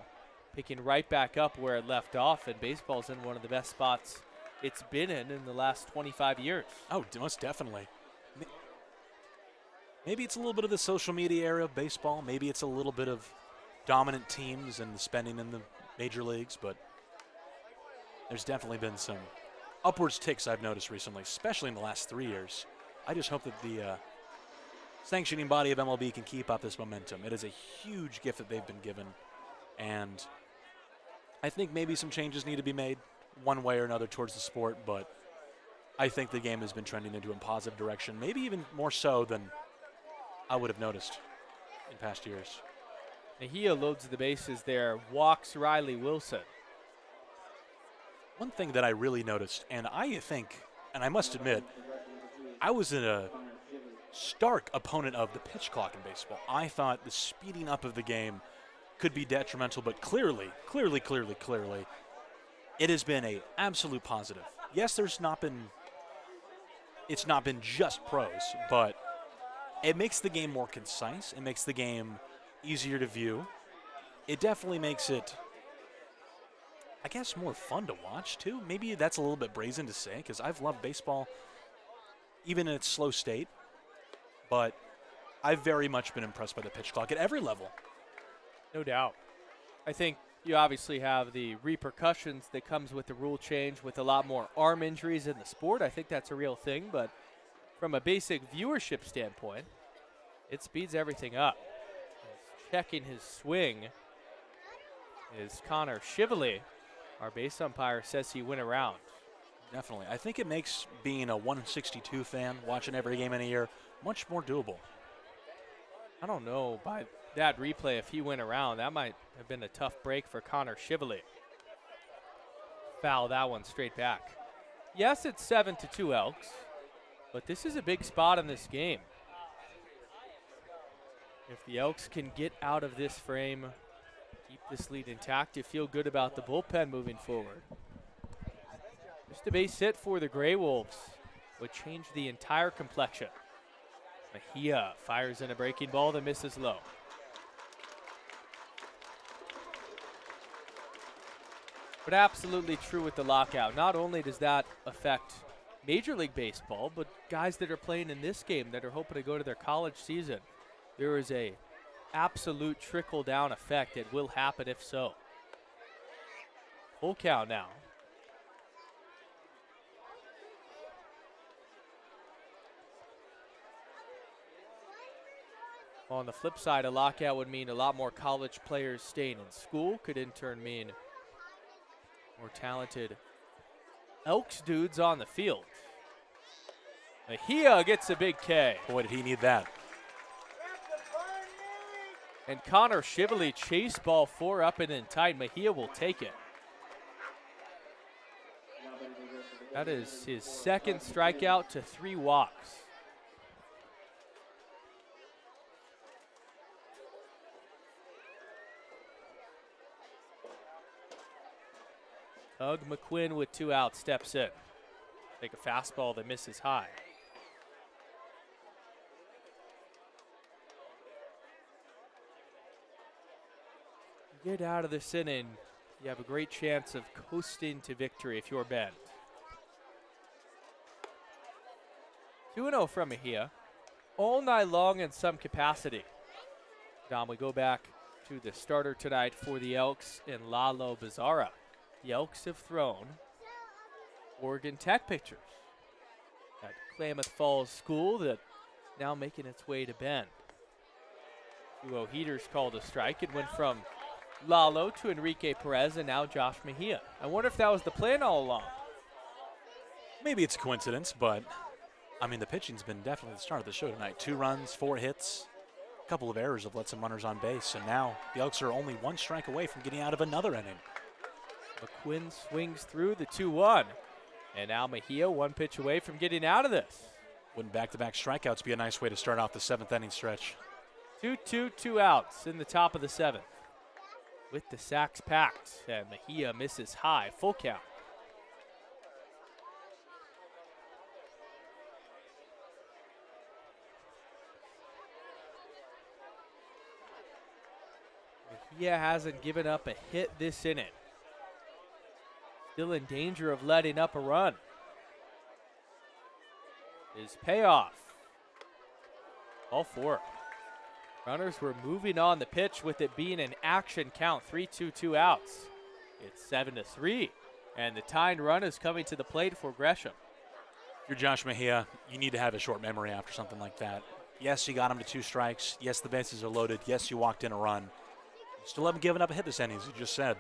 picking right back up where it left off, and baseball's in one of the best spots it's been in the last 25 years. Oh, most definitely. Maybe it's a little bit of the social media era of baseball. Maybe it's a little bit of dominant teams and the spending in the major leagues, but there's definitely been some upwards ticks I've noticed recently, especially in the last 3 years. I just hope that the sanctioning body of MLB can keep up this momentum. It is a huge gift that they've been given, and I think maybe some changes need to be made one way or another towards the sport, but I think the game has been trending into a positive direction, maybe even more so than I would have noticed in past years. Mejia loads the bases there, walks Riley Wilson. One thing that I really noticed, and I think, and I must admit, I was a stark opponent of the pitch clock in baseball. I thought the speeding up of the game could be detrimental, but clearly, it has been an absolute positive. Yes, it's not been just pros, but it makes the game more concise. It makes the game easier to view. It definitely makes it, I guess, more fun to watch, too. Maybe that's a little bit brazen to say, because I've loved baseball even in its slow state, but I've very much been impressed by the pitch clock at every level. No doubt. I think you obviously have the repercussions that comes with the rule change, with a lot more arm injuries in the sport. I think that's a real thing, but from a basic viewership standpoint, it speeds everything up. Checking his swing is Connor Shively. Our base umpire says he went around. Definitely. I think it makes being a 162 fan, watching every game in a year, much more doable. I don't know by that replay if he went around. That might have been a tough break for Connor Shively. Foul that one straight back. Yes, it's 7-2 Elks, but this is a big spot in this game. If the Elks can get out of this frame, keep this lead intact, you feel good about the bullpen moving forward. Just a base hit for the Greywolves would change the entire complexion. Mejia fires in a breaking ball that misses low. But absolutely true with the lockout. Not only does that affect Major League Baseball, but guys that are playing in this game that are hoping to go to their college season. There is a absolute trickle-down effect that will happen if so. Full count now. On the flip side, a lockout would mean a lot more college players staying in school, could in turn mean more talented Elks dudes on the field. Mejia gets a big K. Boy, did he need that. And Connor Shively chase ball 4 up and in tight. Mejia will take it. That is his second strikeout to 3 walks. Doug McQuinn with 2 outs steps in. Take a fastball that misses high. Get out of this inning, you have a great chance of coasting to victory if you're Bend. 2-0 from Mejia. All night long in some capacity. Dom, we go back to the starter tonight for the Elks in Lalo Bizarra. The Elks have thrown Oregon Tech pitchers at Klamath Falls School that now making its way to Bend. 2-0 heaters called a strike. It went from Lalo to Enrique Perez and now Josh Mejia. I wonder if that was the plan all along. Maybe it's a coincidence, but I mean, the pitching's been definitely the star of the show tonight. 2 runs, 4 hits, a couple of errors have let some runners on base, and now the Elks are only 1 strike away from getting out of another inning. McQuinn swings through the 2-1. And now Mejia 1 pitch away from getting out of this. Wouldn't back-to-back strikeouts be a nice way to start off the 7th inning stretch? 2-2, 2 outs in the top of the 7th. With the sacks packed, and Mejia misses high, full count. Mejia hasn't given up a hit this inning. Still in danger of letting up a run. His payoff. All 4. Runners were moving on the pitch with it being an action count. 3-2, 2 outs. It's 7-3. And the tying run is coming to the plate for Gresham. If you're Josh Mejia, you need to have a short memory after something like that. Yes, you got him to 2 strikes. Yes, the bases are loaded. Yes, you walked in a run. You still haven't given up a hit this inning, as you just said.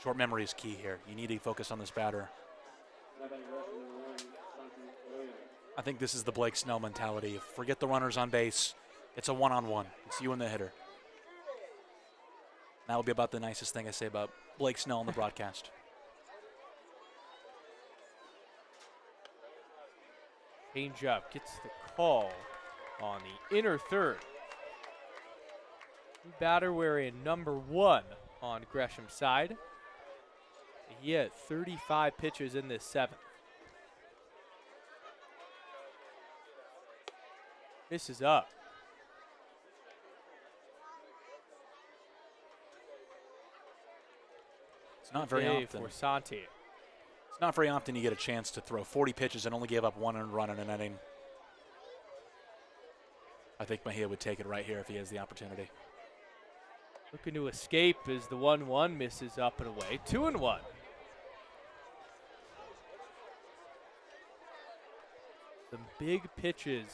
Short memory is key here. You need to focus on this batter. I think this is the Blake Snell mentality. Forget the runners on base. It's a one-on-one. It's you and the hitter. That will be about the nicest thing I say about Blake Snell on the broadcast. Changeup gets the call on the inner third. Batter wearing number 1 on Gresham's side. He had 35 pitches in this 7th. This is up. It's not very often. For Santi. It's not very often you get a chance to throw 40 pitches and only give up 1 earned run in an inning. I think Mejia would take it right here if he has the opportunity. Looking to escape as the 1-1 misses up and away. 2-1. Some big pitches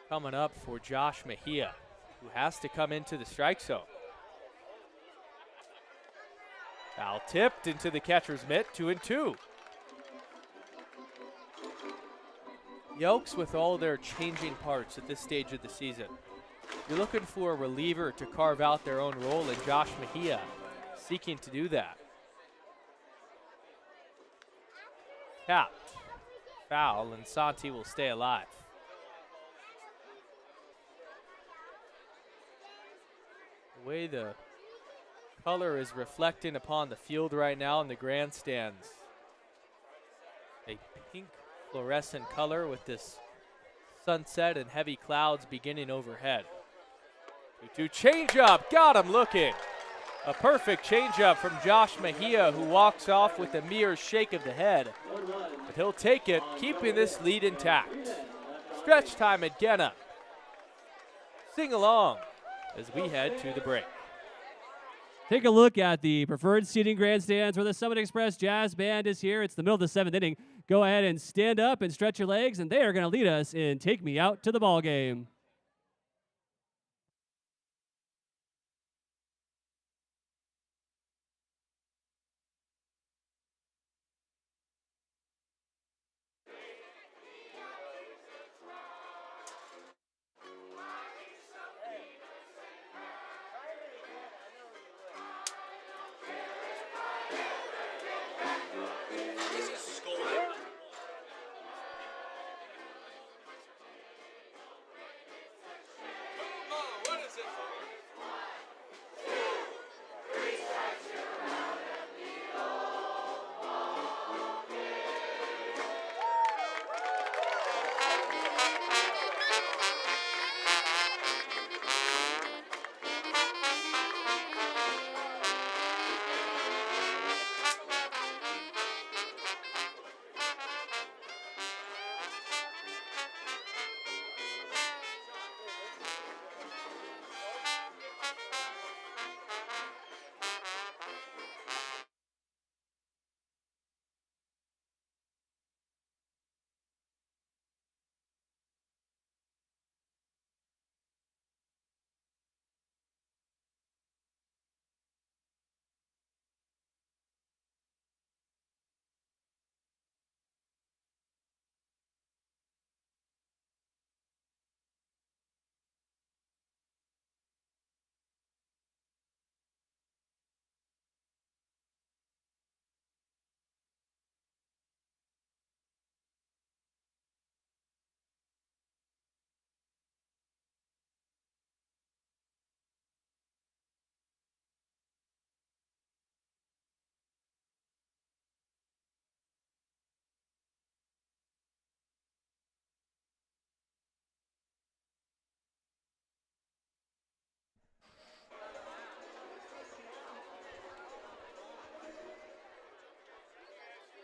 coming up for Josh Mejia, who has to come into the strike zone. Foul tipped into the catcher's mitt, 2-2. The Elks, with all their changing parts at this stage of the season, you're looking for a reliever to carve out their own role, and Josh Mejia seeking to do that. Tapped. Foul, and Santi will stay alive. The way the color is reflecting upon the field right now in the grandstands. A pink fluorescent color with this sunset and heavy clouds beginning overhead. 2-2 changeup, got him looking. A perfect changeup from Josh Mejia, who walks off with a mere shake of the head. But he'll take it, keeping this lead intact. Stretch time at Genna. Sing along as we head to the break. Take a look at the preferred seating grandstands where the Summit Express Jazz Band is here. It's the middle of the 7th inning. Go ahead and stand up and stretch your legs, and they are going to lead us in Take Me Out to the Ball Game.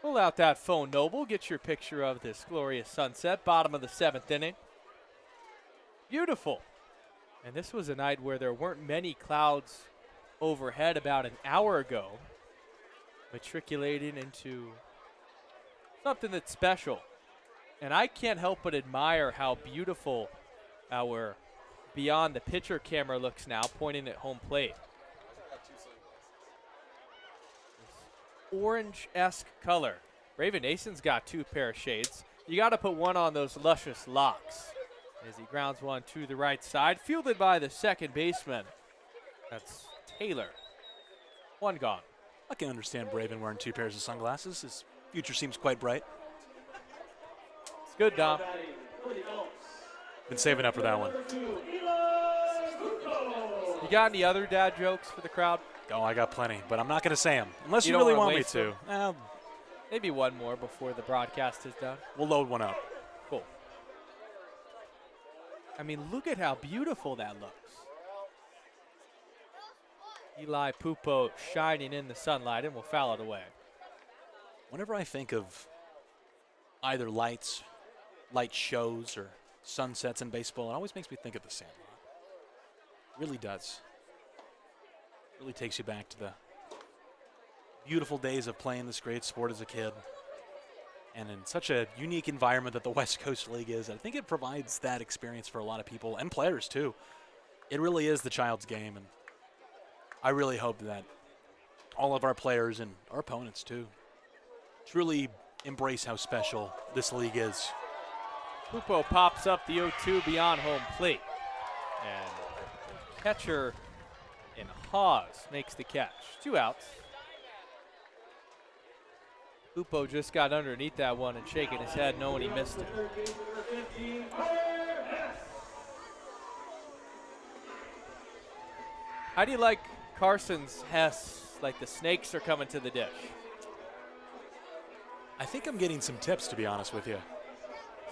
Pull out that phone, Noble. Get your picture of this glorious sunset. Bottom of the 7th inning. Beautiful. And this was a night where there weren't many clouds overhead about an hour ago, matriculating into something that's special. And I can't help but admire how beautiful our beyond the pitcher camera looks now, pointing at home plate. This orange-esque color. Raven Nason's got 2 pair of shades. You got to put one on those luscious locks. As he grounds one to the right side, fielded by the second baseman. That's Taylor. One gone. I can understand Braven wearing 2 pairs of sunglasses. His future seems quite bright. It's good, Dom. Been saving up for that one. You got any other dad jokes for the crowd? Oh, I got plenty, but I'm not going to say them unless You you, don't really wanna want me waste to. Maybe one more before the broadcast is done. We'll load one up. Cool. I mean, look at how beautiful that looks. Eli Pupo shining in the sunlight, and we'll foul it away. Whenever I think of either light shows or sunsets in baseball, it always makes me think of the Sandlot. Really does. Really takes you back to the beautiful days of playing this great sport as a kid. And in such a unique environment that the West Coast League is, I think it provides that experience for a lot of people and players too. It really is the child's game, and I really hope that all of our players and our opponents too truly embrace how special this league is. Pupo pops up the 0-2 beyond home plate. And catcher in Hawes makes the catch. 2 outs. Pupo just got underneath that one and shaking his head knowing he missed it. How do you like Carson's Hess? Like the snakes are coming to the dish. I think I'm getting some tips, to be honest with you.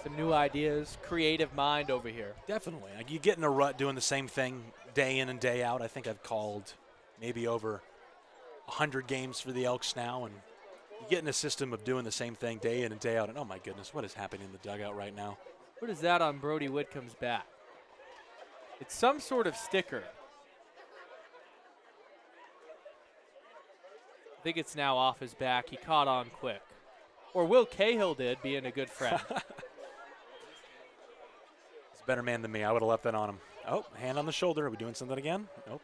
Some new ideas, creative mind over here. Definitely. Like you get in a rut doing the same thing day in and day out. I think I've called maybe over 100 games for the Elks now, and you get in a system of doing the same thing day in and day out, and oh my goodness, what is happening in the dugout right now? What is that on Brody Whitcomb's bat? It's some sort of sticker. I think it's now off his back. He caught on quick. Or Will Cahill did, being a good friend. He's a better man than me. I would have left that on him. Oh, hand on the shoulder. Are we doing something again? Nope.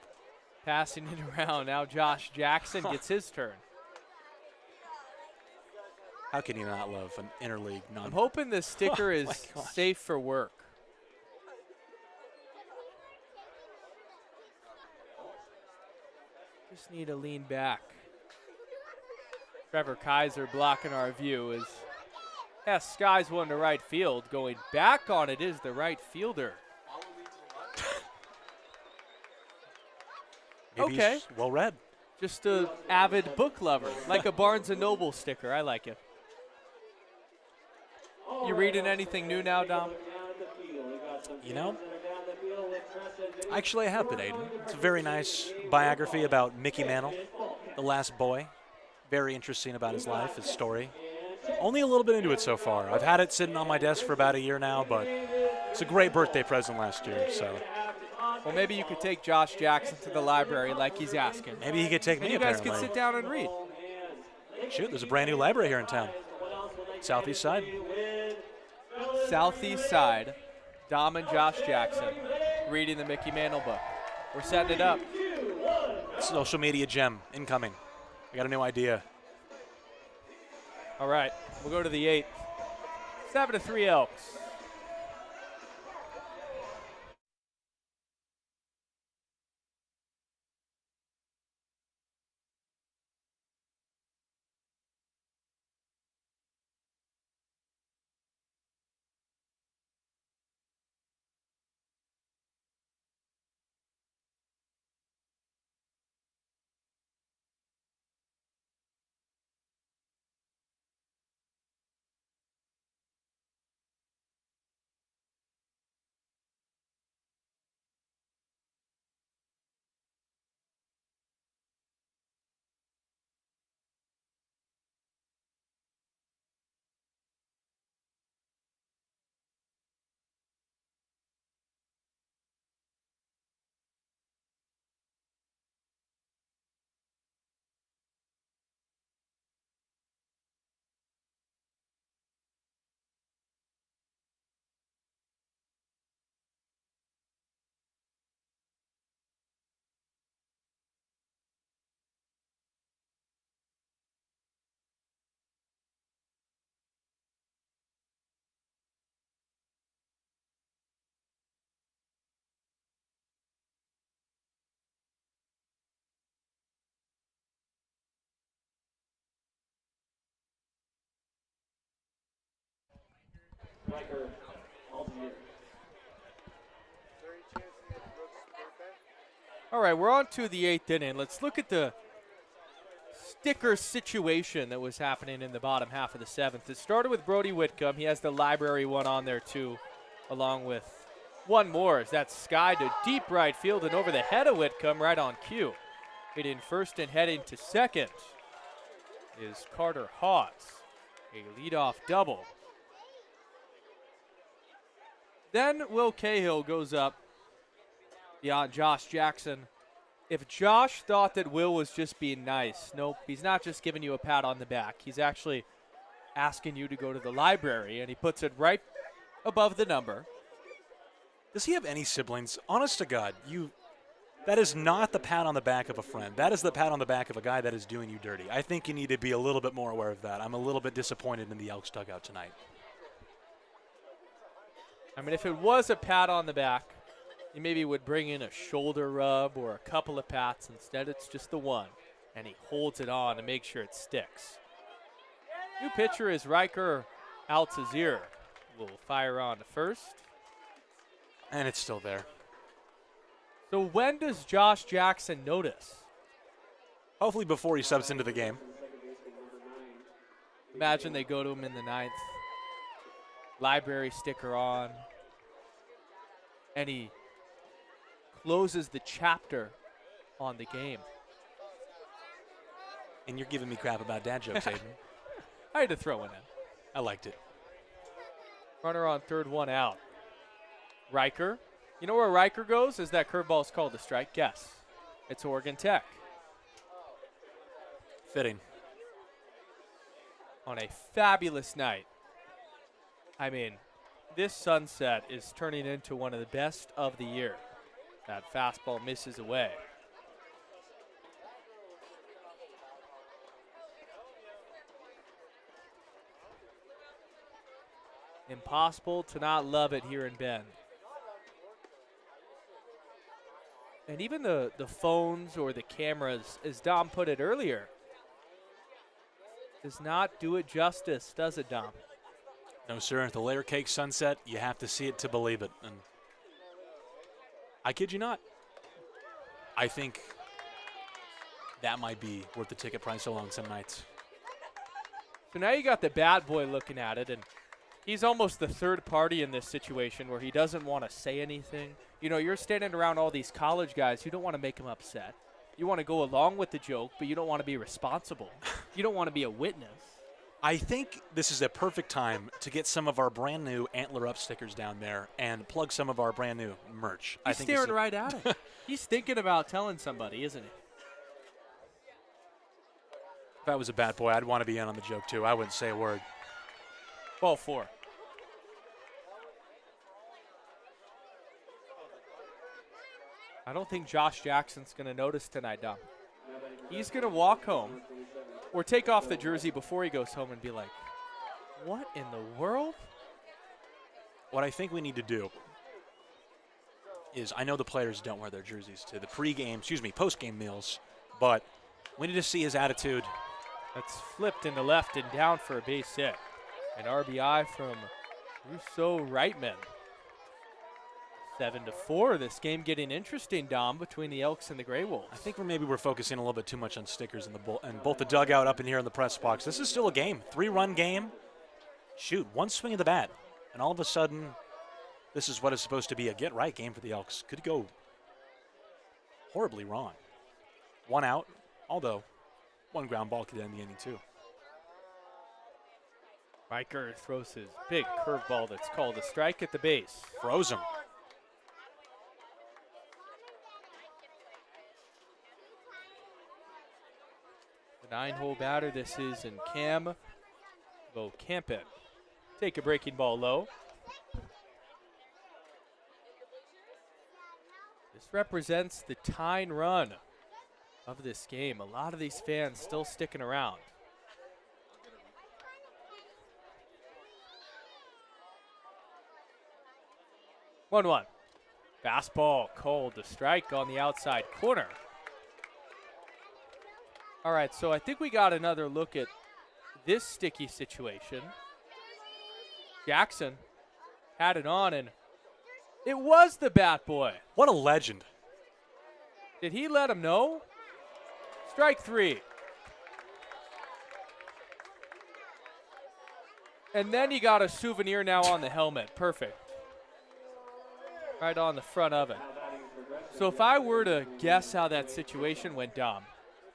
Passing it around. Now Josh Jackson gets his turn. How can you not love an interleague non? I'm hoping this sticker is safe for work. Just need to lean back. Trevor Kaiser blocking our view as skies one to right field. Going back on it is the right fielder. Maybe okay. He's well read. Just a avid book lover, like a Barnes & Noble sticker. I like it. You reading anything new now, Dom? You know, actually I have been, Aiden. It's a very nice biography about Mickey Mantle, the last boy. Very interesting about his life, his story. Only a little bit into it so far. I've had it sitting on my desk for about a year now, but it's a great birthday present last year. So, well, maybe you could take Josh Jackson to the library like he's asking. Maybe he could take me, you guys apparently. could sit down and read. Shoot, there's a brand new library here in town. Southeast side. Southeast side, Dom and Josh Jackson reading the Mickey Mantle book. We're setting it up. Social media gem incoming. I got a new idea. All right, we'll go to the 8th. 7-3 Elks. All right, we're on to the 8th inning. Let's look at the sticker situation that was happening in the bottom half of the 7th. It started with Brody Whitcomb. He has the library one on there too, along with one more. As that's sky to deep right field and over the head of Whitcomb, right on cue. Hitting first and heading to second is Carter Hawes, a leadoff double. Then Will Cahill goes up beyond Josh Jackson. If Josh thought that Will was just being nice, nope, he's not just giving you a pat on the back. He's actually asking you to go to the library, and he puts it right above the number. Does he have any siblings? Honest to God, that is not the pat on the back of a friend. That is the pat on the back of a guy that is doing you dirty. I think you need to be a little bit more aware of that. I'm a little bit disappointed in the Elks dugout tonight. I mean, if it was a pat on the back, you maybe would bring in a shoulder rub or a couple of pats. Instead, it's just the one, and he holds it on to make sure it sticks. New pitcher is Riker Altazir. Will fire on to first. And it's still there. So when does Josh Jackson notice? Hopefully before he subs into the game. Imagine they go to him in the 9th. Library sticker on. And he closes the chapter on the game. And you're giving me crap about dad jokes, Aiden. I had to throw one in. I liked it. Runner on third, one out. Riker. You know where Riker goes? Is that curveball's called a strike? Guess. It's Oregon Tech. Fitting. On a fabulous night. I mean, this sunset is turning into one of the best of the year. That fastball misses away. Impossible to not love it here in Bend. And even the phones or the cameras, as Dom put it earlier, does not do it justice, does it, Dom? No, sir. The layer cake sunset, you have to see it to believe it. And I kid you not. I think that might be worth the ticket price alone some nights. So now you got the bad boy looking at it, and he's almost the third party in this situation where he doesn't want to say anything. You know, you're standing around all these college guys. You don't want to make them upset. You want to go along with the joke, but you don't want to be responsible. You don't want to be a witness. I think this is a perfect time to get some of our brand new Antler Up stickers down there and plug some of our brand new merch. He's staring right at it. He's thinking about telling somebody, isn't he? If I was a bad boy, I'd want to be in on the joke too. I wouldn't say a word. Ball 4. I don't think Josh Jackson's going to notice tonight, Dom. He's going to walk home or take off the jersey before he goes home and be like, what in the world? What I think we need to do is, I know the players don't wear their jerseys to the post-game meals, but we need to see his attitude. That's flipped into left and down for a base hit. An RBI from Russo Reitman. 7-4. This game getting interesting, Dom, between the Elks and the Greywolves. I think we're focusing a little bit too much on stickers in both the dugout up in here in the press box. This is still a game, 3-run game. Shoot, one swing of the bat, and all of a sudden, this is what is supposed to be a get-right game for the Elks. Could go horribly wrong. One out, although one ground ball could end the inning too. Riker throws his big curveball that's called a strike at the base. Froze him. The 9-hole batter this is in Cam Vocampin. Take a breaking ball low. This represents the tying run of this game. A lot of these fans still sticking around. One. Fastball called the strike on the outside corner. All right, so I think we got another look at this sticky situation. Jackson had it on, and it was the bat boy. What a legend. Did he let him know? Strike 3. And then he got a souvenir now on the helmet. Perfect. Right on the front of it. So if I were to guess how that situation went, Dom,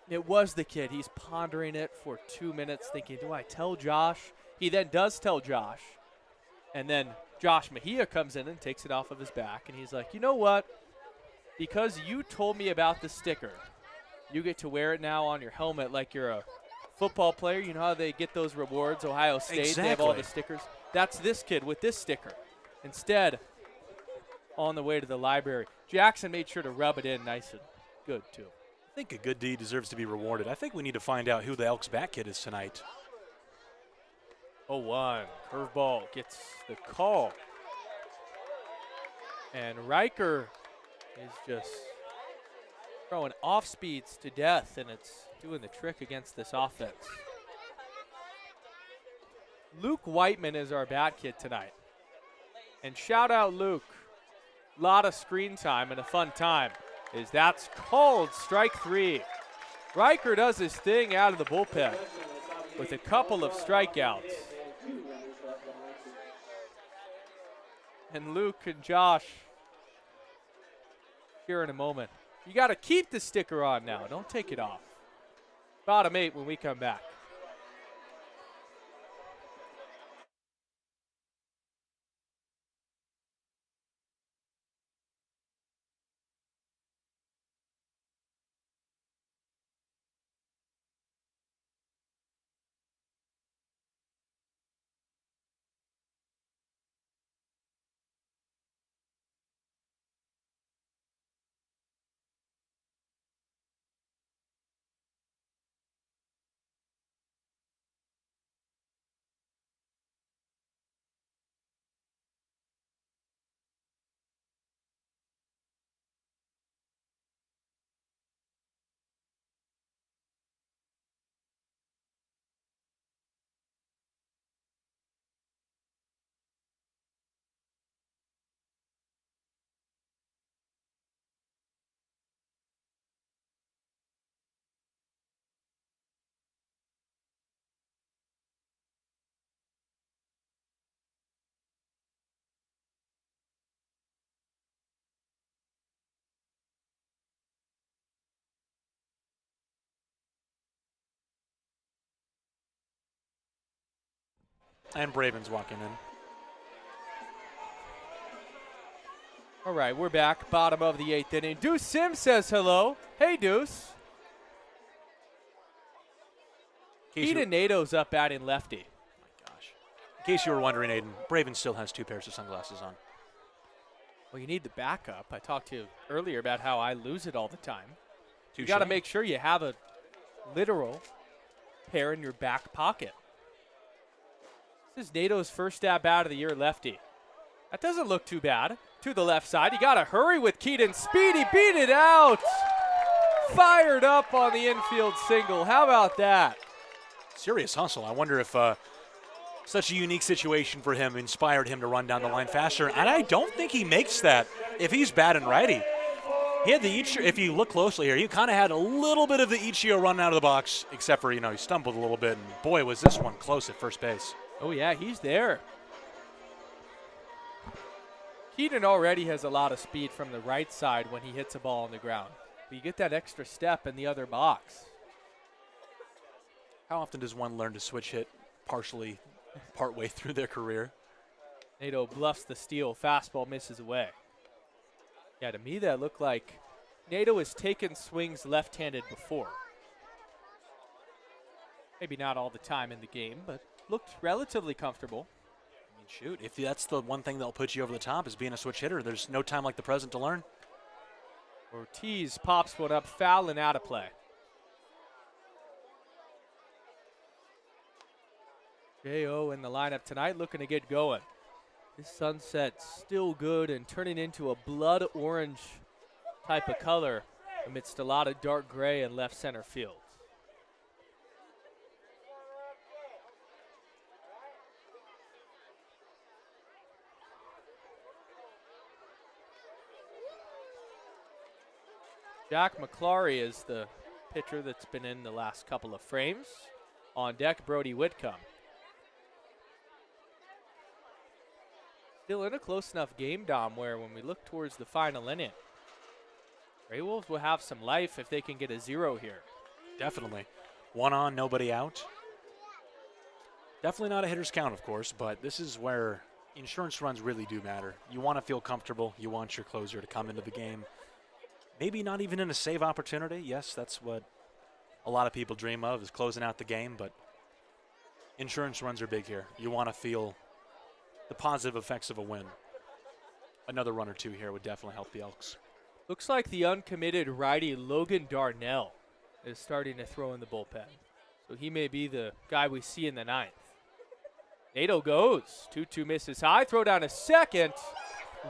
it was the kid. He's pondering it for 2 minutes thinking, do I tell Josh? He then does tell Josh. And then Josh Mejia comes in and takes it off of his back. And he's like, you know what? Because you told me about the sticker, you get to wear it now on your helmet like you're a football player. You know how they get those rewards, Ohio State? Exactly. They have all the stickers. That's this kid with this sticker. Instead, on the way to the library, Jackson made sure to rub it in nice and good, too. I think a good deed deserves to be rewarded. I think we need to find out who the Elks bat kid is tonight. 0-1. Curveball gets the call. And Riker is just throwing off speeds to death, and it's doing the trick against this offense. Luke Whiteman is our bat kid tonight. And shout out Luke. A lot of screen time and a fun time. That's called strike 3. Riker does his thing out of the bullpen with a couple of strikeouts. And Luke and Josh here in a moment. You got to keep the sticker on now. Don't take it off. Bottom 8 when we come back. And Braven's walking in. All right, we're back. Bottom of the 8th inning. Deuce Sims says hello. Hey, Deuce. Eden Nato's up batting lefty. Oh my gosh. In case you were wondering, Aiden, Braven still has 2 pairs of sunglasses on. Well, you need the backup. I talked to you earlier about how I lose it all the time. You Touche. got to make sure you have a literal pair in your back pocket. This is Nato's first stab out of the year lefty. That doesn't look too bad. To the left side. You got to hurry with Keaton. Speedy beat it out. Fired up on the infield single. How about that? Serious hustle. I wonder if such a unique situation for him inspired him to run down the line faster. And I don't think he makes that if he's batting righty. He had the Ichiro, if you look closely here, he kind of had a little bit of the Ichiro run out of the box, except for, he stumbled a little bit. And boy, was this one close at first base. Oh, yeah, he's there. Keaton already has a lot of speed from the right side when he hits a ball on the ground. But you get that extra step in the other box. How often does one learn to switch hit partway through their career? Nato bluffs the steal. Fastball misses away. Yeah, to me that looked like Nato has taken swings left-handed before. Maybe not all the time in the game, but looked relatively comfortable. I mean, shoot, if that's the one thing that'll put you over the top is being a switch hitter, there's no time like the present to learn. Ortiz pops one up, foul and out of play. J.O. in the lineup tonight looking to get going. This sunset's still good and turning into a blood orange type of color amidst a lot of dark gray in left center field. Jack McClary is the pitcher that's been in the last couple of frames. On deck, Brody Whitcomb. Still in a close enough game, Dom, where when we look towards the final inning, Greywolves will have some life if they can get a 0 here. Definitely. 1 on, nobody out. Definitely not a hitter's count, of course, but this is where insurance runs really do matter. You want to feel comfortable. You want your closer to come into the game. Maybe not even in a save opportunity. Yes, that's what a lot of people dream of, is closing out the game, but insurance runs are big here. You want to feel the positive effects of a win. Another run or two here would definitely help the Elks. Looks like the uncommitted righty Logan Darnell is starting to throw in the bullpen. So he may be the guy we see in the 9th. Nato goes. 2-2 misses high. Throw down a second.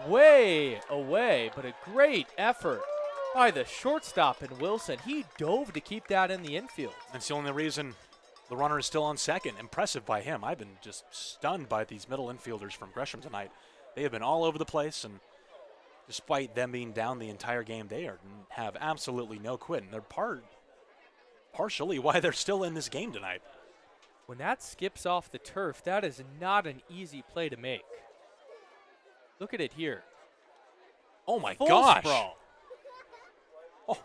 Way away, but a great effort by the shortstop in Wilson. He dove to keep that in the infield. That's the only reason the runner is still on second. Impressive by him. I've been just stunned by these middle infielders from Gresham tonight. They have been all over the place, and despite them being down the entire game, they have absolutely no quit. And they're partially why they're still in this game tonight. When that skips off the turf, that is not an easy play to make. Look at it here. Oh my Full gosh. sprawl. Oh.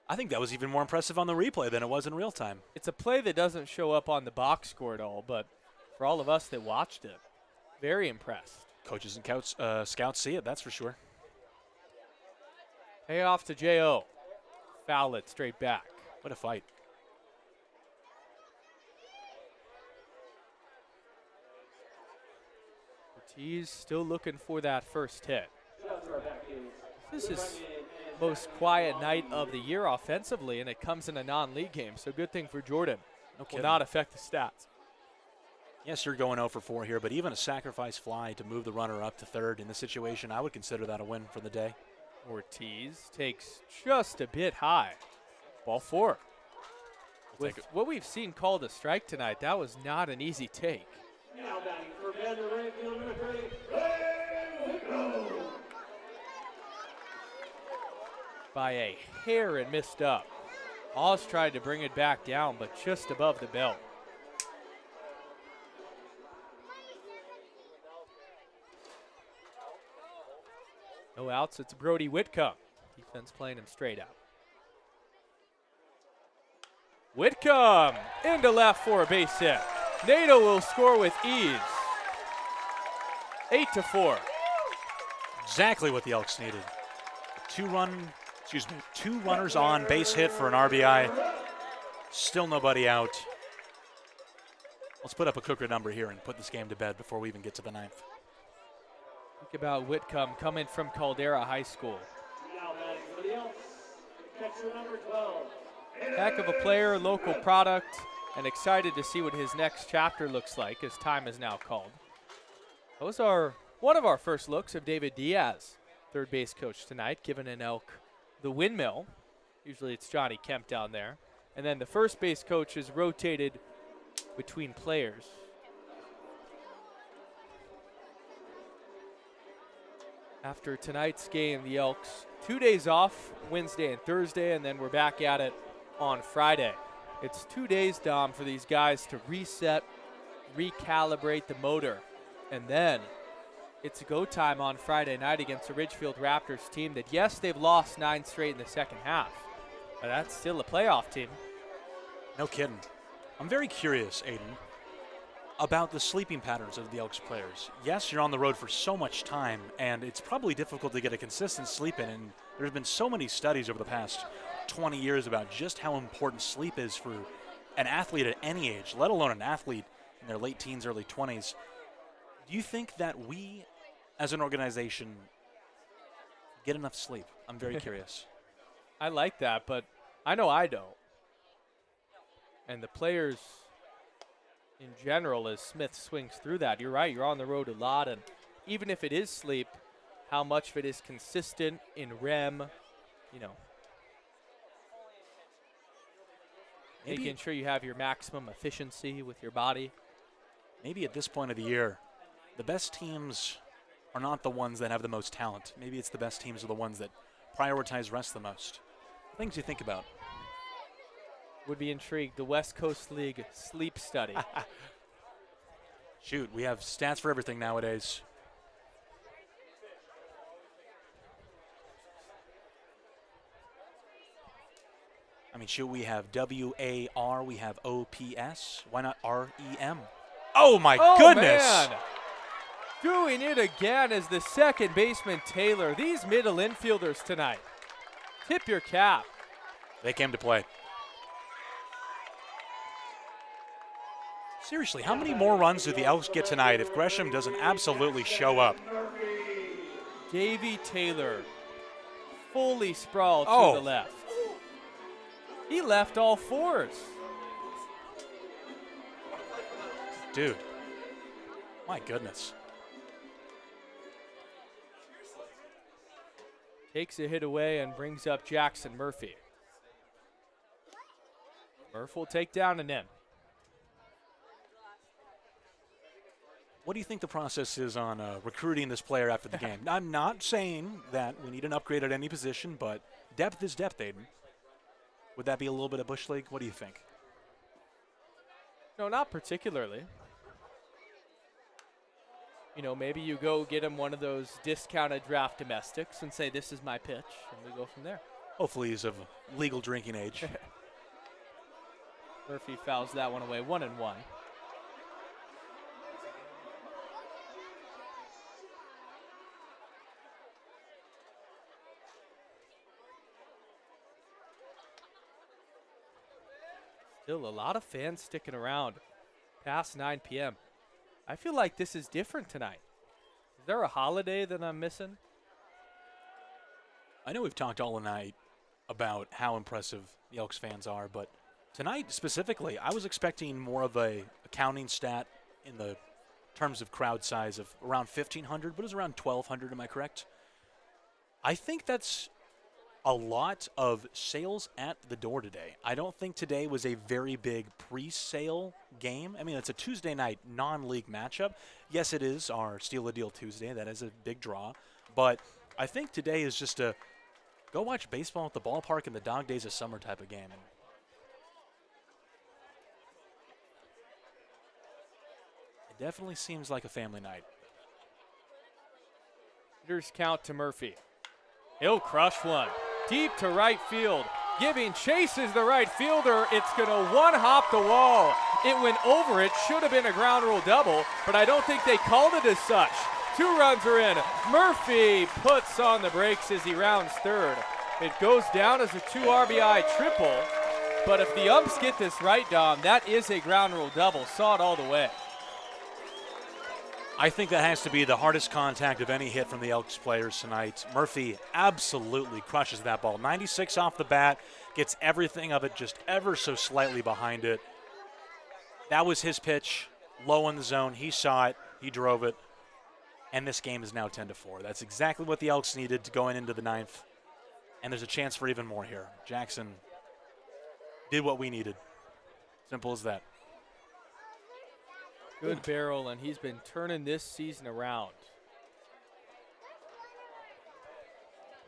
I think that was even more impressive on the replay than it was in real time. It's a play that doesn't show up on the box score at all, but for all of us that watched it, very impressed. Coaches and scouts see it, that's for sure. Payoff to J.O. Foul it straight back. What a fight. Ortiz still looking for that first hit. This is most quiet night of the year offensively, and it comes in a non-league game, so good thing for Jordan. Will not affect the stats. Yes, you're going 0 for 4 here, but even a sacrifice fly to move the runner up to third in this situation, I would consider that a win for the day. Ortiz takes just a bit high. Ball 4. With what we've seen called a strike tonight, that was not an easy take. Now batting for Bend, the right fielder, number 3, By a hair and missed up. Oz tried to bring it back down, but just above the belt. No outs, it's Brody Whitcomb. Defense playing him straight out. Whitcomb into left for a base hit. Nato will score with ease. 8-4. Exactly what the Elks needed. Two runners on, base hit for an RBI. Still nobody out. Let's put up a quicker number here and put this game to bed before we even get to the 9th. Think about Whitcomb coming from Caldera High School. now batting for the Elks, catcher number 12. Heck of a player, local product, and excited to see what his next chapter looks like as time is now called. Those are one of our first looks of David Diaz, third base coach tonight, giving an Elk the windmill. Usually it's Johnny Kemp down there. And then the first base coach is rotated between players. After tonight's game, the Elks 2 days off, Wednesday and Thursday, and then we're back at it on Friday. It's 2 days, Dom, for these guys to reset, recalibrate the motor, and then it's go time on Friday night against the Ridgefield Raptors team that, yes, they've lost 9 straight in the second half, but that's still a playoff team. No kidding. I'm very curious, Aiden, about the sleeping patterns of the Elks players. Yes, you're on the road for so much time, and it's probably difficult to get a consistent sleep in, and there's been so many studies over the past 20 years about just how important sleep is for an athlete at any age, let alone an athlete in their late teens, early 20s. Do you think that we, as an organization, get enough sleep? I'm very curious. I like that, but I know I don't. And the players in general, as Smith swings through that, you're right, you're on the road a lot, and even if it is sleep, how much of it is consistent in REM, making sure you have your maximum efficiency with your body. Maybe at this point of the year, the best teams are not the ones that have the most talent. Maybe it's the best teams are the ones that prioritize rest the most? Things you think about. Would be intrigued. The West Coast League sleep study. Shoot, we have stats for everything nowadays. I mean, shoot, we have WAR, we have OPS. Why not REM? Oh, my goodness. Man. Doing it again as the second baseman, Taylor. These middle infielders tonight. Tip your cap. They came to play. Seriously, how many more runs do the Elks get tonight if Gresham doesn't absolutely show up? Davey Taylor, fully sprawled Oh. to the left. He left all fours. Dude, my goodness. Takes a hit away and brings up Jackson Murphy. Murph will take down an in. What do you think the process is on recruiting this player after the game? I'm not saying that we need an upgrade at any position, but depth is depth, Aiden. Would that be a little bit of Bush League? What do you think? No, not particularly. You know, maybe you go get him one of those discounted draft domestics and say, this is my pitch, and we go from there. Hopefully he's of legal drinking age. Murphy fouls that one away, 1-1. Still a lot of fans sticking around past 9 p.m. I feel like this is different tonight. Is there a holiday that I'm missing? I know we've talked all night about how impressive the Elks fans are, but tonight specifically, I was expecting more of a counting stat in the terms of crowd size of around 1,500, but it was around 1,200, am I correct? I think that's a lot of sales at the door today. I don't think today was a very big pre-sale game. I mean, it's a Tuesday night non-league matchup. Yes, it is our Steal a Deal Tuesday. That is a big draw. But I think today is just a go watch baseball at the ballpark in the dog days of summer type of game. It definitely seems like a family night. Hitters count to Murphy. He'll crush one. Deep to right field. Giving chases the right fielder. It's going to one-hop the wall. It went over it. Should have been a ground rule double, but I don't think they called it as such. 2 runs are in. Murphy puts on the brakes as he rounds third. It goes down as a 2 RBI triple, but if the umps get this right, Dom, that is a ground rule double. Saw it all the way. I think that has to be the hardest contact of any hit from the Elks players tonight. Murphy absolutely crushes that ball. 96 off the bat, gets everything of it just ever so slightly behind it. That was his pitch, low in the zone. He saw it, he drove it, and this game is now 10-4. That's exactly what the Elks needed to go into the 9th, and there's a chance for even more here. Jackson did what we needed. Simple as that. Good barrel, and he's been turning this season around.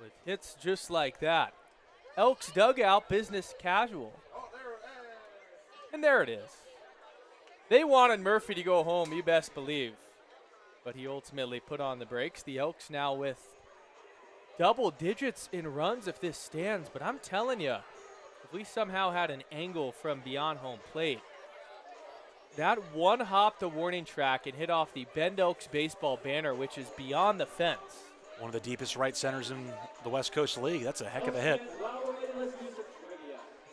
With hits just like that. Elks dugout, business casual. And there it is. They wanted Murphy to go home, you best believe. But he ultimately put on the brakes. The Elks now with double digits in runs if this stands. But I'm telling you, if we somehow had an angle from beyond home plate, that one hop the warning track and hit off the Bend Elks baseball banner, which is beyond the fence. One of the deepest right centers in the West Coast League. That's a heck of a hit. That's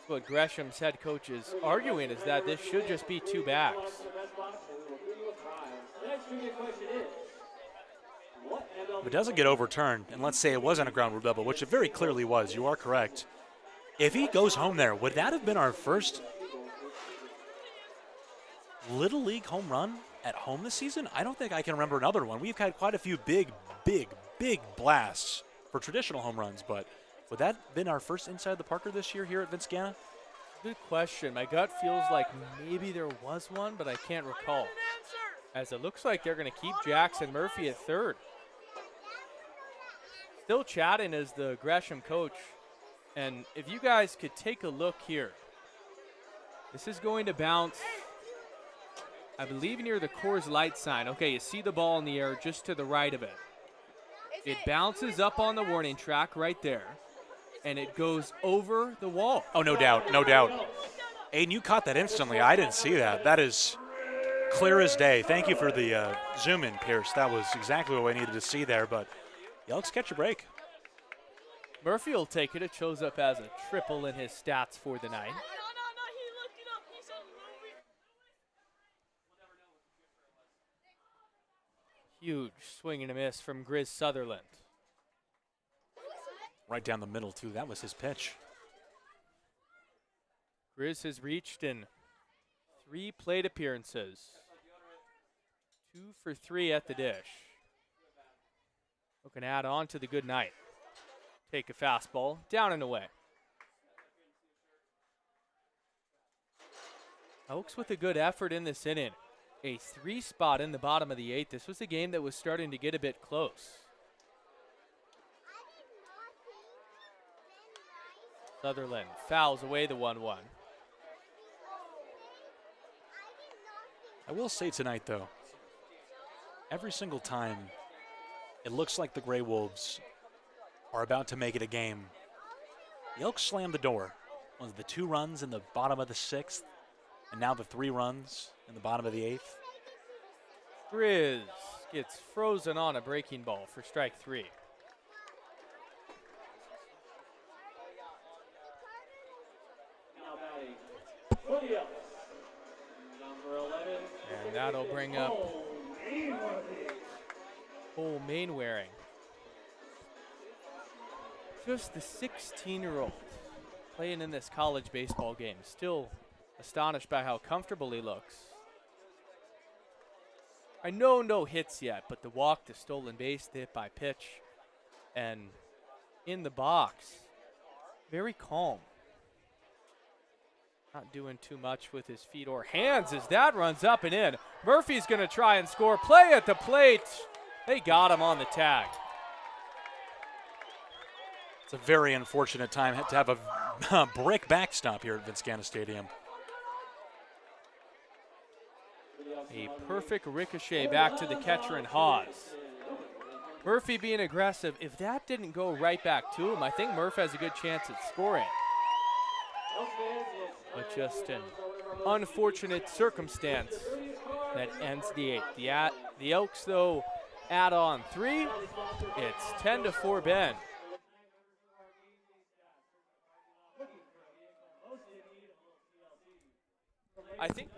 what Gresham's head coach is arguing, is that this should just be 2 backs. If it doesn't get overturned, and let's say it wasn't a ground rule double, which it very clearly was, you are correct. If he goes home there, would that have been our first Little League home run at home this season? I don't think I can remember another one. We've had quite a few big blasts for traditional home runs, but would that have been our first inside the Parker this year here at Vince Genna? Good question. My gut feels like maybe there was one, but I can't recall. As it looks like they're going to keep Jackson Murphy at third. Still chatting as the Gresham coach. And if you guys could take a look here, this is going to bounce, I believe, near the Coors Light sign. Okay, you see the ball in the air just to the right of it. It bounces up on the warning track right there, and it goes over the wall. Oh, no doubt, no doubt. Aiden, you caught that instantly. I didn't see that. That is clear as day. Thank you for the zoom in, Pierce. That was exactly what we needed to see there, but the Elks catch a break. Murphy will take it. It shows up as a triple in his stats for the night. Huge swing and a miss from Grizz Sutherland. Right down the middle, too. That was his pitch. Grizz has reached in 3 plate appearances. 2 for 3 at the dish. Looking to add on to the good night. Take a fastball, down and away. Elks with a good effort in this inning. A 3 spot in the bottom of the 8th. This was a game that was starting to get a bit close. Sutherland fouls away the 1-1. I will say tonight, though, every single time it looks like the Greywolves are about to make it a game, the Elks slam the door. Was the 2 runs in the bottom of the 6th, and now the 3 runs in the bottom of the 8th. Grizz gets frozen on a breaking ball for strike 3. And that'll bring up Cole Mainwaring. Just the 16-year-old playing in this college baseball game. Still astonished by how comfortable he looks. I know no hits yet, but the walk, the stolen base, the hit by pitch, and in the box, very calm. Not doing too much with his feet or hands as that runs up and in. Murphy's going to try and score. Play at the plate. They got him on the tag. It's a very unfortunate time to have a brick backstop here at Genna Stadium. A perfect ricochet back to the catcher and Hawes. Murphy being aggressive. If that didn't go right back to him, I think Murph has a good chance at scoring. But just an unfortunate circumstance that ends the 8th. The Elks, though, add on 3. It's 10-4 Bend. I think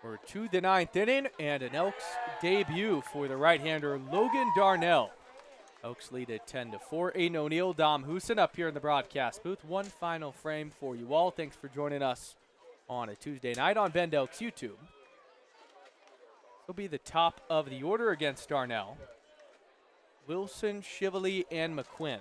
We're to the 9th inning and an Elks debut for the right-hander Logan Darnell. Elks lead at 10-4. Aiden O'Neill, Dom Husin up here in the broadcast booth. One final frame for you all. Thanks for joining us on a Tuesday night on Bend Elks YouTube. He'll be the top of the order against Darnell. Wilson, Shively, and McQuinn.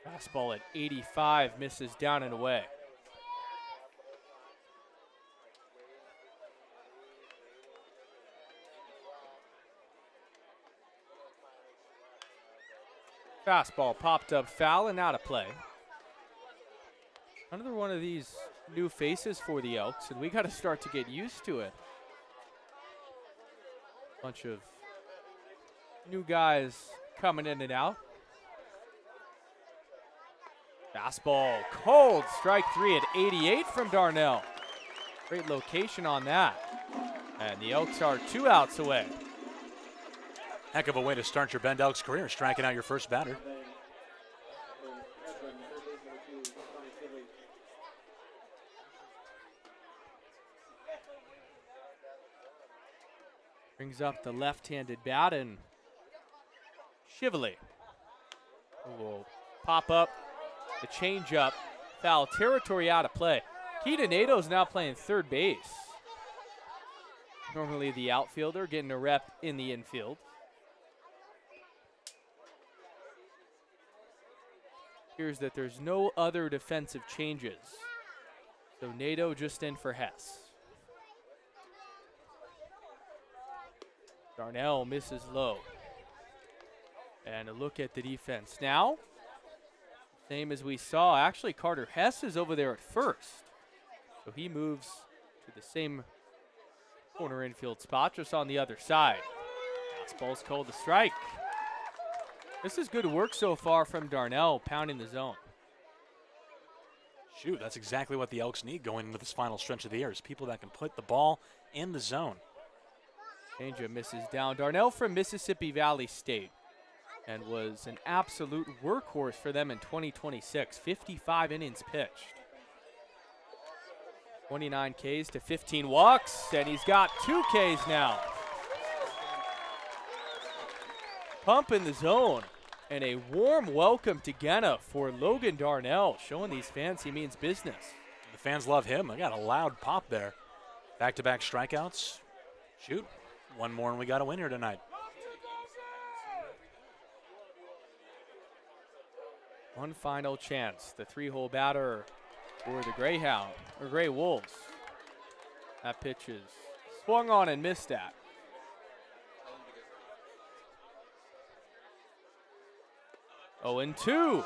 Fastball at 85 misses down and away. Fastball popped up foul and out of play. Another one of these new faces for the Elks, and we got to start to get used to it. Bunch of new guys coming in and out. Fastball cold, strike 3 at 88 from Darnell. Great location on that. And the Elks are 2 outs away. Heck of a way to start your Bend Elks career, striking out your first batter. Brings up the left-handed bat, and Shively will pop up the changeup. Foul territory, out of play. Keaton Nato's now playing third base. Normally the outfielder getting a rep in the infield. Appears that there's no other defensive changes. So Nato just in for Hess. Darnell misses low. And a look at the defense now. Same as we saw. Actually, Carter Hess is over there at first. So he moves to the same corner infield spot, just on the other side. Fastball's called the strike. This is good work so far from Darnell, pounding the zone. Shoot, that's exactly what the Elks need going into this final stretch of the year, is people that can put the ball in the zone. Changeup misses down. Darnell from Mississippi Valley State, and was an absolute workhorse for them in 2026. 55 innings pitched. 29 Ks to 15 walks, and he's got 2 Ks now. Pump in the zone, and a warm welcome to Genna for Logan Darnell, showing these fans he means business. The fans love him. I got a loud pop there. Back-to-back strikeouts. Shoot, one more and we got a win here tonight. One final chance. The 3-hole batter for the Greywolves. That pitch is swung on and missed at. Oh, and 2.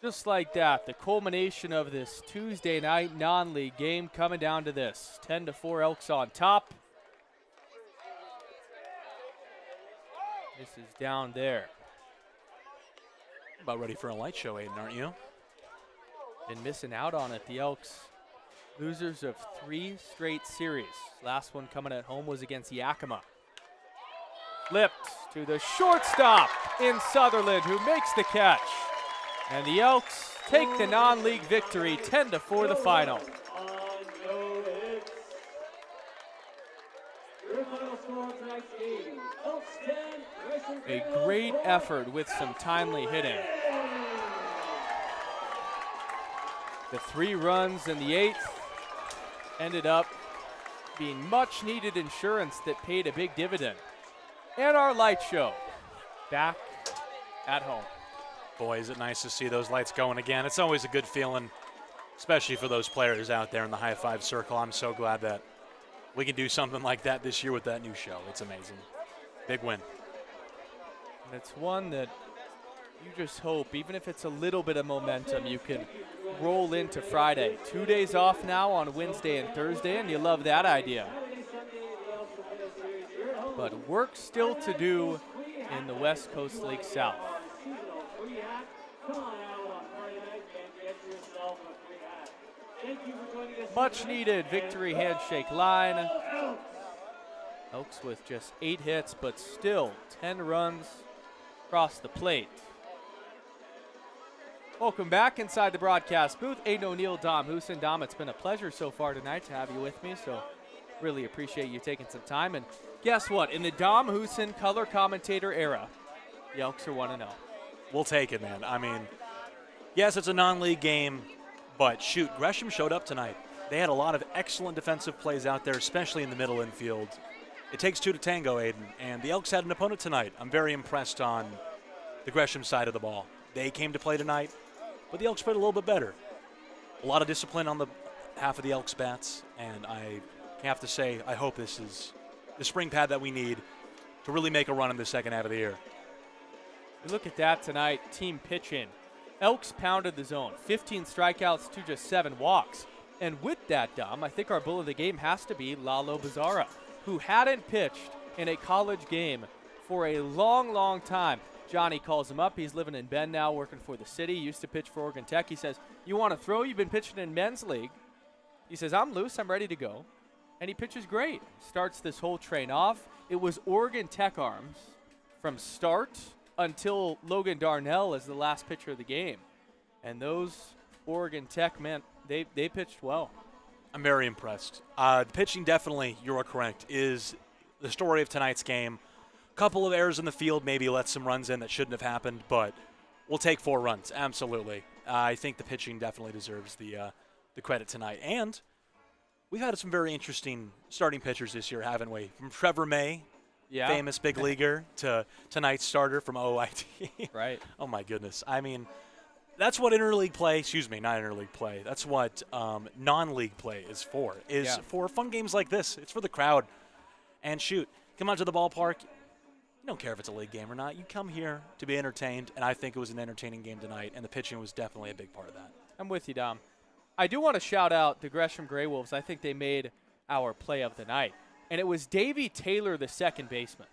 Just like that, the culmination of this Tuesday night non-league game coming down to this. 10-4 Elks on top. This is down there. About ready for a light show, Aiden, aren't you? Been missing out on it. The Elks, losers of 3 straight series. Last one coming at home was against Yakima. Flipped to the shortstop in Sutherland, who makes the catch. And the Elks take the non-league victory, 10-4 the final. A great effort with some timely hitting. The 3 runs in the 8th ended up being much needed insurance that paid a big dividend. And our light show back at home. Boy, is it nice to see those lights going again. It's always a good feeling, especially for those players out there in the high five circle. I'm so glad that we can do something like that this year with that new show. It's amazing. Big win. And it's one that you just hope, even if it's a little bit of momentum, you can roll into Friday. 2 days off now on Wednesday and Thursday, and you love that idea. But work still to do in the West Coast League South. Much needed victory handshake line. Elks with just 8 hits, but still 10 runs across the plate. Welcome back inside the broadcast booth. Aiden O'Neill, Dom Husin. Dom, it's been a pleasure so far tonight to have you with me, so really appreciate you taking some time. And guess what? In the Dom Husin color commentator era, the Elks are 1-0. We'll take it, man. I mean, yes, it's a non-league game, but shoot, Gresham showed up tonight. They had a lot of excellent defensive plays out there, especially in the middle infield. It takes two to tango, Aiden, and the Elks had an opponent tonight. I'm very impressed on the Gresham side of the ball. They came to play tonight, but the Elks played a little bit better. A lot of discipline on the half of the Elks bats, and I have to say, I hope this is the spring pad that we need to really make a run in the second half of the year. You look at that tonight, team pitching. Elks pounded the zone, 15 strikeouts to just 7 walks. And with that, Dom, I think our bull of the game has to be Lalo Bizarra, who hadn't pitched in a college game for a long, long time. Johnny calls him up. He's living in Bend now, working for the city. He used to pitch for Oregon Tech. He says, "You want to throw? You've been pitching in men's league." He says, "I'm loose. I'm ready to go." And he pitches great. Starts this whole train off. It was Oregon Tech arms from start until Logan Darnell as the last pitcher of the game. And those Oregon Tech men, they pitched well. I'm very impressed. The pitching definitely, you are correct, is the story of tonight's game. Couple of errors in the field, maybe let some runs in that shouldn't have happened, but we'll take 4 runs, absolutely. I think the pitching definitely deserves the credit tonight. And we've had some very interesting starting pitchers this year, haven't we? From Trevor May, famous big leaguer, to tonight's starter from OIT. Right. Oh, my goodness. I mean, that's what interleague play, excuse me, not interleague play. That's what non-league play is for fun games like this. It's for the crowd. And shoot, come out to the ballpark. You don't care if it's a league game or not. You come here to be entertained, and I think it was an entertaining game tonight, and the pitching was definitely a big part of that. I'm with you, Dom. I do want to shout out the Gresham Greywolves. I think they made our play of the night. And it was Davey Taylor, the second baseman.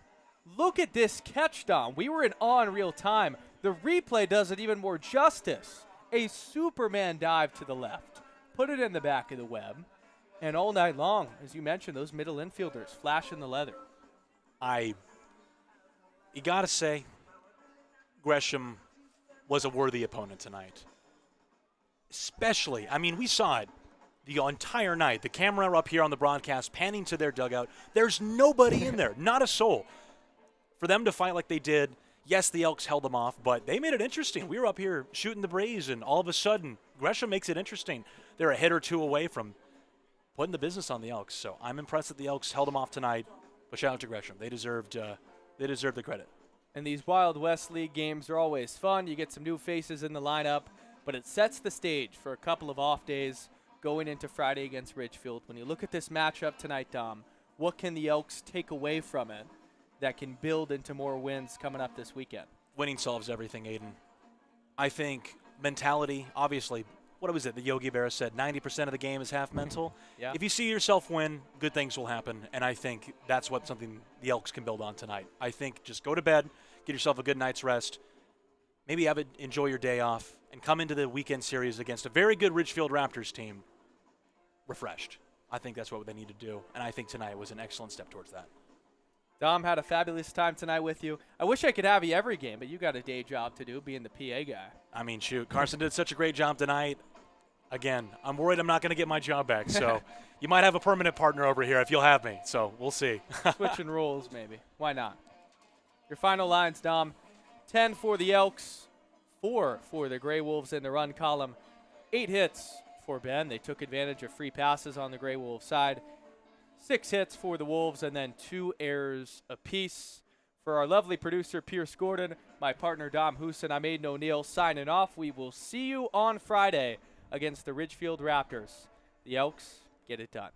Look at this catch, Dom. We were in awe in real time. The replay does it even more justice. A Superman dive to the left. Put it in the back of the web. And all night long, as you mentioned, those middle infielders flashing the leather. You got to say, Gresham was a worthy opponent tonight. Especially, I mean, we saw it the entire night. The camera up here on the broadcast panning to their dugout. There's nobody in there, not a soul. For them to fight like they did, yes, the Elks held them off, but they made it interesting. We were up here shooting the breeze, and all of a sudden, Gresham makes it interesting. They're a hit or two away from putting the business on the Elks. So I'm impressed that the Elks held them off tonight, but shout out to Gresham. They deserve the credit. And these Wild West League games are always fun. You get some new faces in the lineup, but it sets the stage for a couple of off days going into Friday against Ridgefield. When you look at this matchup tonight, Dom, what can the Elks take away from it that can build into more wins coming up this weekend? Winning solves everything, Aiden. I think mentality, obviously, what was it that Yogi Berra said? 90% of the game is half mental. Yeah. If you see yourself win, good things will happen, and I think that's something the Elks can build on tonight. I think just go to bed, get yourself a good night's rest, maybe enjoy your day off, and come into the weekend series against a very good Ridgefield Raptors team refreshed. I think that's what they need to do, and I think tonight was an excellent step towards that. Dom, had a fabulous time tonight with you. I wish I could have you every game, but you got a day job to do being the PA guy. I mean, shoot, Carson did such a great job tonight. Again, I'm worried I'm not going to get my job back, so you might have a permanent partner over here if you'll have me, so we'll see. Switching roles, maybe. Why not? Your final lines, Dom. 10 for the Elks, 4 for the Greywolves in the run column, 8 hits for Bend. They took advantage of free passes on the Greywolves side. 6 hits for the Wolves, and then 2 errors apiece. For our lovely producer, Pierce Gordon, my partner, Dom Husin, I'm Aiden O'Neill signing off. We will see you on Friday against the Ridgefield Raptors. The Elks get it done.